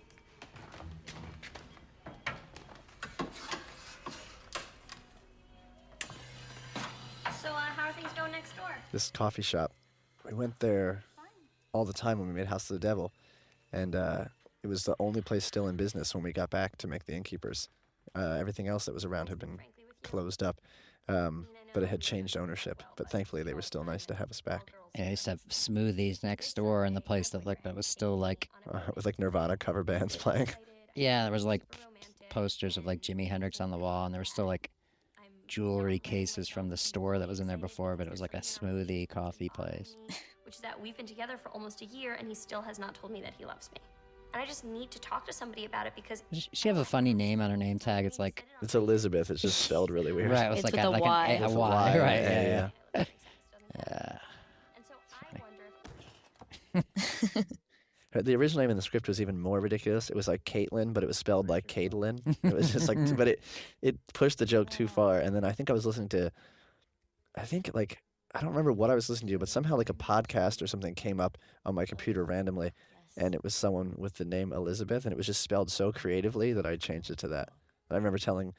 So, how are things going next door? This coffee shop, we went there all the time when we made House of the Devil, and it was the only place still in business when we got back to make the Innkeepers. Everything else that was around had been closed up, but it had changed ownership. But thankfully, they were still nice to have us back. Yeah, I used to have smoothies next door in the place that looked that was still like with like Nirvana cover bands playing. Yeah, there was like posters of like Jimi Hendrix on the wall, and there were still like jewelry cases from the store that was in there before, but it was like a smoothie coffee place. Which is that we've been together for almost a year, and he still has not told me that he loves me. And I just need to talk to somebody about it because Does she have a funny name on her name tag? It's like It's Elizabeth. It's just spelled really weird. right, it's like a Y. With A a Y, Y, right? yeah, Yeah. Yeah. And so I wonder if The original name in the script was even more ridiculous. It was like Caitlin, but it was spelled like Caitlin. It was just like, but it pushed the joke too far. And then I think I was listening to, I don't remember what I was listening to, but somehow like a podcast or something came up on my computer randomly, and it was someone with the name Elizabeth, and it was just spelled so creatively that I changed it to that. And I remember telling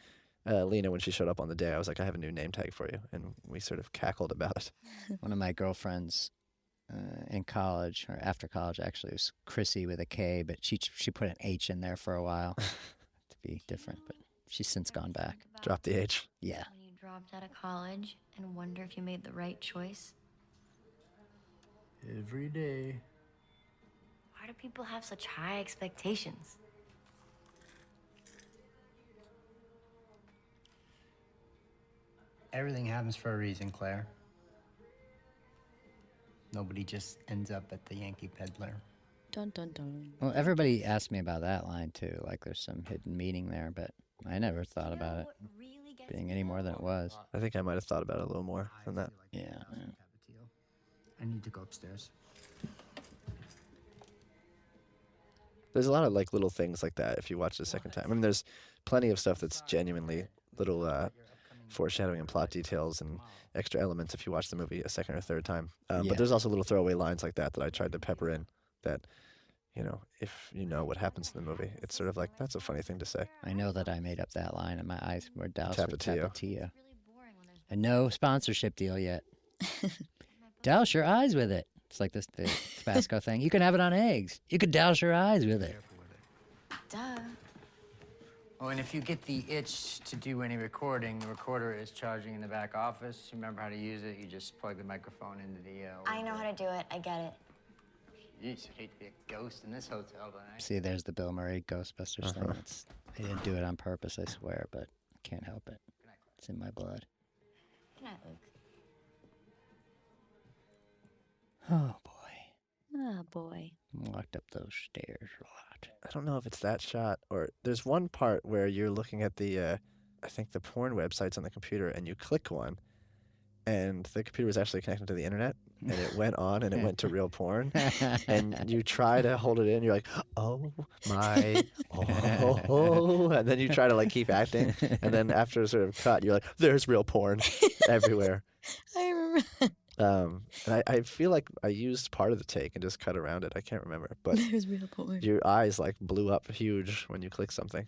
Lena when she showed up on the day, I was like, I have a new name tag for you, and we sort of cackled about it. One of my girlfriends in college, or after college actually, was Chrissy with a K, but she put an H in there for a while to be different, but she's since gone back. Drop the H. Yeah. When you dropped out of college and wonder if you made the right choice. Every day. Why do people have such high expectations? Everything happens for a reason, Claire. Nobody just ends up at the Yankee Peddler. Dun dun dun. Well, everybody asked me about that line too, like there's some hidden meaning there, but I never thought about it being any more than it was. I think I might have thought about it a little more than that. Yeah. I need to go upstairs. There's a lot of like little things like that if you watch it a second time. I mean, there's plenty of stuff that's genuinely little foreshadowing and plot details and extra elements if you watch the movie a second or third time. Yeah. But there's also little throwaway lines like that I tried to pepper in that, you know, if you know what happens in the movie, it's sort of like, that's a funny thing to say. I know that I made up that line, and my eyes were doused with Tapatio. Tapatio. And no sponsorship deal yet. Douse your eyes with it. It's like the Tabasco thing. You can have it on eggs. You could douse your eyes with it. Duh. Oh, and if you get the itch to do any recording, the recorder is charging in the back office. You remember how to use it. You just plug the microphone into the... I know how to do it. I get it. Jeez, I hate to be a ghost in this hotel tonight. See, there's the Bill Murray Ghostbusters thing. They didn't do it on purpose, I swear, but I can't help it. It's in my blood. Good night, Luke. Oh, boy. Oh, boy. Walked up those stairs a lot. I don't know if it's that shot or there's one part where you're looking at the, I think the porn websites on the computer and you click one and the computer was actually connected to the internet, and it went on, and it went to real porn. And you try to hold it in, you're like, oh my, oh, and then you try to like keep acting, and then after a sort of cut, you're like, there's real porn everywhere. I remember that. And I feel like I used part of the take and just cut around it. I can't remember, but There's real porn. your eyes like blew up huge when you click something.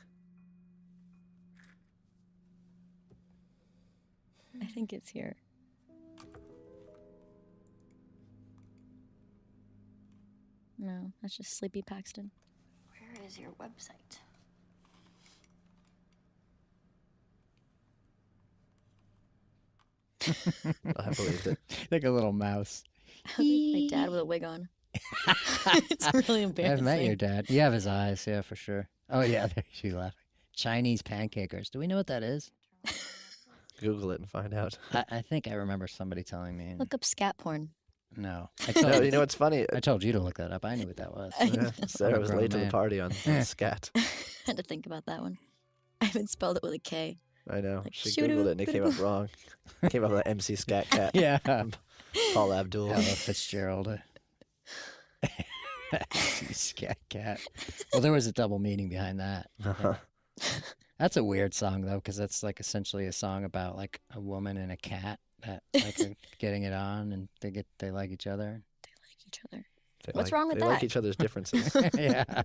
I think it's here. No, that's just Sleepy Paxton. Where is your website? I believed it. Like a little mouse. My dad with a wig on. It's really embarrassing. I've met your dad. You have his eyes, yeah, for sure. Oh, yeah, there she's laughing. Chinese pancakers. Do we know what that is? Google it and find out. I think I remember somebody telling me. Look up scat porn. No. No, you know what's funny? I told you to look that up. I knew what that was. Yeah, Sarah was grown late to the man. party on scat. Had to think about that one. I haven't spelled it with a K. I know. Like, She shoot Googled it, it and it shoot came it. up wrong. It came up with MC Scat Cat. Yeah. Paul Abdul. Ella Fitzgerald. Scat cat. Well, there was a double meaning behind that. That's a weird song though, because that's like essentially a song about like a woman and a cat that like are getting it on, and they like each other. They like each other. They What's like- wrong with they that? like each other's differences. Yeah.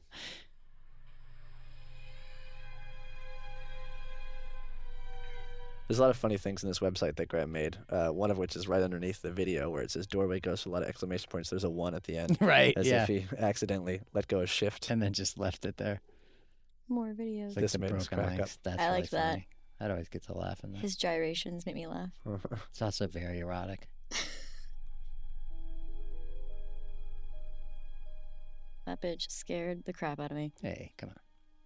There's a lot of funny things in this website that Graham made. One of which is right underneath the video where it says doorway ghost with a lot of exclamation points. There's a 1 at the end. Right, As yeah. if he accidentally let go of shift. And then just left it there. More videos. It's like This the made us broken crack legs. up. That's I really liked that. funny. That always gets a laugh in that. His gyrations make me laugh. It's also very erotic. That bitch scared the crap out of me. Hey, come on.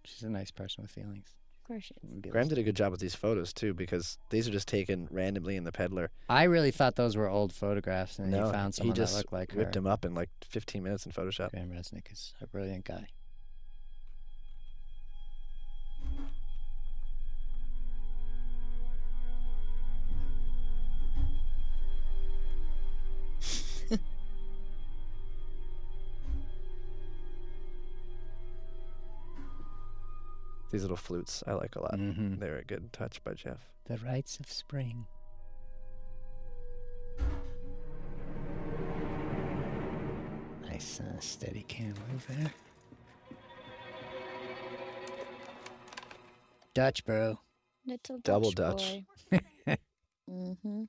She's a nice person with feelings. Of course she is. Graham did a good job with these photos too, because these are just taken randomly in the peddler. I really thought those were old photographs, and No, he found he someone just that looked like whipped her. them up in like 15 minutes in Photoshop. Graham Resnick is a brilliant guy. These little flutes I like a lot. Mhm. They're a good touch by Jeff. The rites of spring. Nice steady cam move there. Dutch, bro. Little Double Dutch. Dutch. Boy. Mm-hmm.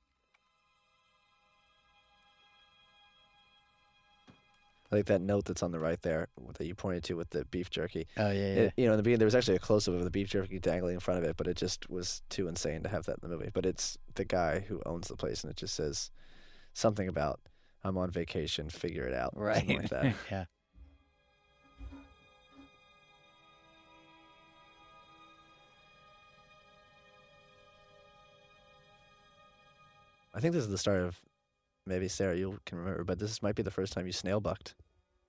I like that note that's on the right there that you pointed to with the beef jerky. Oh, yeah, yeah. You know, in the beginning, there was actually a close-up of the beef jerky dangling in front of it, but it just was too insane to have that in the movie. But it's the guy who owns the place, and it just says something about, I'm on vacation, figure it out. Right. Something like that. Yeah. I think this is the start of, maybe Sarah, you can remember, but this might be the first time you snail bucked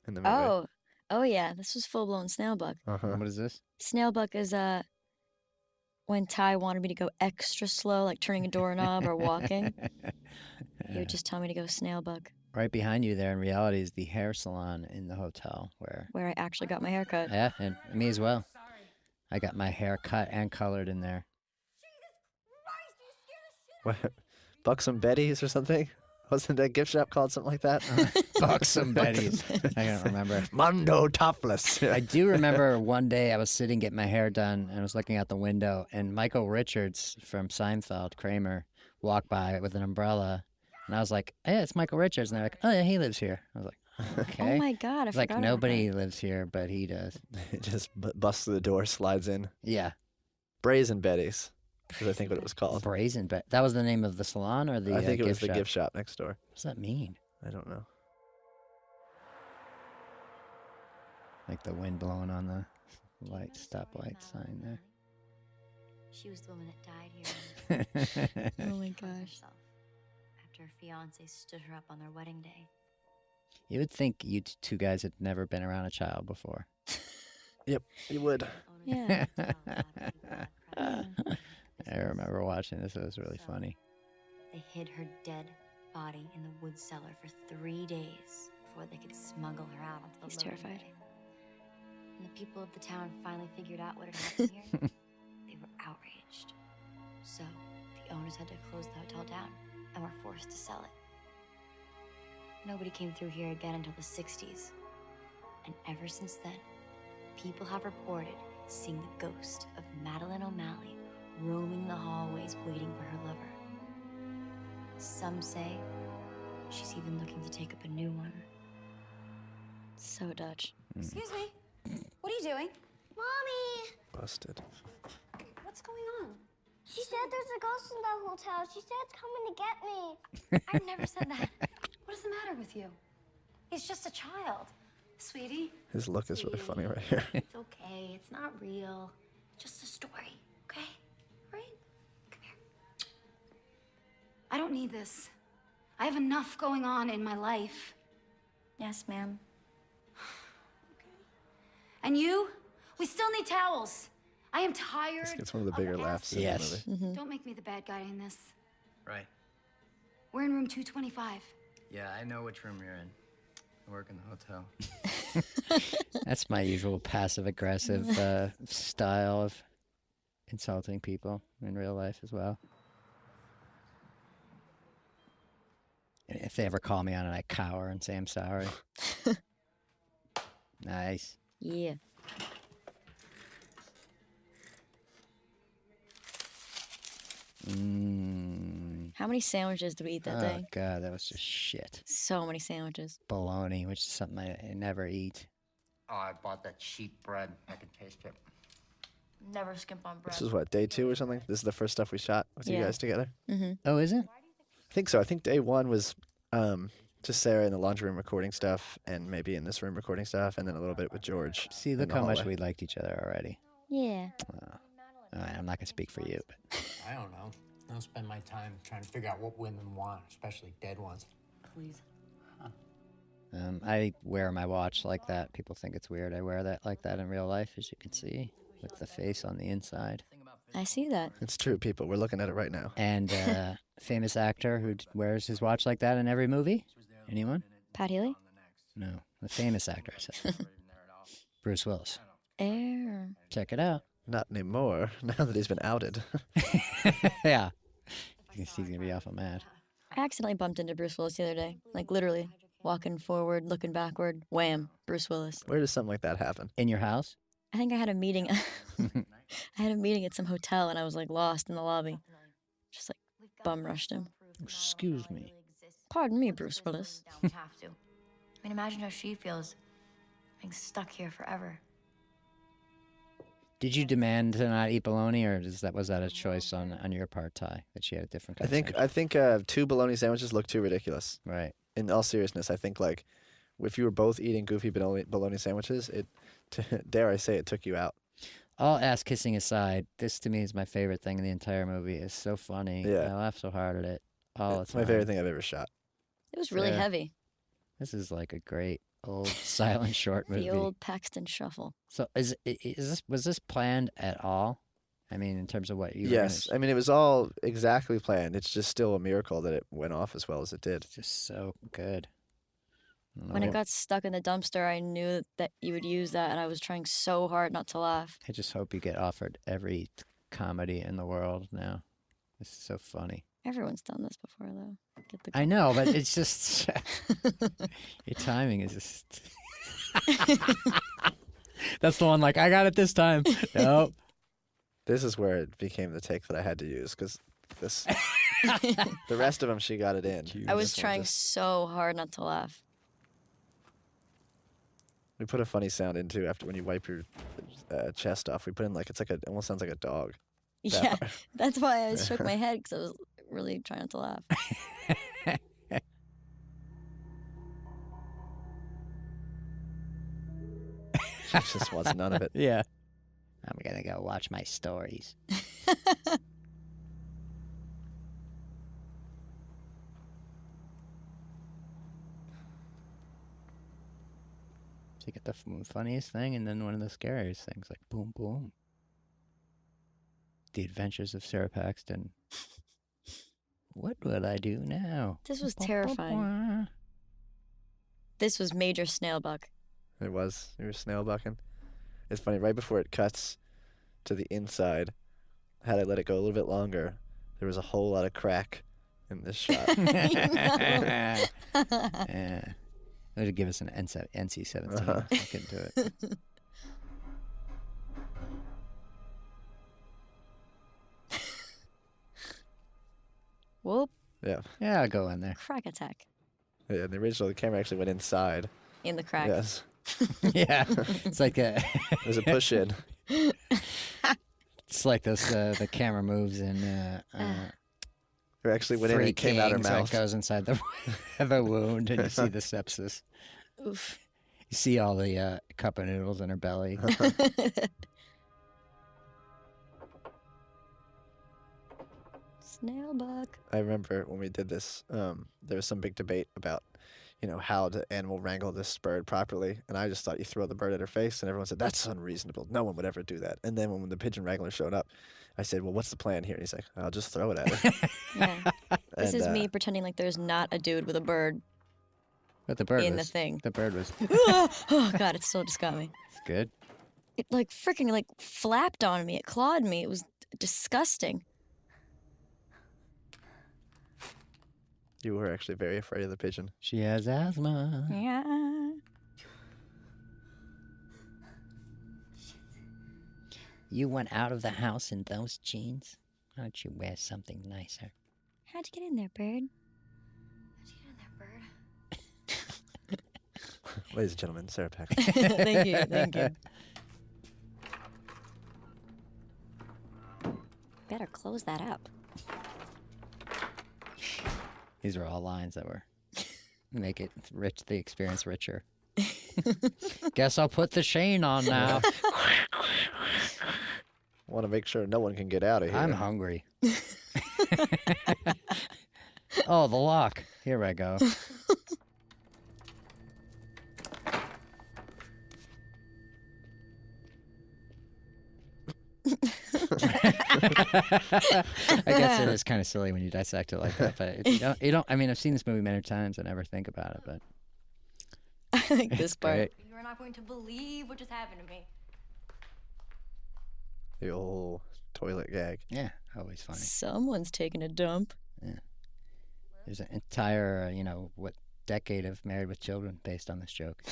in the movie. Oh yeah. This was full blown snail buck. Uh-huh. What is this? Snail buck is when Ty wanted me to go extra slow, like turning a doorknob or walking. He would just tell me to go snail buck, Right behind you there, in reality, is the hair salon in the hotel where. where I actually got my hair cut. Yeah, and me as well. I got my hair cut and colored in there. What? Buxom Betty's or something? Wasn't that gift shop called something like that? Buxom Betty's. I don't remember. Mondo Topless. I do remember one day I was sitting getting my hair done and I was looking out the window, and Michael Richards from Seinfeld, Kramer, walked by with an umbrella, and I was like, "Hey, it's Michael Richards," and they're like, "Oh yeah, he lives here." I was like, "Okay." Oh my God, I It's like forgot about nobody lives here, but he does. It just busts through the door, slides in. Yeah, Brazen Betty's is I think what it was called. Brazen Bet. That was the name of the salon or the I think it was gift the shop? gift shop next door. What does that mean? I don't know. Like the wind blowing on the light stoplight sign there. She was the woman that died here. Oh my Hung gosh. herself after her fiance stood her up on their wedding day. You would think you two guys had never been around a child before. Yep, you would. Yeah. I remember watching this. It was really funny. They hid her dead body in the wood cellar for 3 days before they could smuggle her out onto the He's loading terrified. bay. When the people of the town finally figured out what had happened here, they were outraged. So the owners had to close the hotel down and were forced to sell it. Nobody came through here again until the 60s. And ever since then, people have reported seeing the ghost of Madeline O'Malley roaming the hallways waiting for her lover. Some say she's even looking to take up a new one. So Dutch. Excuse me. What are you doing? Mommy! Busted. What's going on? She said there's a ghost in the hotel. She said it's coming to get me. I've never said that. What is the matter with you? He's just a child. Sweetie. His look is really funny right here. It's okay. It's not real. Just a story, okay? All right? Come here. I don't need this. I have enough going on in my life. Yes, ma'am. And you? We still need towels. I am tired. This gets one of the bigger laughs in the Yes. movie. Don't make me the bad guy in this. Right. We're in room 225. Yeah, I know which room you're in. I work in the hotel. That's my usual passive-aggressive style of insulting people in real life as well. And if they ever call me on it, I cower and say I'm sorry. Nice. Yeah. How many sandwiches did we eat that day? Oh, God, that was just shit. So many sandwiches. Bologna, which is something I never eat. Oh, I bought that cheap bread. I can taste it. Never skimp on bread. This is what, day 2 or something? This is the first stuff we shot with you Yeah. guys together? Mm-hmm. Oh, is it? I think so. I think day 1 was just Sarah in the laundry room recording stuff, and maybe in this room recording stuff, and then a little bit with George. See, in look the how much hallway. we liked each other already. Yeah. All right, I'm not going to speak for you, but I don't know. I don't spend my time trying to figure out what women want, especially dead ones. Please. I wear my watch like that. People think it's weird. I wear that like that in real life, as you can see, with the face on the inside. I see that. It's true, people. We're looking at it right now. And famous actor who wears his watch like that in every movie? Anyone? Pat Healy? No, the famous actor, I said. Bruce Willis. Air. Check it out. Not anymore, now that he's been outed. Yeah. He's going to be awful mad. I accidentally bumped into Bruce Willis the other day. Like, literally. Walking forward, looking backward. Wham. Bruce Willis. Where does something like that happen? In your house? I think I had a meeting. I had a meeting at some hotel, and I was, like, lost in the lobby. Just, like, bum rushed him. Excuse me. Pardon me, Bruce Willis. We have to. I mean, imagine how she feels being stuck here forever. Did you demand to not eat bologna, or was that a choice on your part, Ty, that she had a different kind I think 2 bologna sandwiches look too ridiculous. Right. In all seriousness, I think like if you were both eating goofy bologna sandwiches, dare I say, it took you out. All ass kissing aside, this to me is my favorite thing in the entire movie. It's so funny. Yeah. I laugh so hard at it all the It's time. my favorite thing I've ever shot. It was really Fair. heavy. This is like a great old silent short movie. The old Paxton Shuffle. So was this planned at all? I mean, in terms of what you Yes, I mean, it was all exactly planned. It's just still a miracle that it went off as well as it did. Just so good. When it got stuck in the dumpster, I knew that you would use that, and I was trying so hard not to laugh. I just hope you get offered every comedy in the world now. This is so funny. Everyone's done this before, though. Get the I know, but it's just your timing is just. That's the one. Like, I got it this time. Nope. This is where it became the take that I had to use because this. The rest of them, she got it in. I was This one trying just- so hard not to laugh. We put a funny sound into after when you wipe your chest off. We put in like it almost sounds like a dog. That Yeah, part. that's why I shook my head because I was really trying not to laugh. She just wants none of it. Yeah. I'm gonna go watch my stories. So you get the funniest thing and then one of the scariest things, like boom, boom. The Adventures of Sarah Paxton. What would I do now? This was terrifying. This was major snail buck. It was. You were snail bucking. It's funny. Right before it cuts to the inside, had I let it go a little bit longer, there was a whole lot of crack in this shot. Yeah. It would give us an NC-17 look into it. Whoop. Yeah. Yeah, I'll go in there. Crack attack. Yeah, in the original, the camera actually went inside. In the crack. Yes. Yeah. It's like a... It was a push-in. It's like those, the camera moves in... It actually went in and it came out her mouth. It goes inside the wound, and you see the sepsis. Oof. You see all the cup of noodles in her belly. Snail buck. I remember when we did this, there was some big debate about, how to animal wrangle this bird properly. And I just thought you throw the bird at her face, and everyone said, that's unreasonable. No one would ever do that. And then when the pigeon wrangler showed up, I said, well, what's the plan here? And he's like, I'll just throw it at her. Yeah. This is me pretending like there's not a dude with a bird But the bird in was, the thing. The bird was... Oh, God, it still just got me. It's good. It, freaking, flapped on me. It clawed me. It was disgusting. You were actually very afraid of the pigeon. She has asthma. Yeah. You went out of the house in those jeans? Why don't you wear something nicer? How'd you get in there, bird? Ladies and gentlemen, Sarah Pack. Thank you. Better close that up. These are all lines that were make it rich, the experience richer. Guess I'll put the chain on now. Want to make sure no one can get out of here. I'm hungry. Oh, the lock. Here I go. I guess it is kind of silly when you dissect it like that, but you don't. I mean, I've seen this movie many times. I never think about it, but I like this part. Great. You're not going to believe what just happened to me. The old toilet gag. Yeah, always funny. Someone's taking a dump. Yeah. There's an entire, decade of Married with Children based on this joke.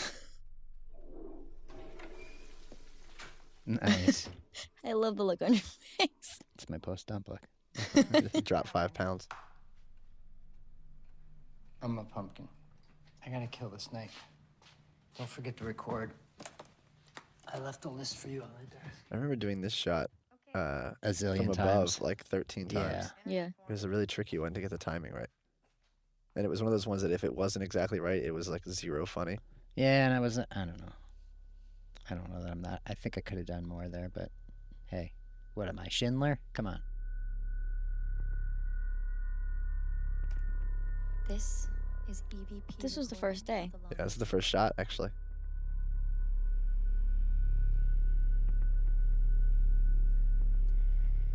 Nice. I love the look on your face. It's my post-dump look. Drop 5 pounds. I'm a pumpkin. I gotta kill the snake. Don't forget to record. I left a list for you on the desk. I remember doing this shot A zillion from times. above like 13 times. Yeah. It was a really tricky one to get the timing right. And it was one of those ones that if it wasn't exactly right, it was like zero funny. Yeah, and I don't know. I don't know that I'm not. I think I could have done more there, but hey, what am I, Schindler? Come on. This is EVP. This was the first day. Yeah, this is the first shot, actually.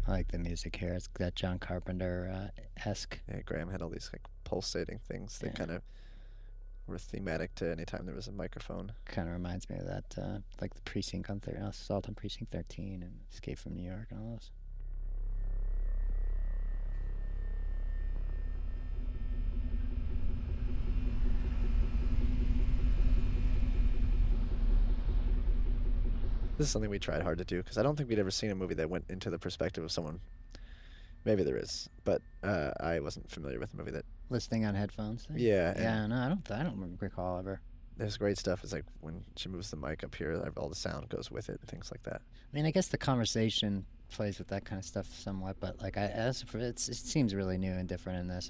I like the music here. It's that John Carpenter-esque. Yeah, Graham had all these like pulsating things that kind of were thematic to any time there was a microphone. Kind of reminds me of that, like the Precinct on Assault on Precinct 13 and Escape from New York and all those. This is something we tried hard to do because I don't think we'd ever seen a movie that went into the perspective of someone. Maybe there is, but I wasn't familiar with a movie that. Listening on headphones. Thing? Yeah. Yeah. No, I don't recall ever. There's great stuff. It's like when she moves the mic up here, all the sound goes with it and things like that. I mean, I guess the conversation plays with that kind of stuff somewhat, but like it seems really new and different in this.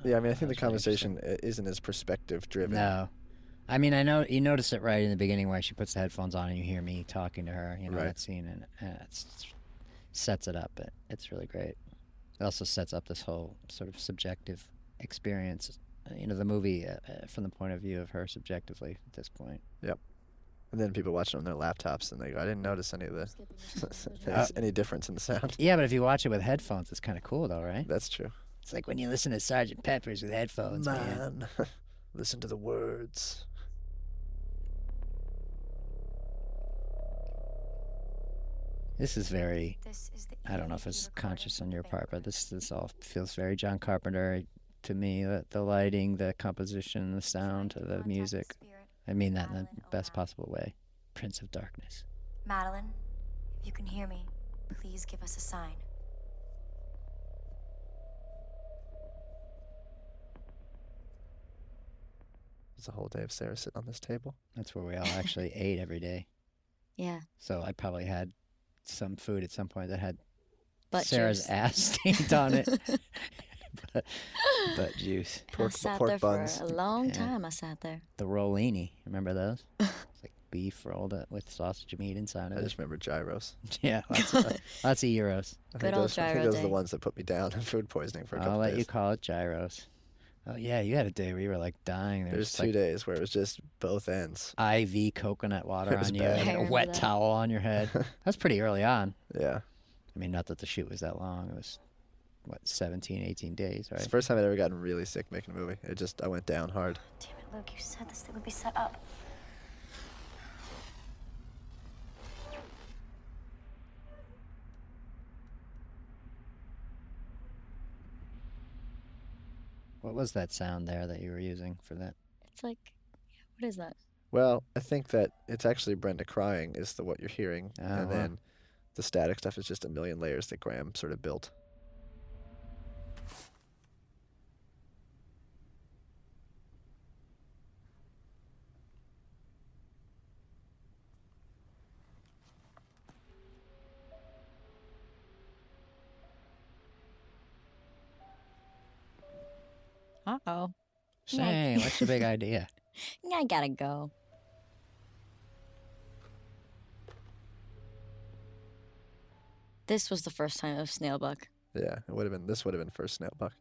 Yeah, I mean, I think the conversation isn't as perspective driven. No. I mean, I know you notice it right in the beginning where she puts the headphones on and you hear me talking to her, right. That scene, and it sets it up. It's really great. It also sets up this whole sort of subjective experience, the movie from the point of view of her subjectively at this point. Yep. And then people watch it on their laptops and they go, I didn't notice any of any difference in the sound. Yeah, but if you watch it with headphones, it's kind of cool though, right? That's true. It's like when you listen to Sgt. Pepper's with headphones, man. Listen to the words. This is very, This is the I don't know if it's conscious on your part, but this all feels very John Carpenter to me. The lighting, the composition, the sound, the music. I mean that in the best possible way. Prince of Darkness. Madeline, if you can hear me, please give us a sign. It's a whole day of Sarah sitting on this table. That's where we all actually ate every day. Yeah. So I probably had some food at some point that had Butt Sarah's juice. ass stained on it. Butt juice. I sat there for a long time. I sat there. The rollini. Remember those? It's like beef rolled up with sausage meat inside of it. I just remember gyros. Yeah, lots of gyros. I think those are the ones that put me down in food poisoning for a couple I'll let days. you call it gyros. Oh yeah, you had a day where you were like dying. There's 2 days where it was just both ends. IV coconut water It was on you bad. and a wet towel on your head. That's pretty early on. Yeah. I mean, not that the shoot was that long. It was, what, 17, 18 days, right? It's the first time I'd ever gotten really sick making a movie. I went down hard. Damn it, Luke, you said this thing would be set up. What was that sound there that you were using for that? It's like, what is that? Well, I think that it's actually Brenda crying is what you're hearing. Oh, and wow. then the static stuff is just a million layers that Graham sort of built. Uh-oh. Say, what's the big idea? I gotta go. This was the first time of Snailbuck. Yeah, this would have been first Snailbuck.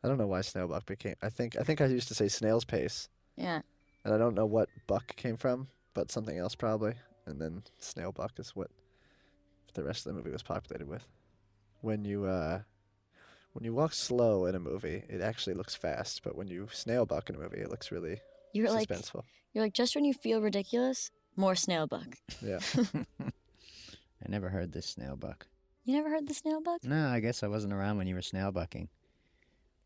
I don't know why Snailbuck became. I think I used to say Snail's Pace. Yeah. And I don't know what Buck came from, but something else probably. And then Snailbuck is what the rest of the movie was populated with. When you walk slow in a movie, it actually looks fast. But when you Snailbuck in a movie, it looks really suspenseful. You're like, just when you feel ridiculous, more Snailbuck. Yeah. I never heard this Snailbuck. You never heard the Snailbuck? No, I guess I wasn't around when you were Snailbucking.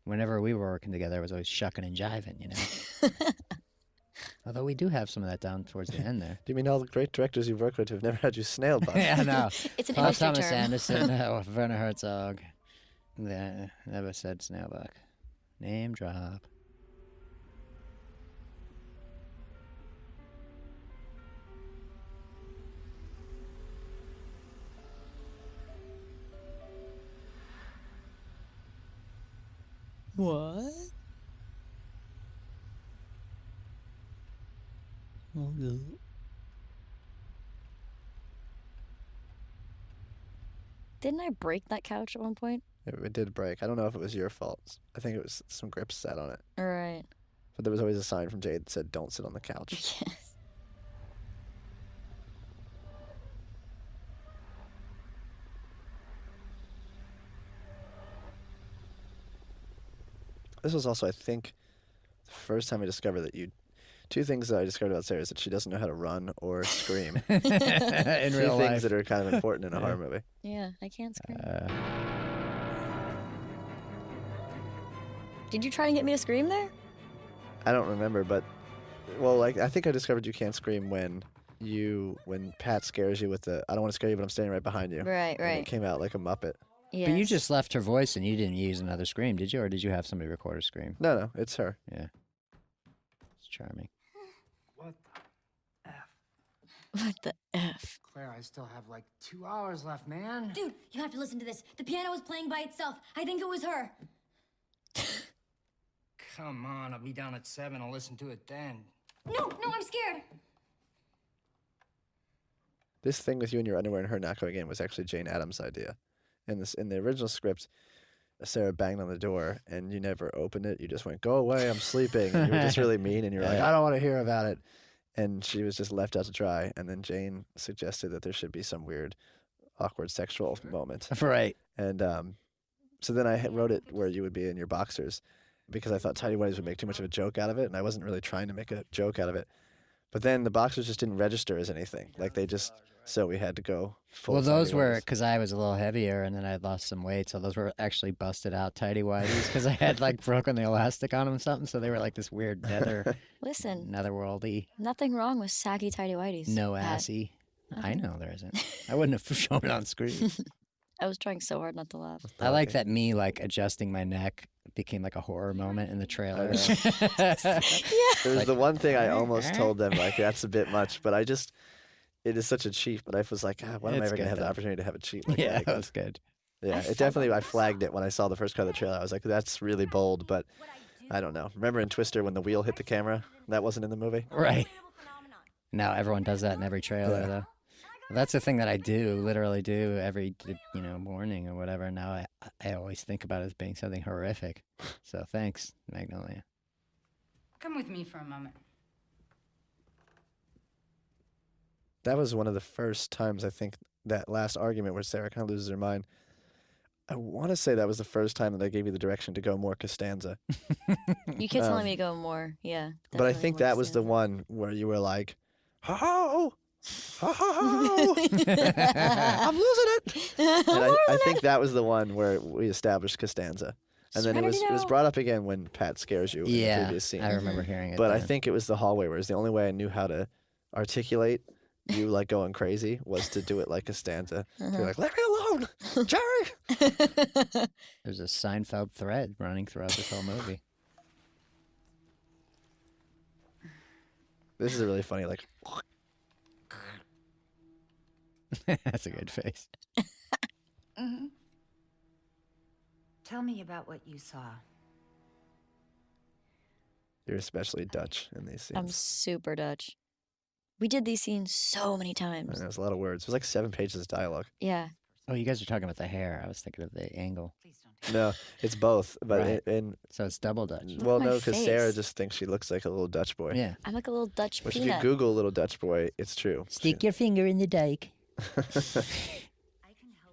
Whenever we were working together, I was always shucking and jiving, you know? Although we do have some of that down towards the end there. Do you mean all the great directors you've worked with have never had you Snailbuck? Yeah, I know. It's an Paul industry Thomas term. Anderson, Werner Herzog. Never said Snailbuck. Name drop. What? Oh, no. Didn't I break that couch at one point? It did break. I don't know if it was your fault. I think it was some grips sat on it. All right. But there was always a sign from Jade that said, "Don't sit on the couch." Yes. This was also, I think, the first time I discovered that you. Two things that I discovered about Sarah is that she doesn't know how to run or scream. In Two real things life. that are kind of important in a horror movie. Yeah, I can't scream. Did you try to get me to scream there? I don't remember, but well, I think I discovered you can't scream when Pat scares you with the "I don't want to scare you, but I'm standing right behind you." Right, And right. it came out like a Muppet. Yes. But you just left her voice and you didn't use another scream, did you? Or did you have somebody record a scream? No, it's her. Yeah. It's charming. What the F? What the F? Claire, I still have like 2 hours left, man. Dude, you have to listen to this. The piano was playing by itself. I think it was her. Come on, I'll be down at 7. I'll listen to it then. No, I'm scared. This thing with you and your underwear and her not going in was actually Jane Addams' idea. In the original script, Sarah banged on the door and you never opened it. You just went, "Go away, I'm sleeping." And you were just really mean and you were like, "I don't want to hear about it." And she was just left out to dry. And then Jane suggested that there should be some weird, awkward sexual moment. Right. And So then I wrote it where you would be in your boxers because I thought tidy whities would make too much of a joke out of it, and I wasn't really trying to make a joke out of it. But then the boxers just didn't register as anything. Like they just, so we had to go full Well, tidy those were whities. because I was a little heavier and then I lost some weight, so those were actually busted out tidy whities because I had like broken the elastic on them or something, so they were like this weird Listen, netherworldy, nothing wrong with saggy tidy whities. no Pat. assy. I Nothing. know there isn't. I wouldn't have shown it on screen. I was trying so hard not to laugh. I like that me like adjusting my neck became like a horror moment in the trailer. It was the one thing I almost told them, like, that's a bit much, but it is such a cheat, but I was like, when am I It's ever going good, to have the though. opportunity to have a cheat like Yeah, that? that was good. Yeah, it definitely, I flagged it when I saw the first cut of the trailer. I was like, that's really bold, but I don't know. Remember in Twister when the wheel hit the camera? That wasn't in the movie? Right. Now everyone does that in every trailer, Yeah. though. That's the thing that I do, literally do every morning or whatever. Now I always think about it as being something horrific. So thanks, Magnolia. Come with me for a moment. That was one of the first times, I think, that last argument where Sarah kind of loses her mind. I want to say that was the first time that I gave you the direction to go more Costanza. You kept telling me to go more. Yeah. But I definitely think more that was the Costanza. one where you were like, ho-ho! Ho-ho-ho! I'm losing it! And I think that was the one where we established Costanza. And then it was brought up again when Pat scares you in the Yeah, previous scene. I remember hearing it. But I then. think it was the hallway where it was the only way I knew how to articulate you like going crazy was to do it like Costanza. To be like, leave me alone, Jerry! There's a Seinfeld thread running throughout this whole movie. This is a really funny, like, That's a good face. Mm-hmm. Tell me about what you saw. you're especially Dutch in these scenes. I'm super Dutch. We did these scenes so many I times. know, it was a lot of words. It was like 7 pages of dialogue. Yeah. Oh, you guys are talking about the hair. I was thinking of the angle. No, it's both. But Right. in So it's double Dutch. well, my no, because Sarah face. just thinks she looks like a little Dutch boy. Yeah. I'm like a little Dutch Which if you peanut. Google little Dutch boy, it's true. Stick your finger in the dike.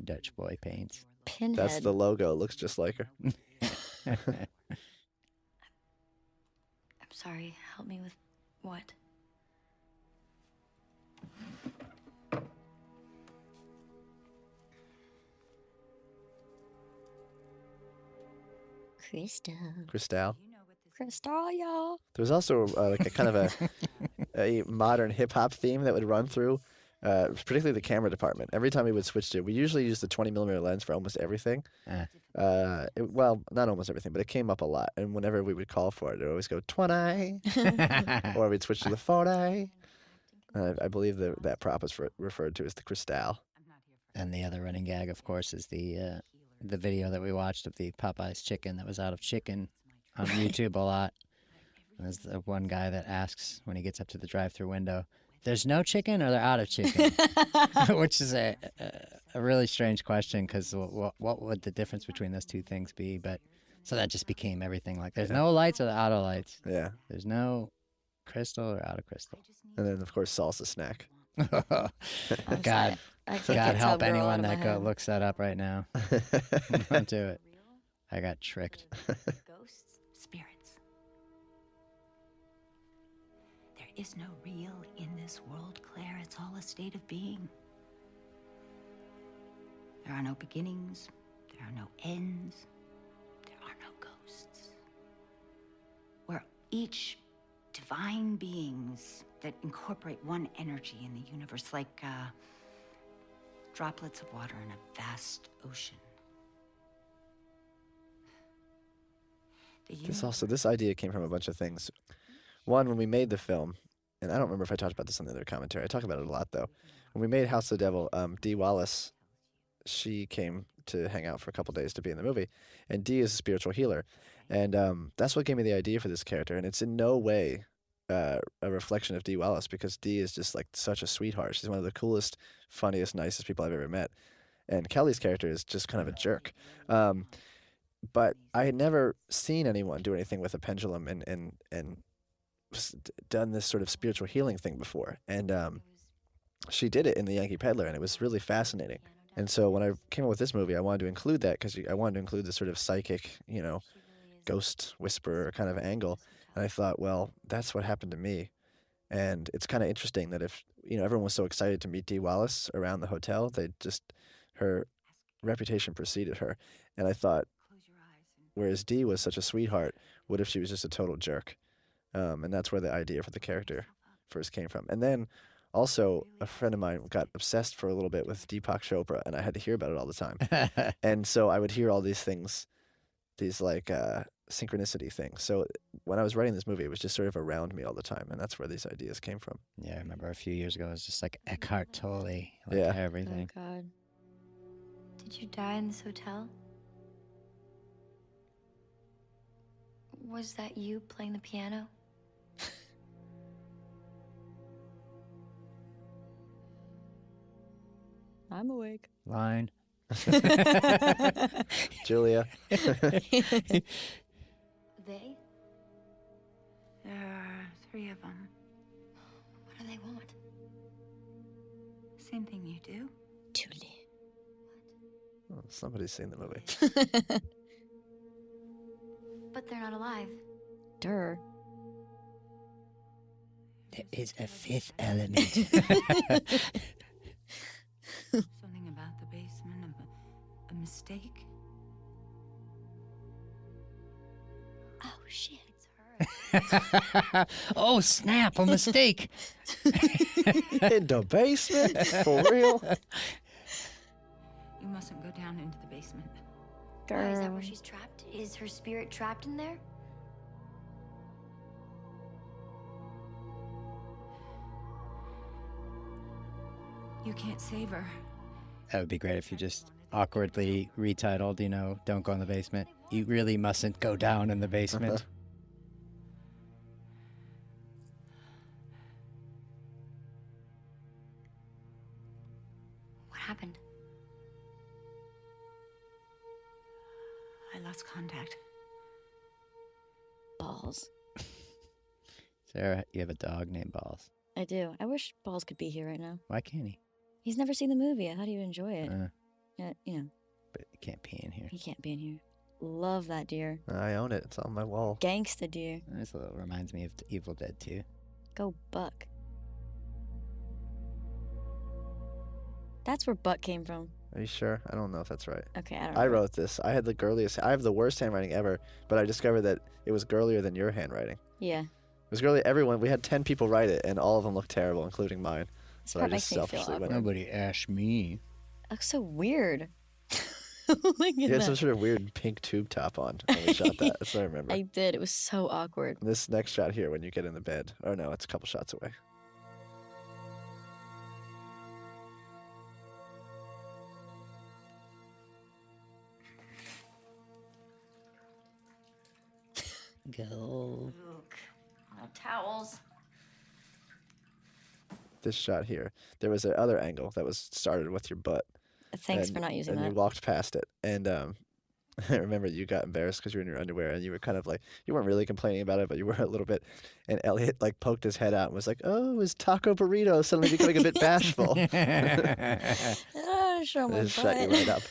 Dutch boy paints. Pinhead. That's the logo. It looks just like her. I'm sorry. Help me with what? Crystal. Cristal. Crystal, y'all. There was also like a kind of a modern hip hop theme that would run through, particularly the camera department. Every time we would switch to, we usually use the 20mm lens for almost everything. Well, not almost everything, but it came up a lot. And whenever we would call for it, it would always go 20, or we'd switch to the 40. I believe that prop is referred to as the Cristal. And the other running gag, of course, is the video that we watched of the Popeye's chicken that was out of chicken on YouTube a lot. There's the one guy that asks when he gets up to the drive-through window, "There's no chicken, or they're out of chicken?" Which is a really strange question because what would the difference between those two things be? But so that just became everything. Like, there's no lights or the out of lights. Yeah. There's no crystal or out of crystal. And then, of course, salsa snack. God, I can't God get help Tub Girl anyone out of my that head. looks that up right now. Don't do it. I got tricked. Ghosts, spirits. There is no real in this world, Claire. It's all a state of being. There are no beginnings. There are no ends. There are no ghosts. We're each divine beings that incorporate one energy in the universe, like droplets of water in a vast ocean. This idea came from a bunch of things. One, when we made the film, and I don't remember if I talked about this on the other commentary. I talk about it a lot, though. When we made House of the Devil, Dee Wallace, she came to hang out for a couple days to be in the movie, and Dee is a spiritual healer, and that's what gave me the idea for this character. And it's in no way a reflection of Dee Wallace, because Dee is just like such a sweetheart. She's one of the coolest, funniest, nicest people I've ever met, and Kelly's character is just kind of a jerk. But I had never seen anyone do anything with a pendulum and done this sort of spiritual healing thing before. And she did it in The Yankee Peddler, and it was really fascinating. And so when I came up with this movie, I wanted to include that because I wanted to include this sort of psychic, ghost whisperer kind of angle. And I thought, well, that's what happened to me. And it's kind of interesting that if, everyone was so excited to meet Dee Wallace around the hotel, her reputation preceded her. And I thought, whereas Dee was such a sweetheart, what if she was just a total jerk? And that's where the idea for the character first came from. And then also a friend of mine got obsessed for a little bit with Deepak Chopra, and I had to hear about it all the time. And so I would hear all these things, these synchronicity things. So when I was writing this movie, it was just sort of around me all the time, and that's where these ideas came from. Yeah, I remember a few years ago, it was just like Eckhart Tolle, Yeah. everything. Oh, God. Did you die in this hotel? Was that you playing the piano? I'm awake. Line. Julia. They? There are 3 of them. What do they want? Same thing you do. Julie. Oh, somebody's seen the movie. But they're not alive. Durr. There is a 5th element. Something about the basement, a mistake. Oh, shit. Oh, snap, a mistake. In the basement? For real? You mustn't go down into the basement. Why, is that where she's trapped? Is her spirit trapped in there? You can't save her. That would be great if you just awkwardly retitled, Don't Go in the Basement. You really mustn't go down in the basement. What happened? I lost contact. Balls. Sarah, you have a dog named Balls. I do. I wish Balls could be here right now. Why can't he? He's never seen the movie. I thought he would enjoy it. Yeah, But he can't pee in here. He can't be in here. Love that deer. I own it. It's on my wall. Gangsta deer. This little reminds me of Evil Dead 2. Go Buck. That's where Buck came from. Are you sure? I don't know if that's right. Okay, I don't know. I wrote this. I have the worst handwriting ever, but I discovered that it was girlier than your handwriting. Yeah. It was girly. We had 10 people write it, and all of them looked terrible, including mine. This So part I just makes me feel selfishly went. awkward. Nobody asked me. Looks so weird. Look at You had that. some sort of weird pink tube top on when we shot that. That's what I remember. I did. It was so awkward. This next shot here, when you get in the bed. Oh no, it's a couple shots away. Go. Look, towels. This shot here, there was another angle that was started with your butt. Thanks for not using and that. you walked past it, and I remember you got embarrassed because you were in your underwear, and you were kind of like, you weren't really complaining about it, but you were a little bit. And Elliot poked his head out and was like, "Oh, is Taco Burrito suddenly becoming a bit bashful?" Oh, show my It just shut you butt. right up.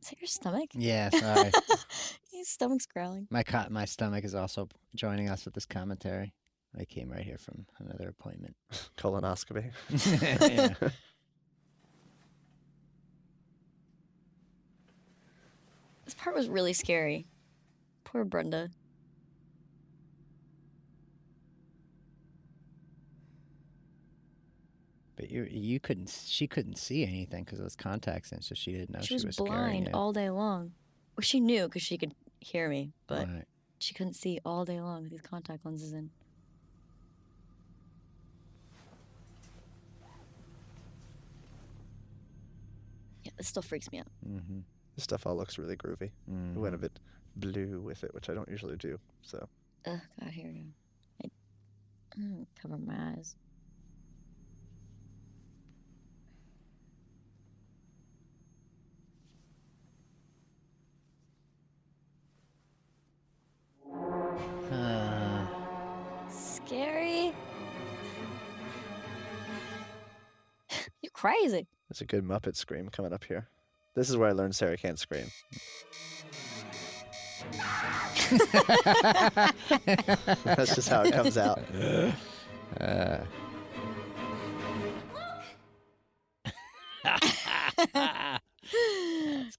Is that your stomach? Yeah, sorry. Your stomach's growling. My stomach is also joining us with this commentary. I came right here from another appointment. Colonoscopy. Yeah. This part was really scary. Poor Brenda. But she couldn't see anything because it was contacts in, so she didn't know She was scaring blind you. all day long. Well, she knew because she could hear me, but Right. she couldn't see all day long with these contact lenses in. Yeah, this still freaks me out. Mm-hmm. This stuff all looks really groovy. We went a bit blue with it, which I don't usually do. So Ugh, God, here we go. Cover my eyes. crazy. There's a good Muppet scream coming up here. This is where I learned Sarah can't scream. That's just how it comes out. That's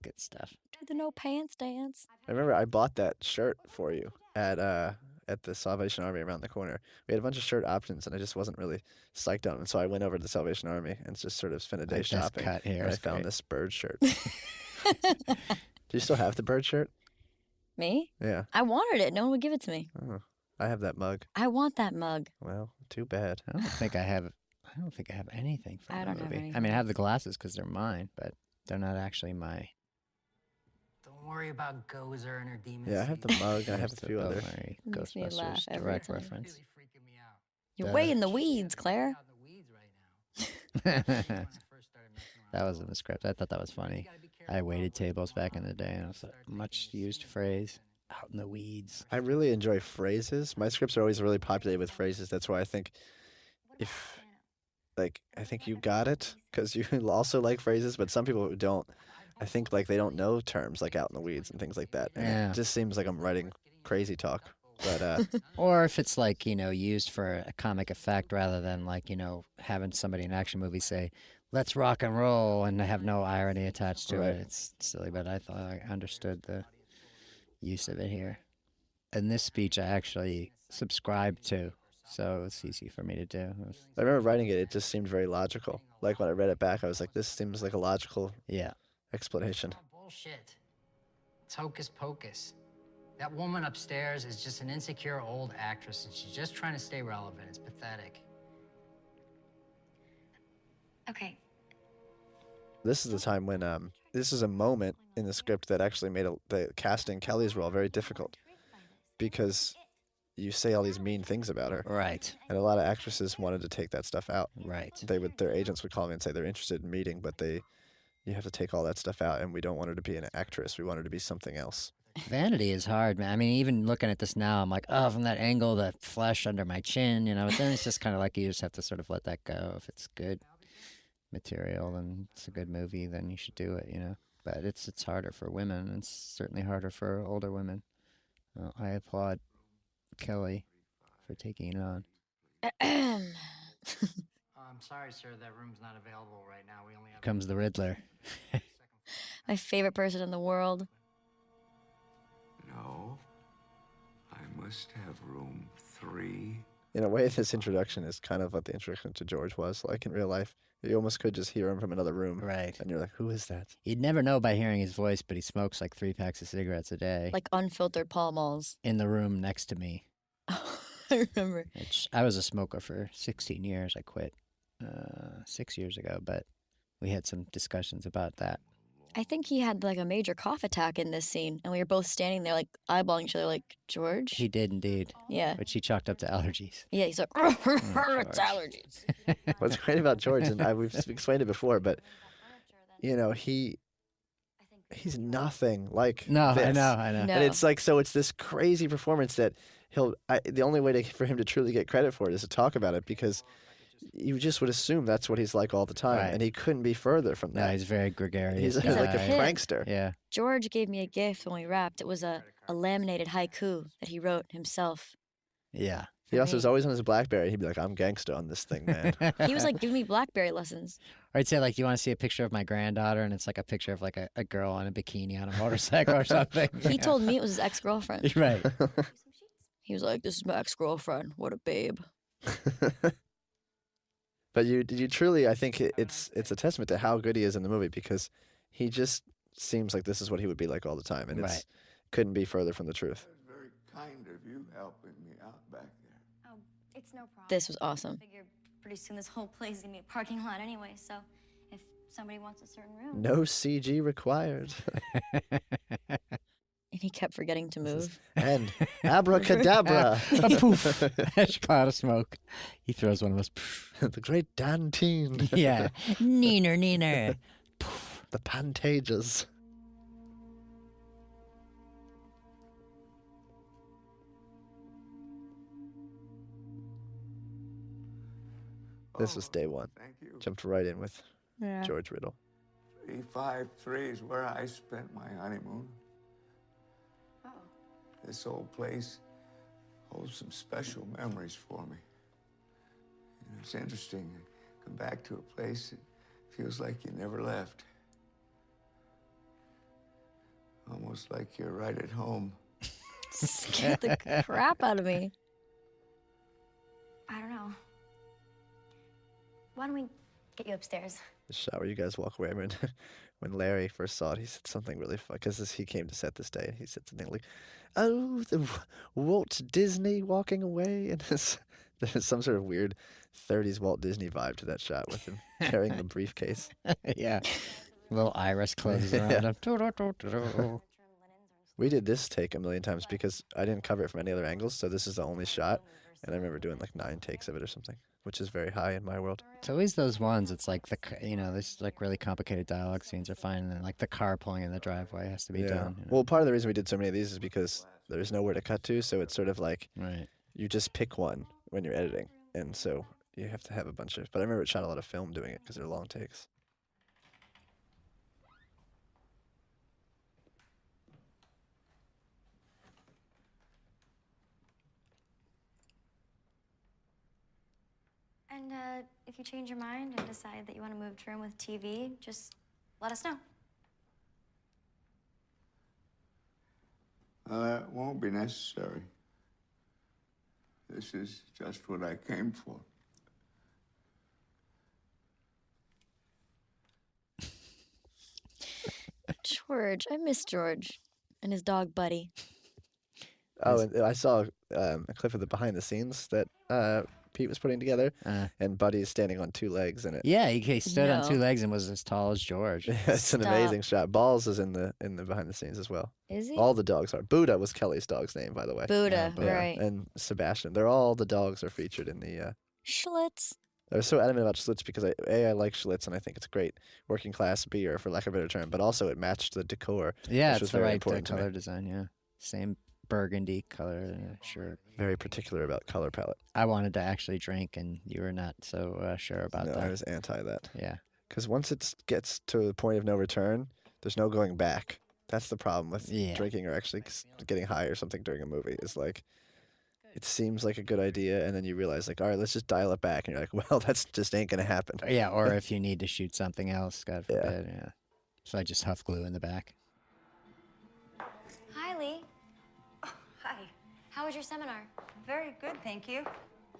good stuff. Do the no pants dance. I remember I bought that shirt for you at the Salvation Army around the corner. We had a bunch of shirt options, and I just wasn't really psyched on them. So I went over to the Salvation Army and just sort of spent a day Best shopping. cut here And I is found great. this bird shirt. Do you still have the bird shirt? Me? Yeah. I wanted it. No one would give it to me. Oh, I have that mug. I want that mug. Well, too bad. I don't think I have anything from I the don't have movie. I anything. mean, I have the glasses because they're mine, but they're not actually my. Don't worry about Gozer and her demons. Yeah, I have the mug. I have a few other. Makes me laugh Ghostbusters every direct time. reference. You're way in the weeds, Claire. That was in the script. I thought that was funny. I waited tables back in the day, and it was a much used phrase. Out in the weeds. I really enjoy phrases. My scripts are always really populated with phrases. That's why I think I think you got it because you also like phrases, but some people who don't, I think like they don't know terms like out in the weeds and things like that. And Yeah. It just seems like I'm writing crazy talk. But Or if it's like, used for a comic effect rather than like, having somebody in an action movie say, let's rock and roll and have no irony attached to Right. it. It's silly, but I thought I understood the use of it here. And this speech I actually subscribed to, so it's easy for me to do. I remember writing it, it just seemed very logical. Like when I read it back, I was like, this seems like a logical explanation. Bullshit. It's hocus pocus. That woman upstairs is just an insecure old actress, and she's just trying to stay relevant. It's pathetic. Okay. This is the time when this is a moment in the script that actually made the casting Kelly's role very difficult because you say all these mean things about her. Right. And a lot of actresses wanted to take that stuff out. Right. Their agents would call me and say they're interested in meeting, but you have to take all that stuff out, and we don't want her to be an actress. We want her to be something else. Vanity is hard, man. I mean, even looking at this now, I'm like, oh, from that angle, the flesh under my chin, but then it's just kind of like you just have to sort of let that go. If it's good material and it's a good movie, then you should do it, But it's harder for women. It's certainly harder for older women. I applaud Kelly for taking it on. I'm sorry, sir. That room's not available right now. We only have. Comes the Riddler. My favorite person in the world. No. I must have room 3. In a way, this introduction is kind of what the introduction to George was like in real life. You almost could just hear him from another room. Right. And you're like, who is that? You'd never know by hearing his voice, but he smokes like 3 packs of cigarettes a day. Like unfiltered Pall Malls. In the room next to me. I remember. I was a smoker for 16 years. I quit 6 years ago, but we had some discussions about that. I think he had like a major cough attack in this scene, and we were both standing there like eyeballing each other like, George? He did indeed. Yeah. Which he chalked up to allergies. Yeah, he's like, it's allergies. What's great about George, and we've explained it before, but, he's nothing like No, this. I know. And No. it's like, so it's this crazy performance that the only way for him to truly get credit for it is to talk about it, because you just would assume that's what he's like all the time, Right. and he couldn't be further from No, that. he's very gregarious. He's He's like a a kid. prankster. Yeah. George gave me a gift when we wrapped. It was a laminated haiku that he wrote himself. Yeah. He also was always on his BlackBerry. He'd be like, I'm gangsta on this thing, man. He was like giving me BlackBerry lessons. Or I'd say, like, you want to see a picture of my granddaughter, and it's like a picture of like a girl in a bikini on a motorcycle or something. He told me it was his ex-girlfriend. Right. He was like, this is my ex-girlfriend. What a babe. But you truly, I think it's a testament to how good he is in the movie, because he just seems like this is what he would be like all the time, and Right. couldn't be further from the truth. Very kind of you helping me out back there. Oh, it's no problem. This was awesome. I figure pretty soon this whole place is gonna be a parking lot anyway, so if somebody wants a certain room. No CG required. And he kept forgetting to move. And abracadabra. A poof. A cloud of smoke. He throws one of us. The great Dantine. Yeah. Neener, neener. The Pantages. This was day one. Thank you. Jumped right in with Yeah. George Riddle. 353 is where I spent my honeymoon. Oh. This old place holds some special memories for me. And it's interesting. You come back to a place that feels like you never left. Almost like you're right at home. Scared the crap out of me. I don't know. Why don't we get you upstairs? The shot where you guys walk away. I mean, when Larry first saw it, he said something really fun because he came to set this day, and he said something like, "Oh, the Walt Disney walking away," and there's some sort of weird 30s Walt Disney vibe to that shot with him carrying the briefcase. Yeah. Little iris closes around him. We did this take a million times because I didn't cover it from any other angles, so this is the only shot, and I remember doing like 9 takes of it or something, which is very high in my world. It's always those ones. It's like there's like really complicated dialogue scenes are fine, and then like the car pulling in the driveway has to be done. Well, part of the reason we did so many of these is because there's nowhere to cut to, so it's sort of like you just pick one when you're editing, and so you have to have a bunch of. But I remember it shot a lot of film doing it because they're long takes. And if you change your mind and decide that you want to move to a room with TV, just let us know. That won't be necessary. This is just what I came for. George. I miss George and his dog Buddy. Oh, and I saw a clip of the behind the scenes that Pete was putting together, and Buddy's standing on 2 legs in it. Yeah, he stood on 2 legs and was as tall as George. It's an amazing shot. Balls is in the behind the scenes as well. Is he? All the dogs are. Buddha was Kelly's dog's name, by the way. Buddha, right. And Sebastian. They're all the dogs are featured in the. Schlitz. I was so adamant about Schlitz because I like Schlitz and I think it's a great working class beer, for lack of a better term, but also it matched the decor. Yeah, which was it's the very right important to me. color design. Yeah, same burgundy color shirt. Very particular about color palette. I wanted to actually drink, and you were not so sure about that. I was anti that. Yeah. Because once it gets to the point of no return, there's no going back. That's the problem with drinking or actually getting high or something during a movie. Is like, it seems like a good idea, and then you realize, like, all right, let's just dial it back. And you're like, well, that's just ain't going to happen. Yeah, or if you need to shoot something else, God forbid. Yeah. So I just huff glue in the back. Hi, Lee. Oh, hi. How was your seminar? Very good, thank you.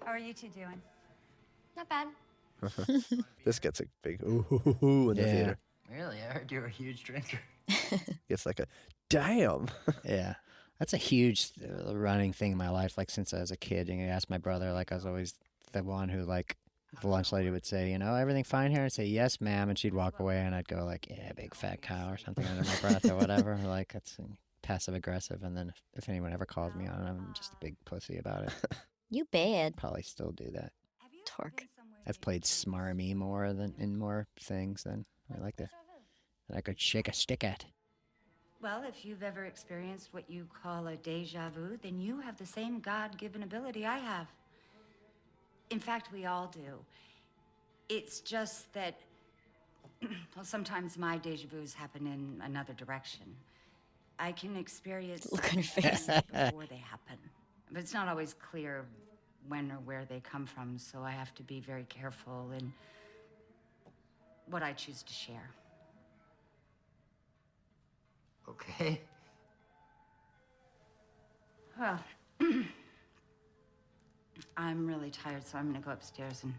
How are you two doing? Not bad. This gets a big ooh in the theater. Really? I heard you're a huge drinker. It's like a damn. Yeah. That's a huge running thing in my life. Like since I was a kid, and you ask my brother, like I was always the one who, like, the lunch lady would say, you know, everything fine here? I'd say, yes, ma'am. And she'd walk away, and I'd go like, yeah, big fat cow or something under my breath or whatever. Like that's passive aggressive. And then if anyone ever calls me on it, I'm just a big pussy about it. You bad. Probably still do that. Torque. I've played smarmy more than in more things than I like to. I could shake a stick at. Well, if you've ever experienced what you call a deja vu, then you have the same God-given ability I have. In fact, we all do. It's just that, well, sometimes my deja vus happen in another direction. I can experience Look on your face. before they happen. But it's not always clear when or where they come from, so I have to be very careful in what I choose to share. Okay. Well, I'm really tired, so I'm gonna go upstairs and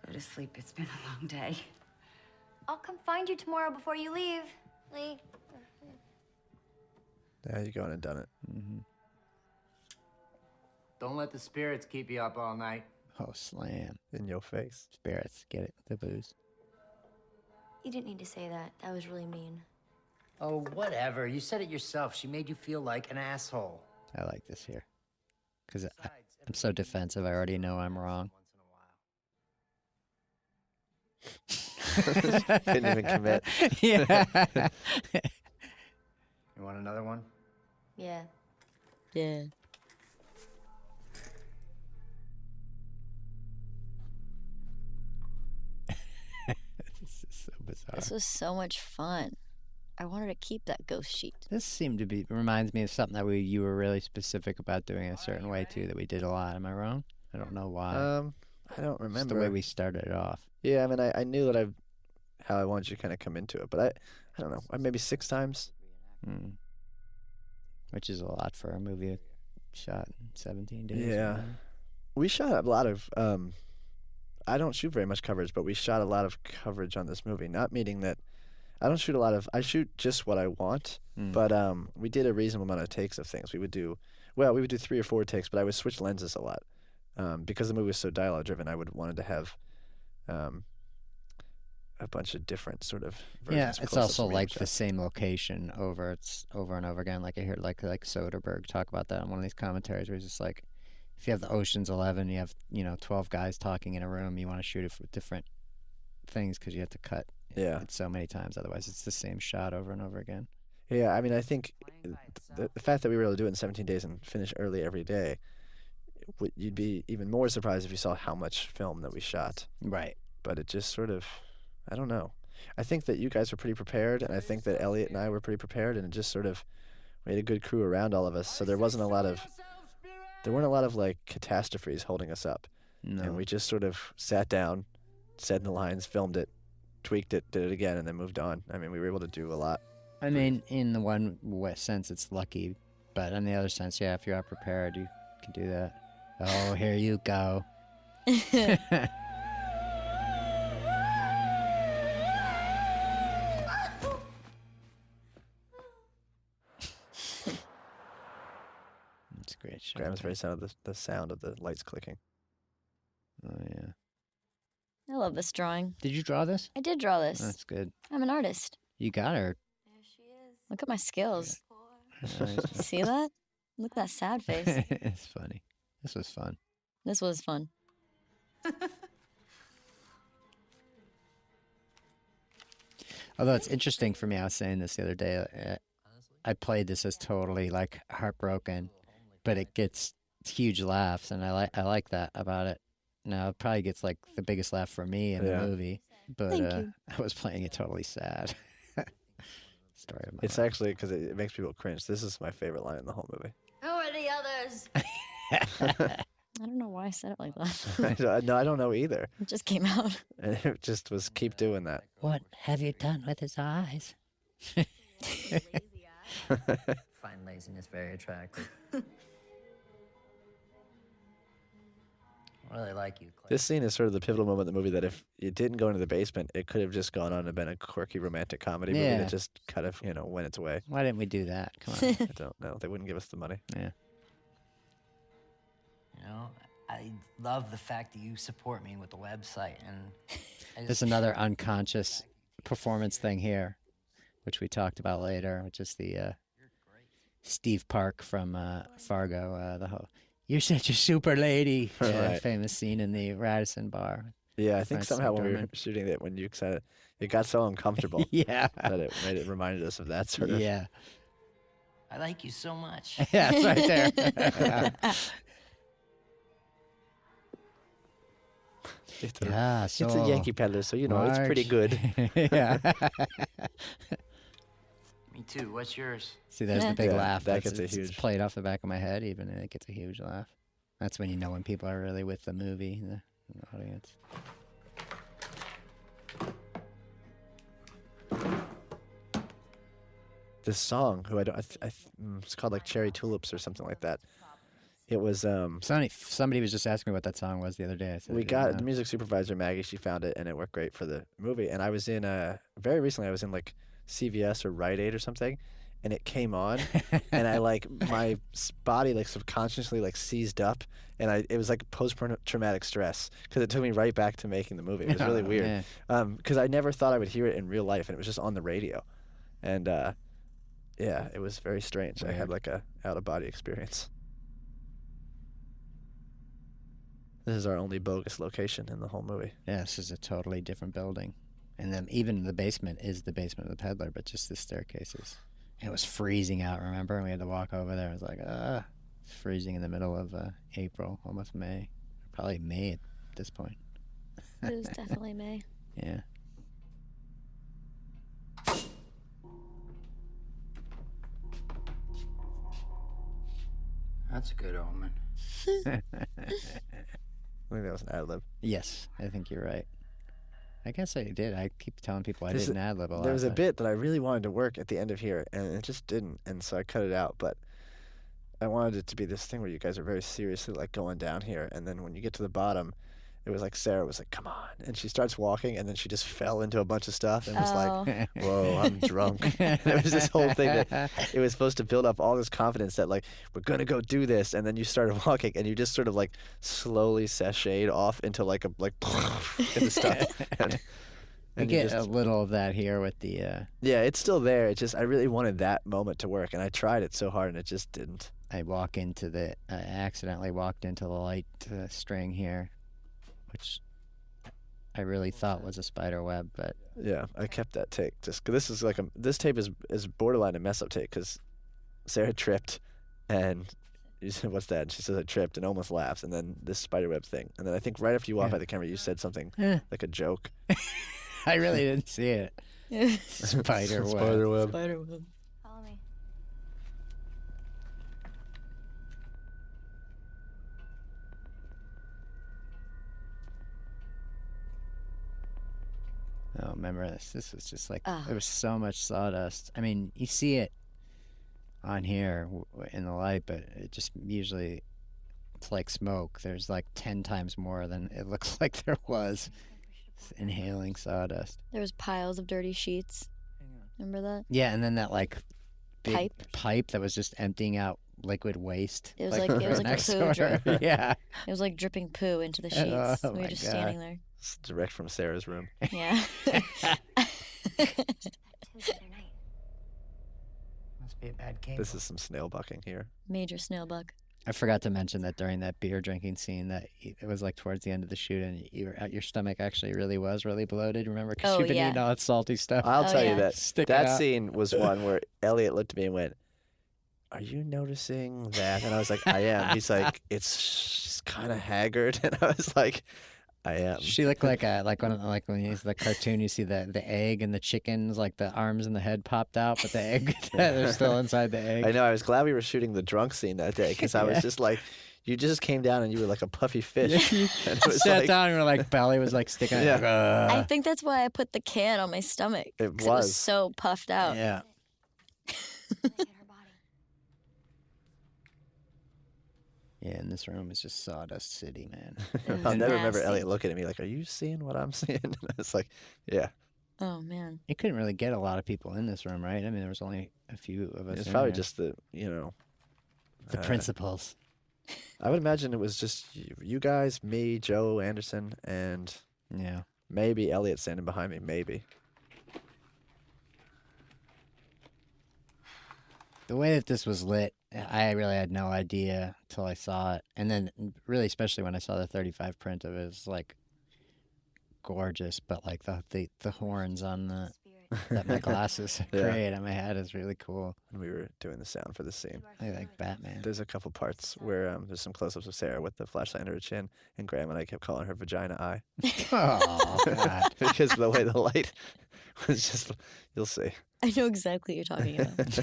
go to sleep. It's been a long day. I'll come find you tomorrow before you leave, Lee. Yeah, you gone and done it. Mm-hmm. Don't let the spirits keep you up all night. Oh, slam. In your face. Spirits, get it, the booze. You didn't need to say that. That was really mean. Oh, whatever. You said it yourself. She made you feel like an asshole. I like this here. Because I'm so defensive, I already know I'm wrong. Couldn't even commit. Yeah. You want another one? Yeah. Yeah. bizarre. This was so much fun. I wanted to keep that ghost sheet. This seemed to be reminds me of something that you were really specific about doing a certain way too. That we did a lot. Am I wrong? I don't know why. I don't remember. Just the way we started it off. Yeah, I mean, I knew that how I wanted you to kind of come into it, but I don't know, maybe 6 times. Which is a lot for a movie shot in 17 days. Yeah, we shot a lot of. I don't shoot very much coverage, but we shot a lot of coverage on this movie. Not meaning that I don't shoot a lot of. I shoot just what I want, but we did a reasonable amount of takes of things. We would do 3 or 4 takes, but I would switch lenses a lot because the movie was so dialogue driven. I wanted to have a bunch of different sort of versions. Yeah, it's also like the same location over and over again. Like I heard like Soderbergh talk about that on one of these commentaries where he's just like, if you have the Ocean's 11, you have 12 guys talking in a room, you want to shoot it with different things because you have to cut it so many times. Otherwise, it's the same shot over and over again. Yeah, I mean, I think the fact that we were able to do it in 17 days and finish early every day, you'd be even more surprised if you saw how much film that we shot. Right. But it just sort of, I don't know. I think that you guys were pretty prepared, and I think that Elliot and I were pretty prepared, and it just sort of made a good crew around all of us. So there weren't a lot of like catastrophes holding us up. No. And we just sort of sat down, said the lines, filmed it, tweaked it, did it again, and then moved on. I mean, we were able to do a lot. I mean, in the one sense, it's lucky, but in the other sense, yeah, if you are prepared, you can do that. Oh, here you go. That's a great shot. Graham's very sound of the sound of the lights clicking. Oh, yeah. I love this drawing. Did you draw this? I did draw this. That's good. I'm an artist. You got her. Look at my skills. Nice. See that? Look at that sad face. It's funny. This was fun. This was fun. Although it's interesting for me, I was saying this the other day. I played this as totally like heartbroken, but it gets huge laughs, and I like that about it. Now it probably gets like the biggest laugh for me in the movie, but I was playing it totally sad. Story of my It's life. actually because it makes people cringe. This is my favorite line in the whole movie. Who are the others? I don't know why I said it like that. No, I don't know either. It just came out. And it just was keep doing that. What have you done with his eyes? Find laziness very attractive. I really like you, Clay. This scene is sort of the pivotal moment in the movie that if it didn't go into the basement, it could have just gone on and been a quirky romantic comedy movie Yeah. that just kind of, went its way. Why didn't we do that? Come on. I don't know. They wouldn't give us the money. Yeah. I love the fact that you support me with the website, and There's another unconscious performance thing here, which we talked about later, which is the Steve Park from Fargo. The whole "You're such a super lady," Right. famous scene in the Radisson bar. Yeah, I think Frances somehow when we were McDormand. shooting it, when you said it got so uncomfortable. Yeah. That it reminded us of that sort of. Yeah. I like you so much. Yeah, it's right there. It's a Yankee Peddler, so it's pretty good. Yeah. Me too. What's yours? See, there's the big Yeah, laugh. that That's- gets a it's huge- played off the back of my head, even, and it gets a huge laugh. That's when you know when people are really with the movie, the audience. This song, it's called like Cherry Tulips or something like that. It was Somebody was just asking me what that song was the other day. I said I we didn't got know. the music supervisor Maggie. She found it and it worked great for the movie. And I was in very recently. I was in like CVS or Rite Aid or something, and it came on, and I like my body like subconsciously like seized up, and it was like post traumatic stress because it took me right back to making the movie. It was really Oh, weird because I never thought I would hear it in real life, and it was just on the radio, and yeah, it was very strange. I had like a out of body experience. This is our only bogus location in the whole movie. Yeah, this is a totally different building. And then even the basement is the basement of the Peddler, but just the staircases. And it was freezing out, remember? And we had to walk over there. It was like, it's freezing in the middle of April, almost May. Probably May at this point. It was definitely May. Yeah. That's a good omen. I think that was an ad lib. Yes, I think you're right. I guess I did. I keep telling people I didn't ad lib a lot. There was a but- bit that I really wanted to work at the end of here, and it just didn't, and so I cut it out. But I wanted it to be this thing where you guys are very seriously like going down here, and then when you get to the bottom, it was like Sarah was like, "Come on," and she starts walking, and then she just fell into a bunch of stuff and was like, "Whoa, I'm drunk." And it was this whole thing that it was supposed to build up all this confidence that like we're gonna go do this, and then you started walking, and you just sort of like slowly sashayed off into like in the stuff. We get a little of that here with the. Yeah, it's still there. It just I really wanted that moment to work, and I tried it so hard, and it just didn't. I accidentally walked into the light string here, which I really thought was a spider web, but yeah, I kept that take just because this is like this tape is borderline a mess up tape because Sarah tripped, and you said, "What's that?" And she says, "I tripped," and almost laughs, and then this spider web thing, and then I think right after you walked by the camera, you said something like a joke. I really didn't see it. Spider web. Spider web. Spider web. Follow me. Oh, remember this? This was just like there was so much sawdust. I mean, you see it on here in the light, but it just usually it's like smoke. There's like 10 times more than it looks like there was. It's inhaling sawdust. There was piles of dirty sheets. Remember that? Yeah, and then that like big Pipe. pipe that was just emptying out liquid waste. It was like it was like a next poo door. drip. Yeah. It was like dripping poo into the Oh, sheets. We my were just God. standing there. It's direct from Sarah's room. Yeah. Must be a bad cable. This is some snail bucking here. Major snail bug. I forgot to mention that during that beer drinking scene that it was like towards the end of the shoot and your stomach actually really was really bloated. Remember? Because Oh, you've been yeah. eating all that salty stuff. I'll tell you that Stick it that out. scene was one where Elliot looked at me and went, "Are you noticing that?" And I was like, "I am." He's like, "It's kind of haggard," and I was like, "I am." She looked like when you use the cartoon, you see the egg and the chickens, like the arms and the head popped out, but the egg they're still inside the egg. I know. I was glad we were shooting the drunk scene that day because I was Yeah. just like, you just came down and you were like a puffy fish. You And it was sat like- down and your like belly was like sticking out. Yeah. Like, I think that's why I put the can on my stomach. It 'cause It was. was so puffed out. Yeah. Yeah, and this room is just sawdust city, man. I'll was never remember nasty. Elliot looking at me like, "Are you seeing what I'm seeing?" And I was like, "Yeah." Oh man. You couldn't really get a lot of people in this room, right? I mean, there was only a few of us. It's in probably there. just the the principals. I would imagine it was just you guys, me, Joe Anderson, and Yeah. maybe Elliot standing behind me. Maybe. The way that this was lit, I really had no idea till I saw it, and then really, especially when I saw the 35 print of it, it was like gorgeous. But like the horns on the that my glasses Yeah. create on my head is really cool. When we were doing the sound for the scene, I like Batman. there's a couple parts where there's some close-ups of Sarah with the flashlight under her chin, and Graham and I kept calling her Vagina Eye. Oh God. Because of the way the light was just, you'll see. I know exactly what you're talking about.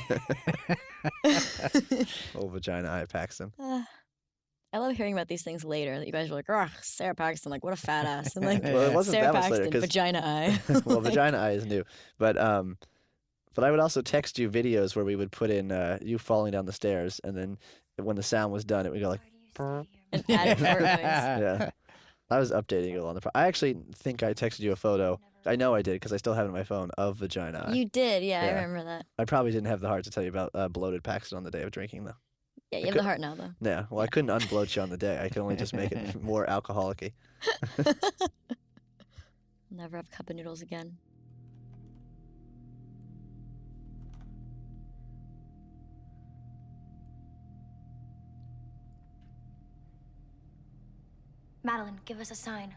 Old Vagina Eye Paxton. I love hearing about these things later. That you guys are like, "Oh, Sarah Paxton, like what a fat ass." I'm like, Well, it wasn't Sarah that much later, Paxton, 'cause- vagina eye. Well, Vagina Eye is new, but I would also text you videos where we would put in you falling down the stairs, and then when the sound was done, it would go like. An added fart noise. Yeah, I was updating you on the. I actually think I texted you a photo. I know I did because I still have it on my phone of Vagina Eye. You did, yeah, I Yeah. remember that. I probably didn't have the heart to tell you about bloated Paxton on the day of drinking, though. Yeah, you I have could- the heart now, though. Yeah, well, I couldn't unbloat you on the day. I could only just make it more alcoholic-y. Never have cup of noodles again. Madeline, give us a sign.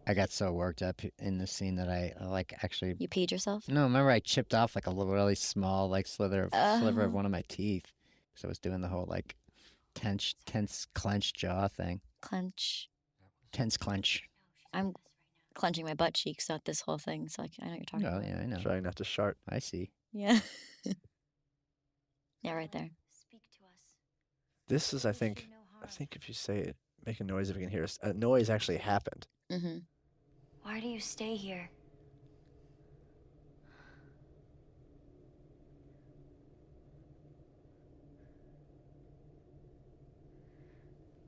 I got so worked up in this scene that I like actually. You peed yourself? No, remember I chipped off like a little really small like sliver of Oh. one of my teeth because I was doing the whole like tense clenched jaw thing. Clench. Tense clench. I'm clenching my butt cheeks throughout this whole thing, so I know what you're talking Oh, about. yeah, I know. Trying not to shart. I see. Yeah. Yeah, right there. Speak to us. This is, I think if you say it, make a noise if you can hear us. A noise actually happened. Mm-hmm. Why do you stay here?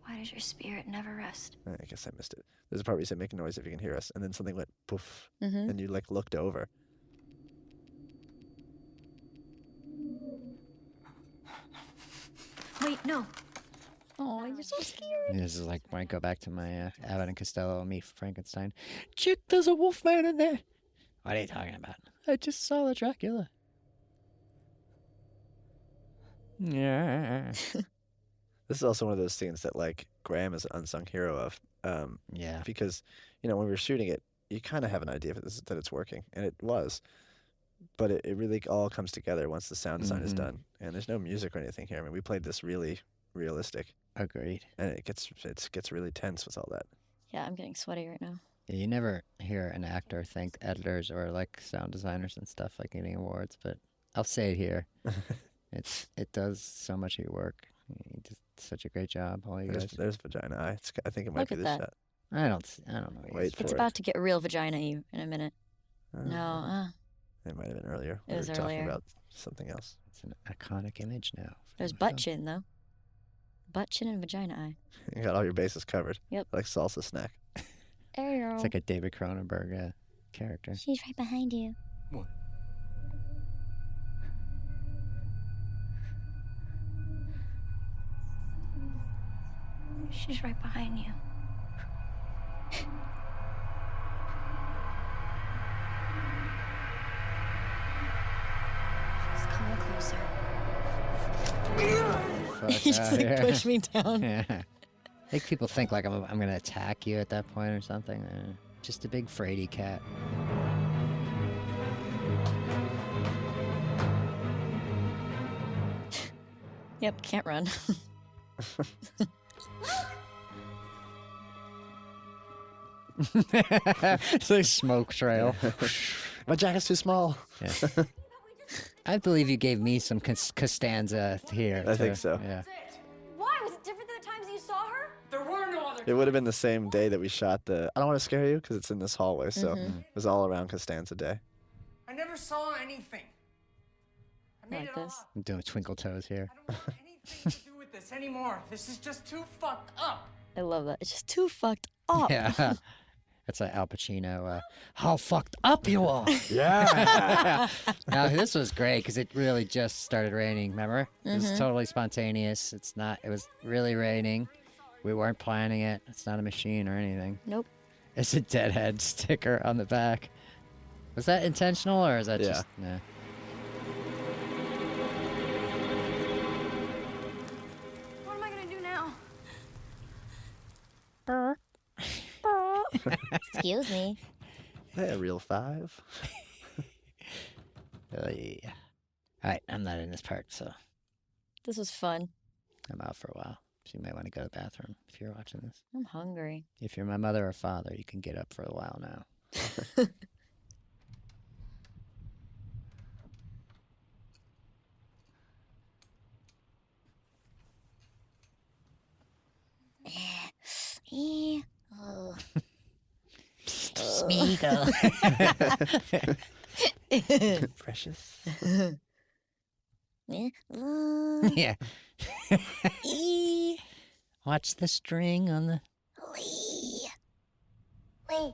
Why does your spirit never rest? I guess I missed it. There's a part where you said make a noise if you can hear us, and then something went poof, Mm-hmm. and you like looked over. Wait, no. Oh, you're so scary. This is like when I go back to my Abbott and Costello and meet Frankenstein. Chick, there's a wolf man in there. What are you talking about? I just saw the Dracula. Yeah. This is also one of those scenes that like Graham is an unsung hero of. Yeah. Because when we were shooting it, you kind of have an idea that it's working, and it was. But it really all comes together once the sound design is done, and there's no music or anything here. I mean, we played this really realistic. Agreed. And it gets really tense with all that. Yeah, I'm getting sweaty right now. Yeah, you never hear an actor thank editors or like sound designers and stuff like getting awards, but I'll say it here. It does so much of your work. You did such a great job, all you guys. There's Vagina Eye. I think it might Look be at the that. shot. I don't know. Wait for It's it. about to get real vagina-y in a minute. No, It might have been earlier. It was we were talking earlier. about something else. It's an iconic image now. there's butt chin, though. Butt chin and vagina eye. You got all your bases covered. Yep. Like salsa snack. There you go. It's like a David Cronenberg character. She's right behind you. What? She's right behind you. She's coming closer. Fuck He just outta like here. pushed me down. Yeah. Make people think like I'm going to attack you at that point or something. Just a big fraidy cat. Yep, can't run. It's like smoke trail. My jacket's too small. Yeah. I believe you gave me some Costanza here. I think so. Yeah. Why? Was it different than the times you saw her? There were no other. It would have been the same day that we shot the. I don't want to scare you because it's in this hallway, so it was all around Costanza Day. I never saw anything. I made Like it all this. up. I'm doing twinkle toes here. I don't want anything to do with this anymore. This is just too fucked up. I love that. It's just too fucked up. Yeah. That's like Al Pacino. How fucked up you are. Yeah. Now, this was great because it really just started raining, remember? It was Mhm. totally spontaneous. It was really raining. We weren't planning it. It's not a machine or anything. Nope. It's a Deadhead sticker on the back. Was that intentional or is that Yeah. just... Nah. What am I gonna do now? Excuse me. Hey, real 5. Yeah. All right, I'm not in this part, so This was fun. I'm out for a while. So you might want to go to the bathroom if you're watching this. I'm hungry. If you're my mother or father, you can get up for a while now. Oh. Smeagol. Precious. Yeah. Watch the string on the... Lee. Lee.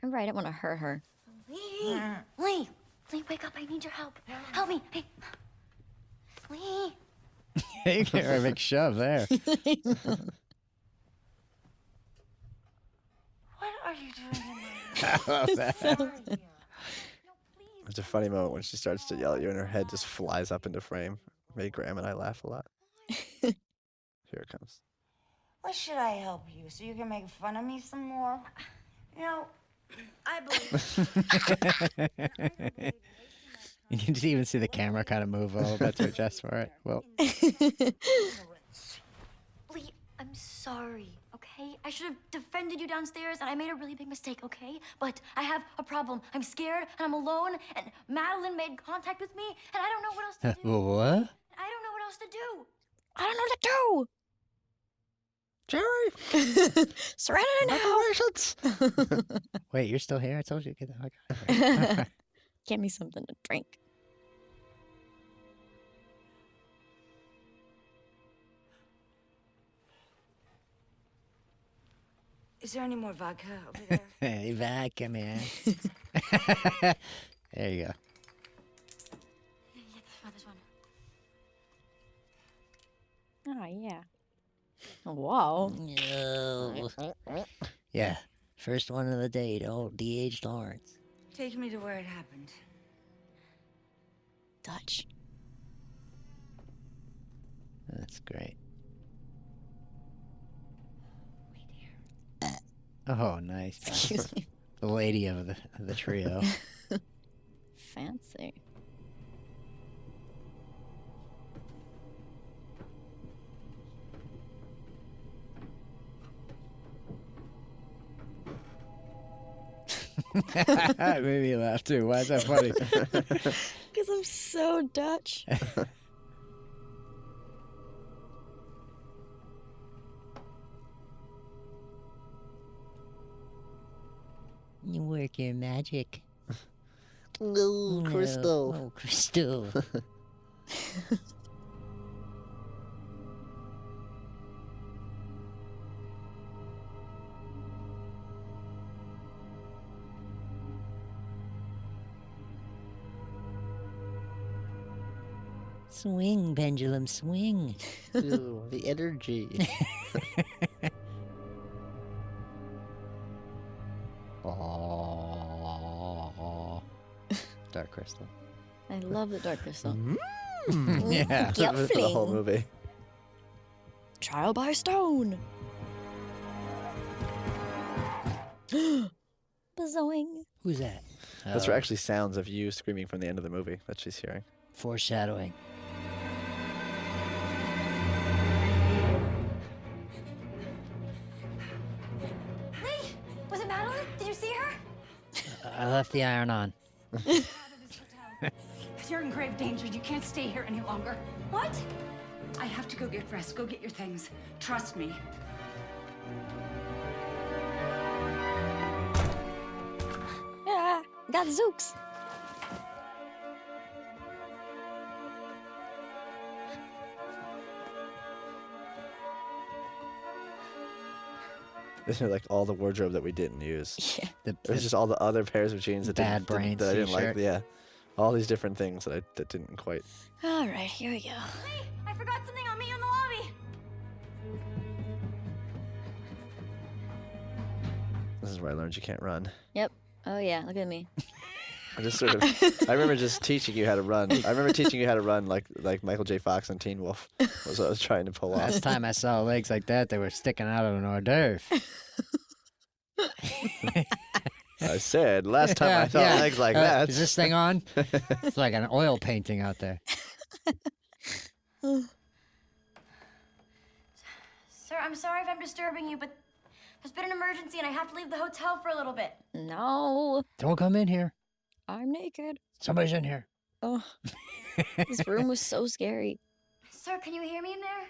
I'm right. I don't want to hurt her. Lee, wake up. I need your help. Help me. Hey. Lee. You get a big shove there. What are you doing in there? I love that. It's a funny moment when she starts to yell at you and her head just flies up into frame. Made Graham and I laugh a lot. Here it comes. What should I help you so you can make fun of me some more? You know, I believe. You can even see the camera kind of move a little bit to adjust for it. Well, Lee, should have defended you downstairs, and I made a really big mistake, okay? But I have a problem. I'm scared, and I'm alone, and Madeline made contact with me, and I don't know what else to do. What? I don't know what else to do. I don't know what to do. Jerry! Serenity now. Wait, you're still here? I told you to get the fuck out. Get me something to drink. Is there any more vodka over there? Hey, vodka, man. There you go. Yeah, this one. Oh, yeah. Wow. Yeah. First one of the day to old D.H. Lawrence. Take me to where it happened. Dutch. That's great. Oh, nice. Excuse me. The lady of the trio. Fancy. It made me laugh too. Why is that funny? Because I'm so Dutch. You work your magic. No, Crystal. Oh, Crystal. Swing, pendulum, swing. Ooh, the energy. Oh. Dark Crystal. I love the Dark Crystal. Yeah. For the whole movie. Trial by stone. Bazoing. Who's that? Those are actually sounds of you screaming from the end of the movie that she's hearing. Foreshadowing. Lee! Was it Madeline? Did you see her? I left the iron on. You're in grave danger. You can't stay here any longer. What? I have to go get dressed. Go get your things. Trust me. Yeah, got Zooks. This is like all the wardrobe that we didn't use. Yeah. It was just all the other pairs of jeans that Bad didn't, Brains that I didn't like. t-shirt. Yeah, all these different things that didn't quite. All right, here we go. Lee! I forgot something. I'll meet you in the lobby. This is where I learned you can't run. Yep. Oh yeah, look at me. I just sort of. I remember just teaching you how to run. I remember teaching you how to run like Michael J. Fox on Teen Wolf. Was what I was trying to pull off. Last time I saw legs like that, they were sticking out of an hors d'oeuvre. I said last time I saw legs like that. Is this thing on? It's like an oil painting out there. Sir, I'm sorry if I'm disturbing you, but there's been an emergency and I have to leave the hotel for a little bit. No, Don't come in here. I'm naked. Somebody's in here. Oh, this room was so scary. Sir, can you hear me in there?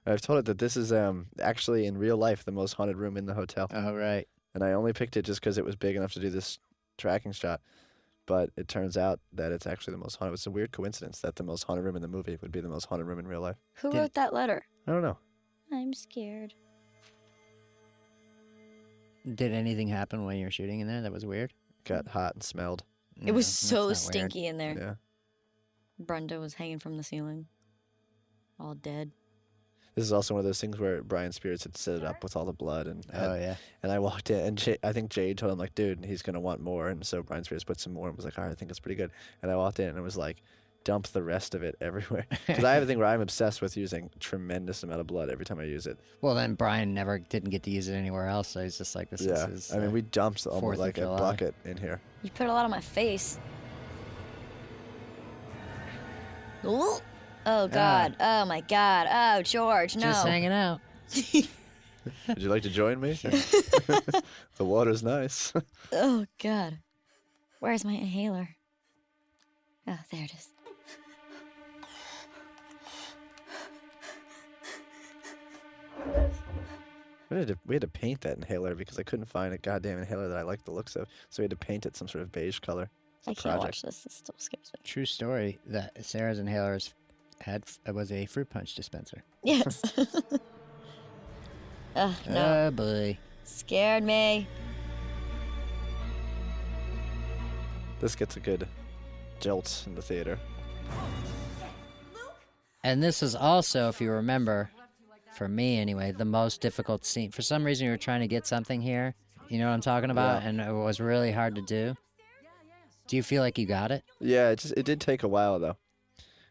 I've told it that this is actually in real life the most haunted room in the hotel. Oh, right. And I only picked it just because it was big enough to do this tracking shot. But it turns out that it's actually the most haunted. It's a weird coincidence that the most haunted room in the movie would be the most haunted room in real life. Who wrote that letter? I don't know. I'm scared. Did anything happen when you were shooting in there that was weird? Got hot and smelled. It was that's so not weird. stinky in there. Yeah. Brenda was hanging from the ceiling, all dead. This is also one of those things where Brian Spears had set it up with all the blood and Oh, yeah. And I walked in and I think Jade told him like, dude, he's gonna want more, and so Brian Spears put some more and was like, all right, I think it's pretty good. And I walked in and it was like, dump the rest of it everywhere because I have a thing where I'm obsessed with using tremendous amount of blood every time I use it. Well, then Brian never didn't get to use it anywhere else, so he's just like, this is his. I mean, we dumped 4th almost of like a July. bucket in here. You put a lot on my face. Ooh. Oh God! Oh my God! Oh George, no! Just hanging out. Would you like to join me? The water's nice. Oh, God. Where's my inhaler? Oh, there it is. We had to paint that inhaler because I couldn't find a goddamn inhaler that I liked the looks of. So we had to paint it some sort of beige color. It's a I can't project. watch this. This still scares me. True story that Sarah's inhalers was a fruit punch dispenser. Yes. No. Oh, boy. Scared me. This gets a good jolt in the theater. And this is also, if you remember, for me anyway, the most difficult scene. For some reason, you were trying to get something here. You know what I'm talking about? Yeah. And it was really hard to do. Do you feel like you got it? Yeah, it did take a while though.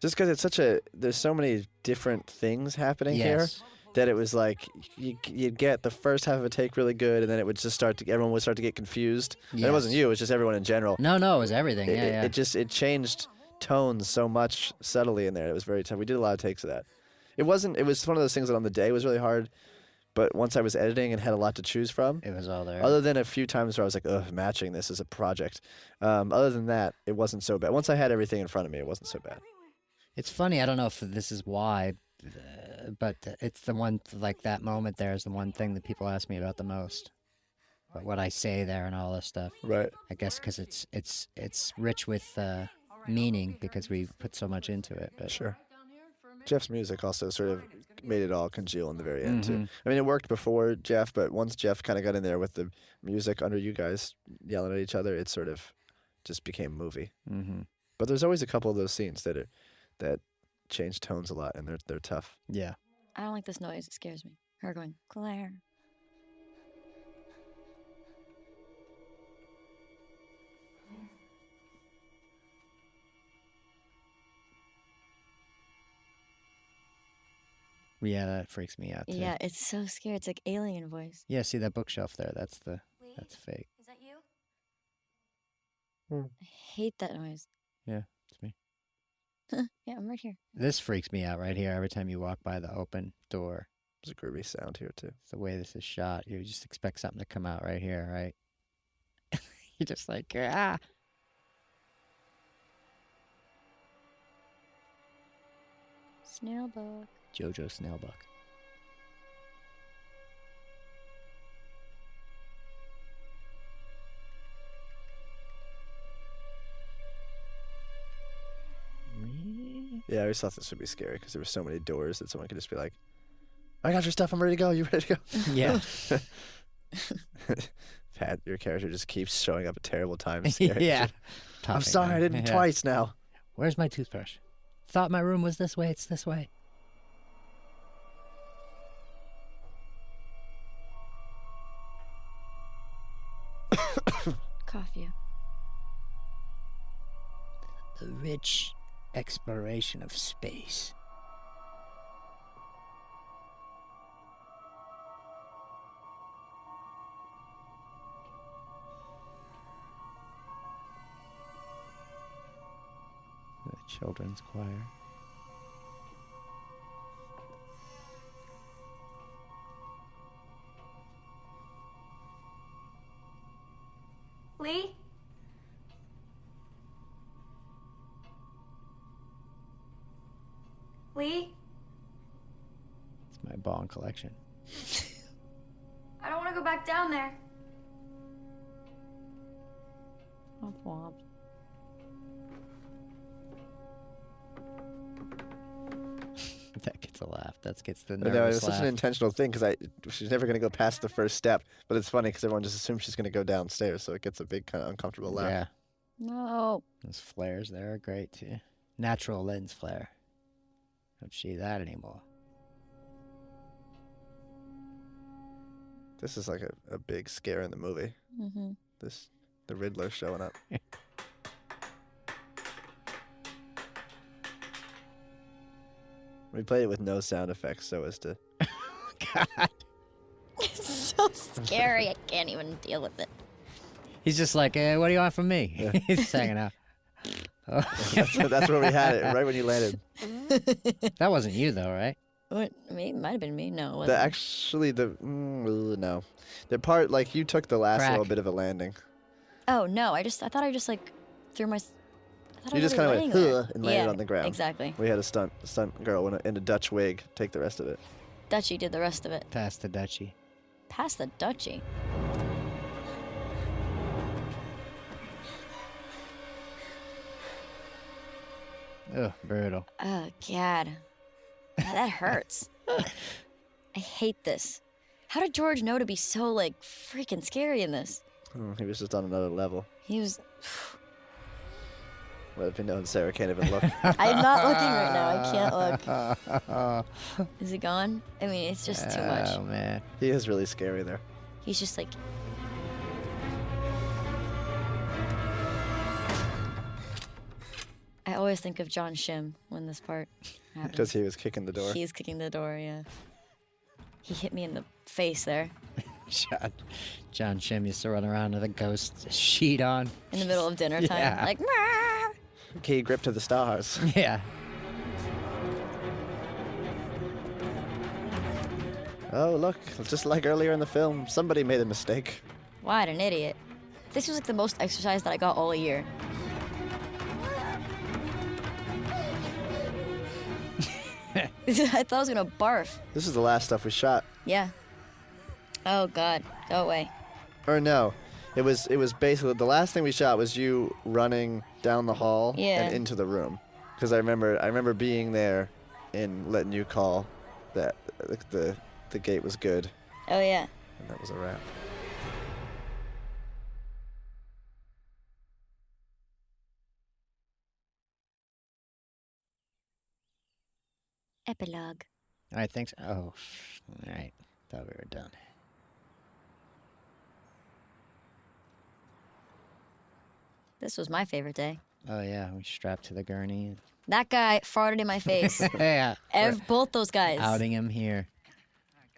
Just because it's there's so many different things happening here Yes. that it was like you'd get the first half of a take really good, and then it would just everyone would start to get confused. And it wasn't Yes. you; it was just everyone in general. No, it was everything. Yeah, It changed tones so much subtly in there. It was very tough. We did a lot of takes of that. It was one of those things that on the day was really hard, but once I was editing and had a lot to choose from, it was all there. Other than a few times where I was like, ugh, matching this is a project. Other than that, it wasn't so bad. Once I had everything in front of me, it wasn't so bad. It's funny. I don't know if this is why, but it's the one, like that moment there is the one thing that people ask me about the most. But what I say there and all this stuff. Right. I guess because it's rich with meaning because we put so much into it. But. Sure. Jeff's music also sort of made it all congeal in the very end, too. Mhm. I mean, it worked before Jeff, but once Jeff kind of got in there with the music under you guys yelling at each other, it sort of just became movie. Mm-hmm. But there's always a couple of those scenes that change tones a lot, and they're tough. Yeah. I don't like this noise. It scares me. Her going, Claire. Yeah, that freaks me out too. Yeah, it's so scary. It's like alien voice. Yeah, see that bookshelf there? That's fake. Is that you? I hate that noise. Yeah, it's me. Yeah, I'm right here. This freaks me out right here. Every time you walk by the open door. There's a groovy sound here too. It's the way this is shot. You just expect something to come out right here, right? You're just like, ah. Snailbuck. Jojo Snailbuck. Yeah, I always thought this would be scary because there were so many doors that someone could just be like, I got your stuff, I'm ready to go, you ready to go? Yeah. Pat, your character just keeps showing up at terrible times. scaring Yeah. you. I'm sorry, I didn't twice now. Where's my toothbrush? Thought my room was this way, it's this way. Coffee. The rich exploration of space. The children's choir. Lee? Lee? It's my bong collection. I don't want to go back down there. Womp womp. That gets a laugh. That gets the I nervous know, it was laugh. such an intentional thing because she's never going to go past the first step. But it's funny because everyone just assumes she's going to go downstairs, so it gets a big kind of uncomfortable laugh. Yeah. No. Those flares there are great too. Natural lens flare. Don't see that anymore. This is like a big scare in the movie. Mm-hmm. The Riddler showing up. We played it with no sound effects so as to... God. It's so scary. I can't even deal with it. He's just like, what do you want from me? Yeah. He's just hanging out. Oh. that's where we had it, right when you landed. That wasn't you though, right? What? Me? It might have been me. No, it The wasn't. actually no, the part like you took the last little Crack. bit of a landing. Oh no! I thought I just like threw my. I thought You I was just kind already of laying went there. and landed Yeah, on the ground. exactly. We had a stunt girl in a Dutch wig take the rest of it. Dutchie did the rest of it. Past the Dutchie. Past the Dutchie. Ugh, brutal. Oh God, that hurts. I hate this. How did George know to be so like freaking scary in this? He was just on another level. He was. What if you know Sarah can't even look? I'm not looking right now. I can't look. Is he gone? I mean, it's just too much. Oh man, he is really scary there. He's just like. I always think of John Shim when this part happens. Because he was kicking the door. He's kicking the door, yeah. He hit me in the face there. John Shim used to run around with a ghost sheet on. In the middle of dinner time. Yeah. Like, "Meow." Key grip to the stars. Yeah. Oh, look, just like earlier in the film, somebody made a mistake. What an idiot. This was like the most exercise that I got all year. I thought I was gonna barf. This is the last stuff we shot. Yeah. Oh God, go away. Or no, it was basically the last thing we shot was you running down the hall Yeah. and into the room. Because I remember being there and letting you call that the gate was good. Oh yeah. And that was a wrap. Epilogue. All right, thanks. Oh, all right. Thought we were done. This was my favorite day. Oh yeah, we strapped to the gurney. That guy farted in my face. Yeah. Both those guys. Outing him here.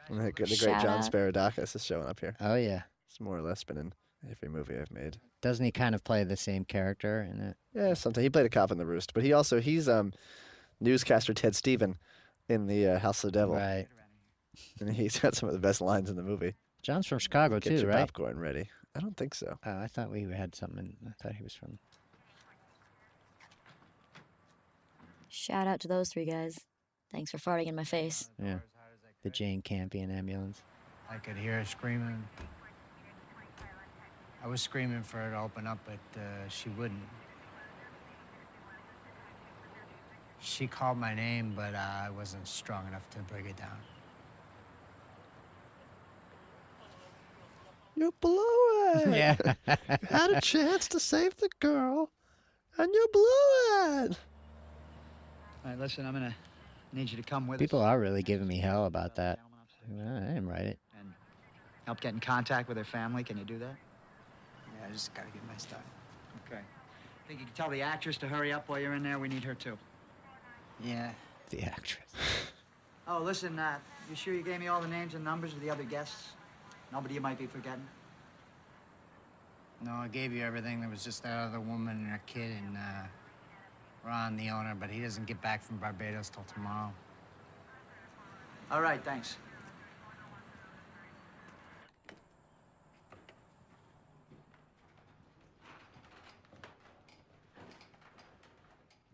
And the great Shout John out. Sparadakis is showing up here. Oh yeah. It's more or less been in every movie I've made. Doesn't he kind of play the same character in it? Yeah, sometimes he played a cop in The Roost, but he's newscaster Ted Stephen in the House of the Devil. Right. And he's got some of the best lines in the movie. John's from Chicago Get too, your right? popcorn ready. I don't think so. Oh, I thought we had something. I thought he was from. Shout out to those three guys. Thanks for farting in my face. Yeah. The Jane Campion ambulance. I could hear her screaming. I was screaming for her to open up, but she wouldn't. She called my name, but I wasn't strong enough to break it down. You blew it. Yeah. You had a chance to save the girl, and you blew it. All right, listen, I'm gonna need you to come with People us. are really giving me hell about that. Well, I didn't write it. And help get in contact with her family. Can you do that? Yeah, I just gotta get my stuff. Okay. Think you can tell the actress to hurry up while you're in there? We need her too. Yeah. The actress. Oh, listen, you sure you gave me all the names and numbers of the other guests? Nobody you might be forgetting? No, I gave you everything. There was just that other woman and her kid and Ron, the owner, but he doesn't get back from Barbados till tomorrow. All right, thanks.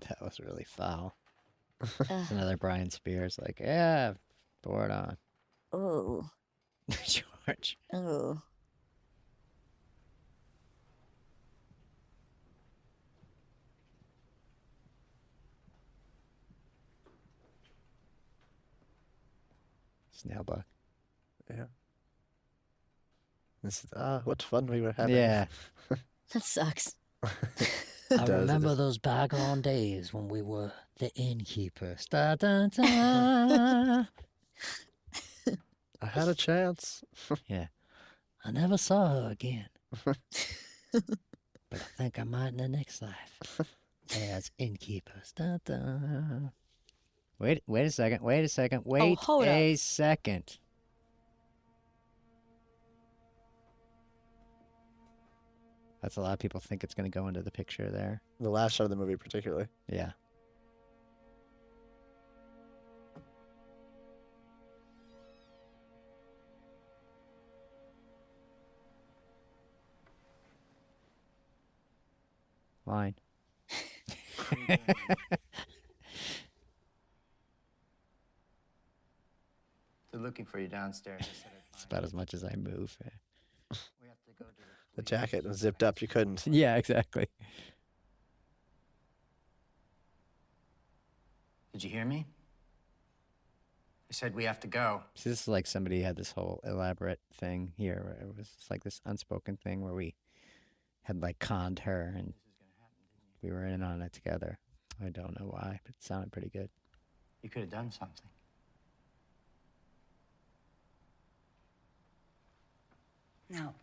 That was really foul. It's another Brian Spears, like, yeah, pour it on. Oh. George. Oh. Snailbuck. Yeah. This is, what fun we were having. Yeah. That sucks. I remember those bygone days when we were the innkeepers. Da, da, da. I had a chance. Yeah. I never saw her again. But I think I might in the next life. As innkeepers. Da, da. Wait a second. Wait a second. Wait hold a up. second. That's a lot of people think it's going to go into the picture there. The last shot of the movie, particularly. Yeah. line. They're looking for you downstairs. I said I'd It's about as much as I move. We have to go to The jacket was zipped up. You couldn't. Yeah, exactly. Did you hear me? I said we have to go. See, this is like somebody had this whole elaborate thing here where it was like this unspoken thing where we had like conned her and we were in on it together. I don't know why, but it sounded pretty good. You could have done something. No.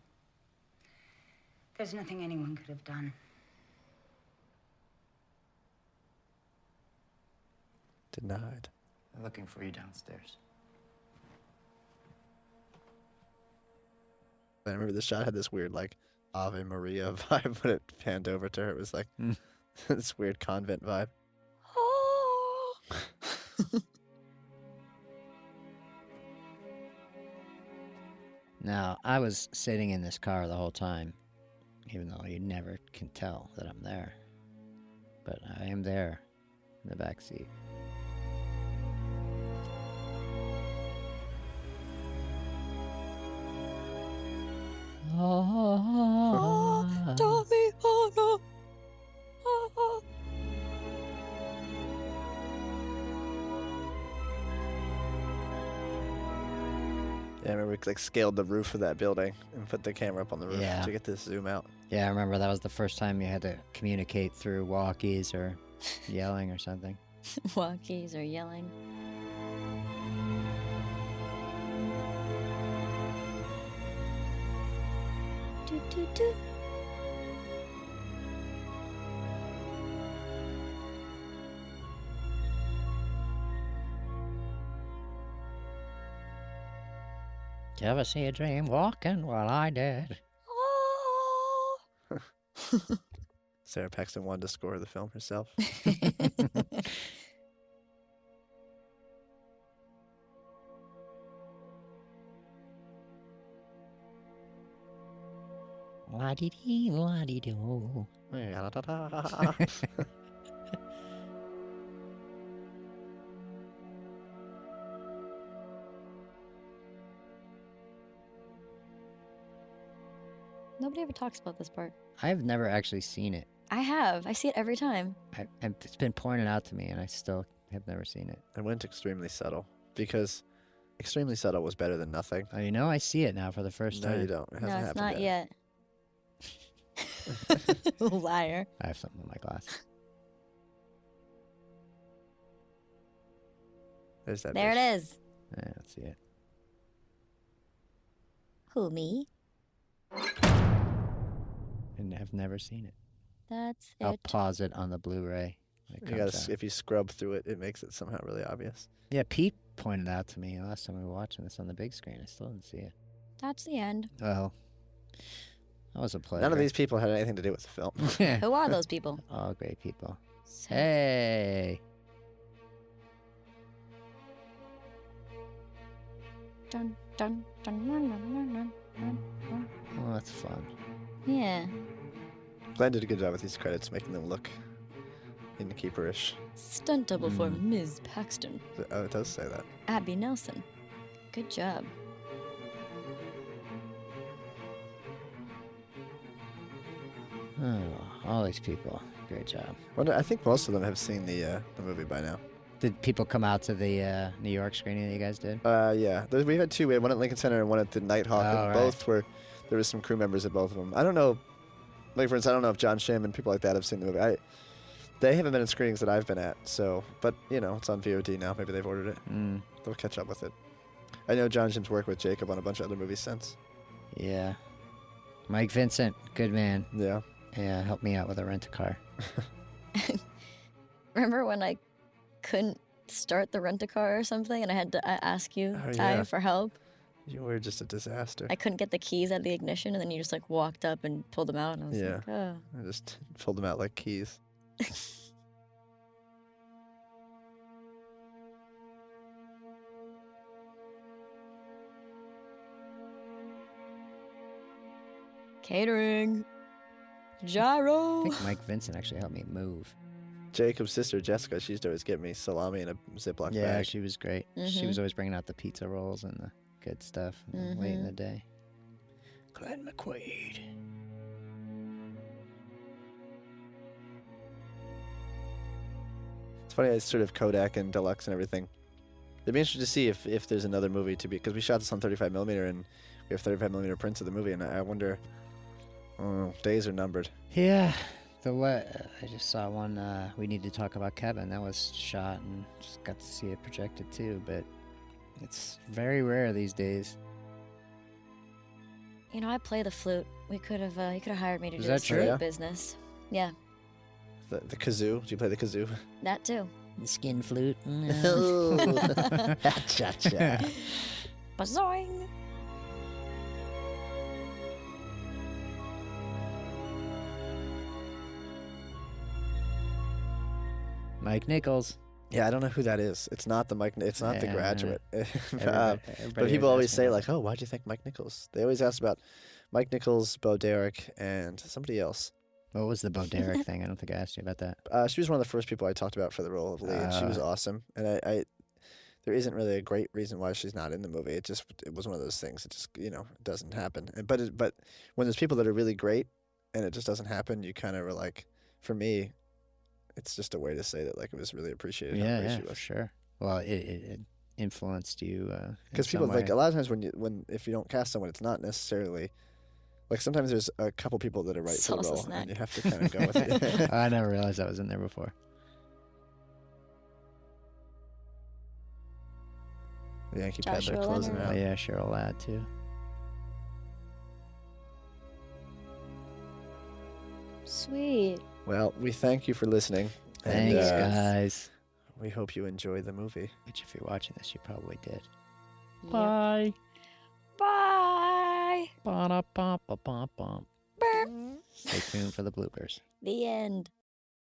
There's nothing anyone could have done. Denied. They're looking for you downstairs. I remember the shot had this weird, like, Ave Maria vibe when it panned over to her. It was like this weird convent vibe. Now, I was sitting in this car the whole time, even though you never can tell that I'm there. But I am there in the back seat. Yeah, I remember we like scaled the roof of that building and put the camera up on the roof Yeah. to get this zoom out. Yeah, I remember that was the first time you had to communicate through walkies or yelling or something. Walkies or yelling. Do, do, do. Did you ever see a dream walking? Well, I did. Sarah Paxton wanted to score the film herself. La-dee-dee, la-dee-do. Nobody ever talks about this part. I've never actually seen it. I have. I see it every time. It's been pointed out to me, and I still have never seen it. I went extremely subtle because extremely subtle was better than nothing. Oh, you know, I see it now for the first No, time. you don't. It No, hasn't it's happened not yet. Liar. I have something in my glass. There's that. There it is. I don't see it. Who, me? And I've never seen it. That's I'll it. pause it on the Blu-ray. when it You comes gotta, out. if you scrub through it, it makes it somehow really obvious. Yeah, Pete pointed out to me last time we were watching this on the big screen. I still didn't see it. That's the end. Well, that was a pleasure. None of these people had anything to do with the film. Who are those people? All great people. So- Hey. Dun, dun, dun, dun, dun, dun, dun, dun, dun. Well, that's fun. Yeah. Glenn did a good job with these credits, making them look innkeeperish. Stunt double for Ms. Paxton. Oh, it does say that. Abby Nelson. Good job. Oh, all these people. Great job. Well, I think most of them have seen the movie by now. Did people come out to the New York screening that you guys did? Yeah. We had two. We had one at Lincoln Center and one at the Nighthawk. Oh, And right. both were. There was some crew members at both of them. I don't know. Like for instance, I don't know if John Shim and people like that have seen the movie. They haven't been in screenings that I've been at. So, but you know, it's on VOD now. Maybe they've ordered it. They'll catch up with it. I know John Shim's worked with Jacob on a bunch of other movies since. Yeah. Mike Vincent, good man. Yeah. Yeah, helped me out with a rent-a-car. Remember when I couldn't start the rent-a-car or something and I had to ask you, Oh, Ty, yeah. for help? You were just a disaster. I couldn't get the keys out of the ignition and then you just like walked up and pulled them out and I was Yeah. like, oh. I just pulled them out like keys. Catering. Gyro. I think Mike Vincent actually helped me move. Jacob's sister, Jessica, she used to always get me salami in a Ziploc Yeah, bag. she was great. She was always bringing out the pizza rolls and the good stuff late in the day. Glenn McQuaid. It's funny, it's sort of Kodak and Deluxe and everything. It'd be interesting to see if there's another movie to be, because we shot this on 35mm and we have 35mm prints of the movie, and I wonder, days are numbered. Yeah. I just saw one, we need to talk about Kevin. That was shot and just got to see it projected too, but it's very rare these days. You know, I play the flute. We could have, you could have hired me to Is do that this true? flute Yeah. business. Yeah, The kazoo. Do you play the kazoo? that too. The skin flute. Cha-cha. Bazoing. Mike Nichols. Yeah, I don't know who that is. It's not the Mike. It's not the Yeah, Graduate. Everybody But people was always asking say about like, "Oh, why'd you think Mike Nichols?" They always ask about Mike Nichols, Bo Derek, and somebody else. What was the Bo Derek thing? I don't think I asked you about that. She was one of the first people I talked about for the role of Lee, and she was awesome. And I there isn't really a great reason why she's not in the movie. It was one of those things. It just it doesn't happen. But when there's people that are really great, and it just doesn't happen, you kind of are like, for me, it's just a way to say that like it was really appreciated. how great she For was. sure. Well, it influenced you. Because people like a lot of times when if you don't cast someone, it's not necessarily like sometimes there's a couple people that are right for the Salsa role, snack. and you have to kind of go with it. I never realized that was in there before. The Yankee Joshua Peddler closing Leonard. out. Oh yeah, Cheryl Ladd too. Sweet. Well, we thank you for listening. Thanks, and, guys. We hope you enjoy the movie. Which, if you're watching this, you probably did. Yep. Bye. Bye. Ba-da-ba-ba-ba-bum. Burp. Stay tuned for the bloopers. The end.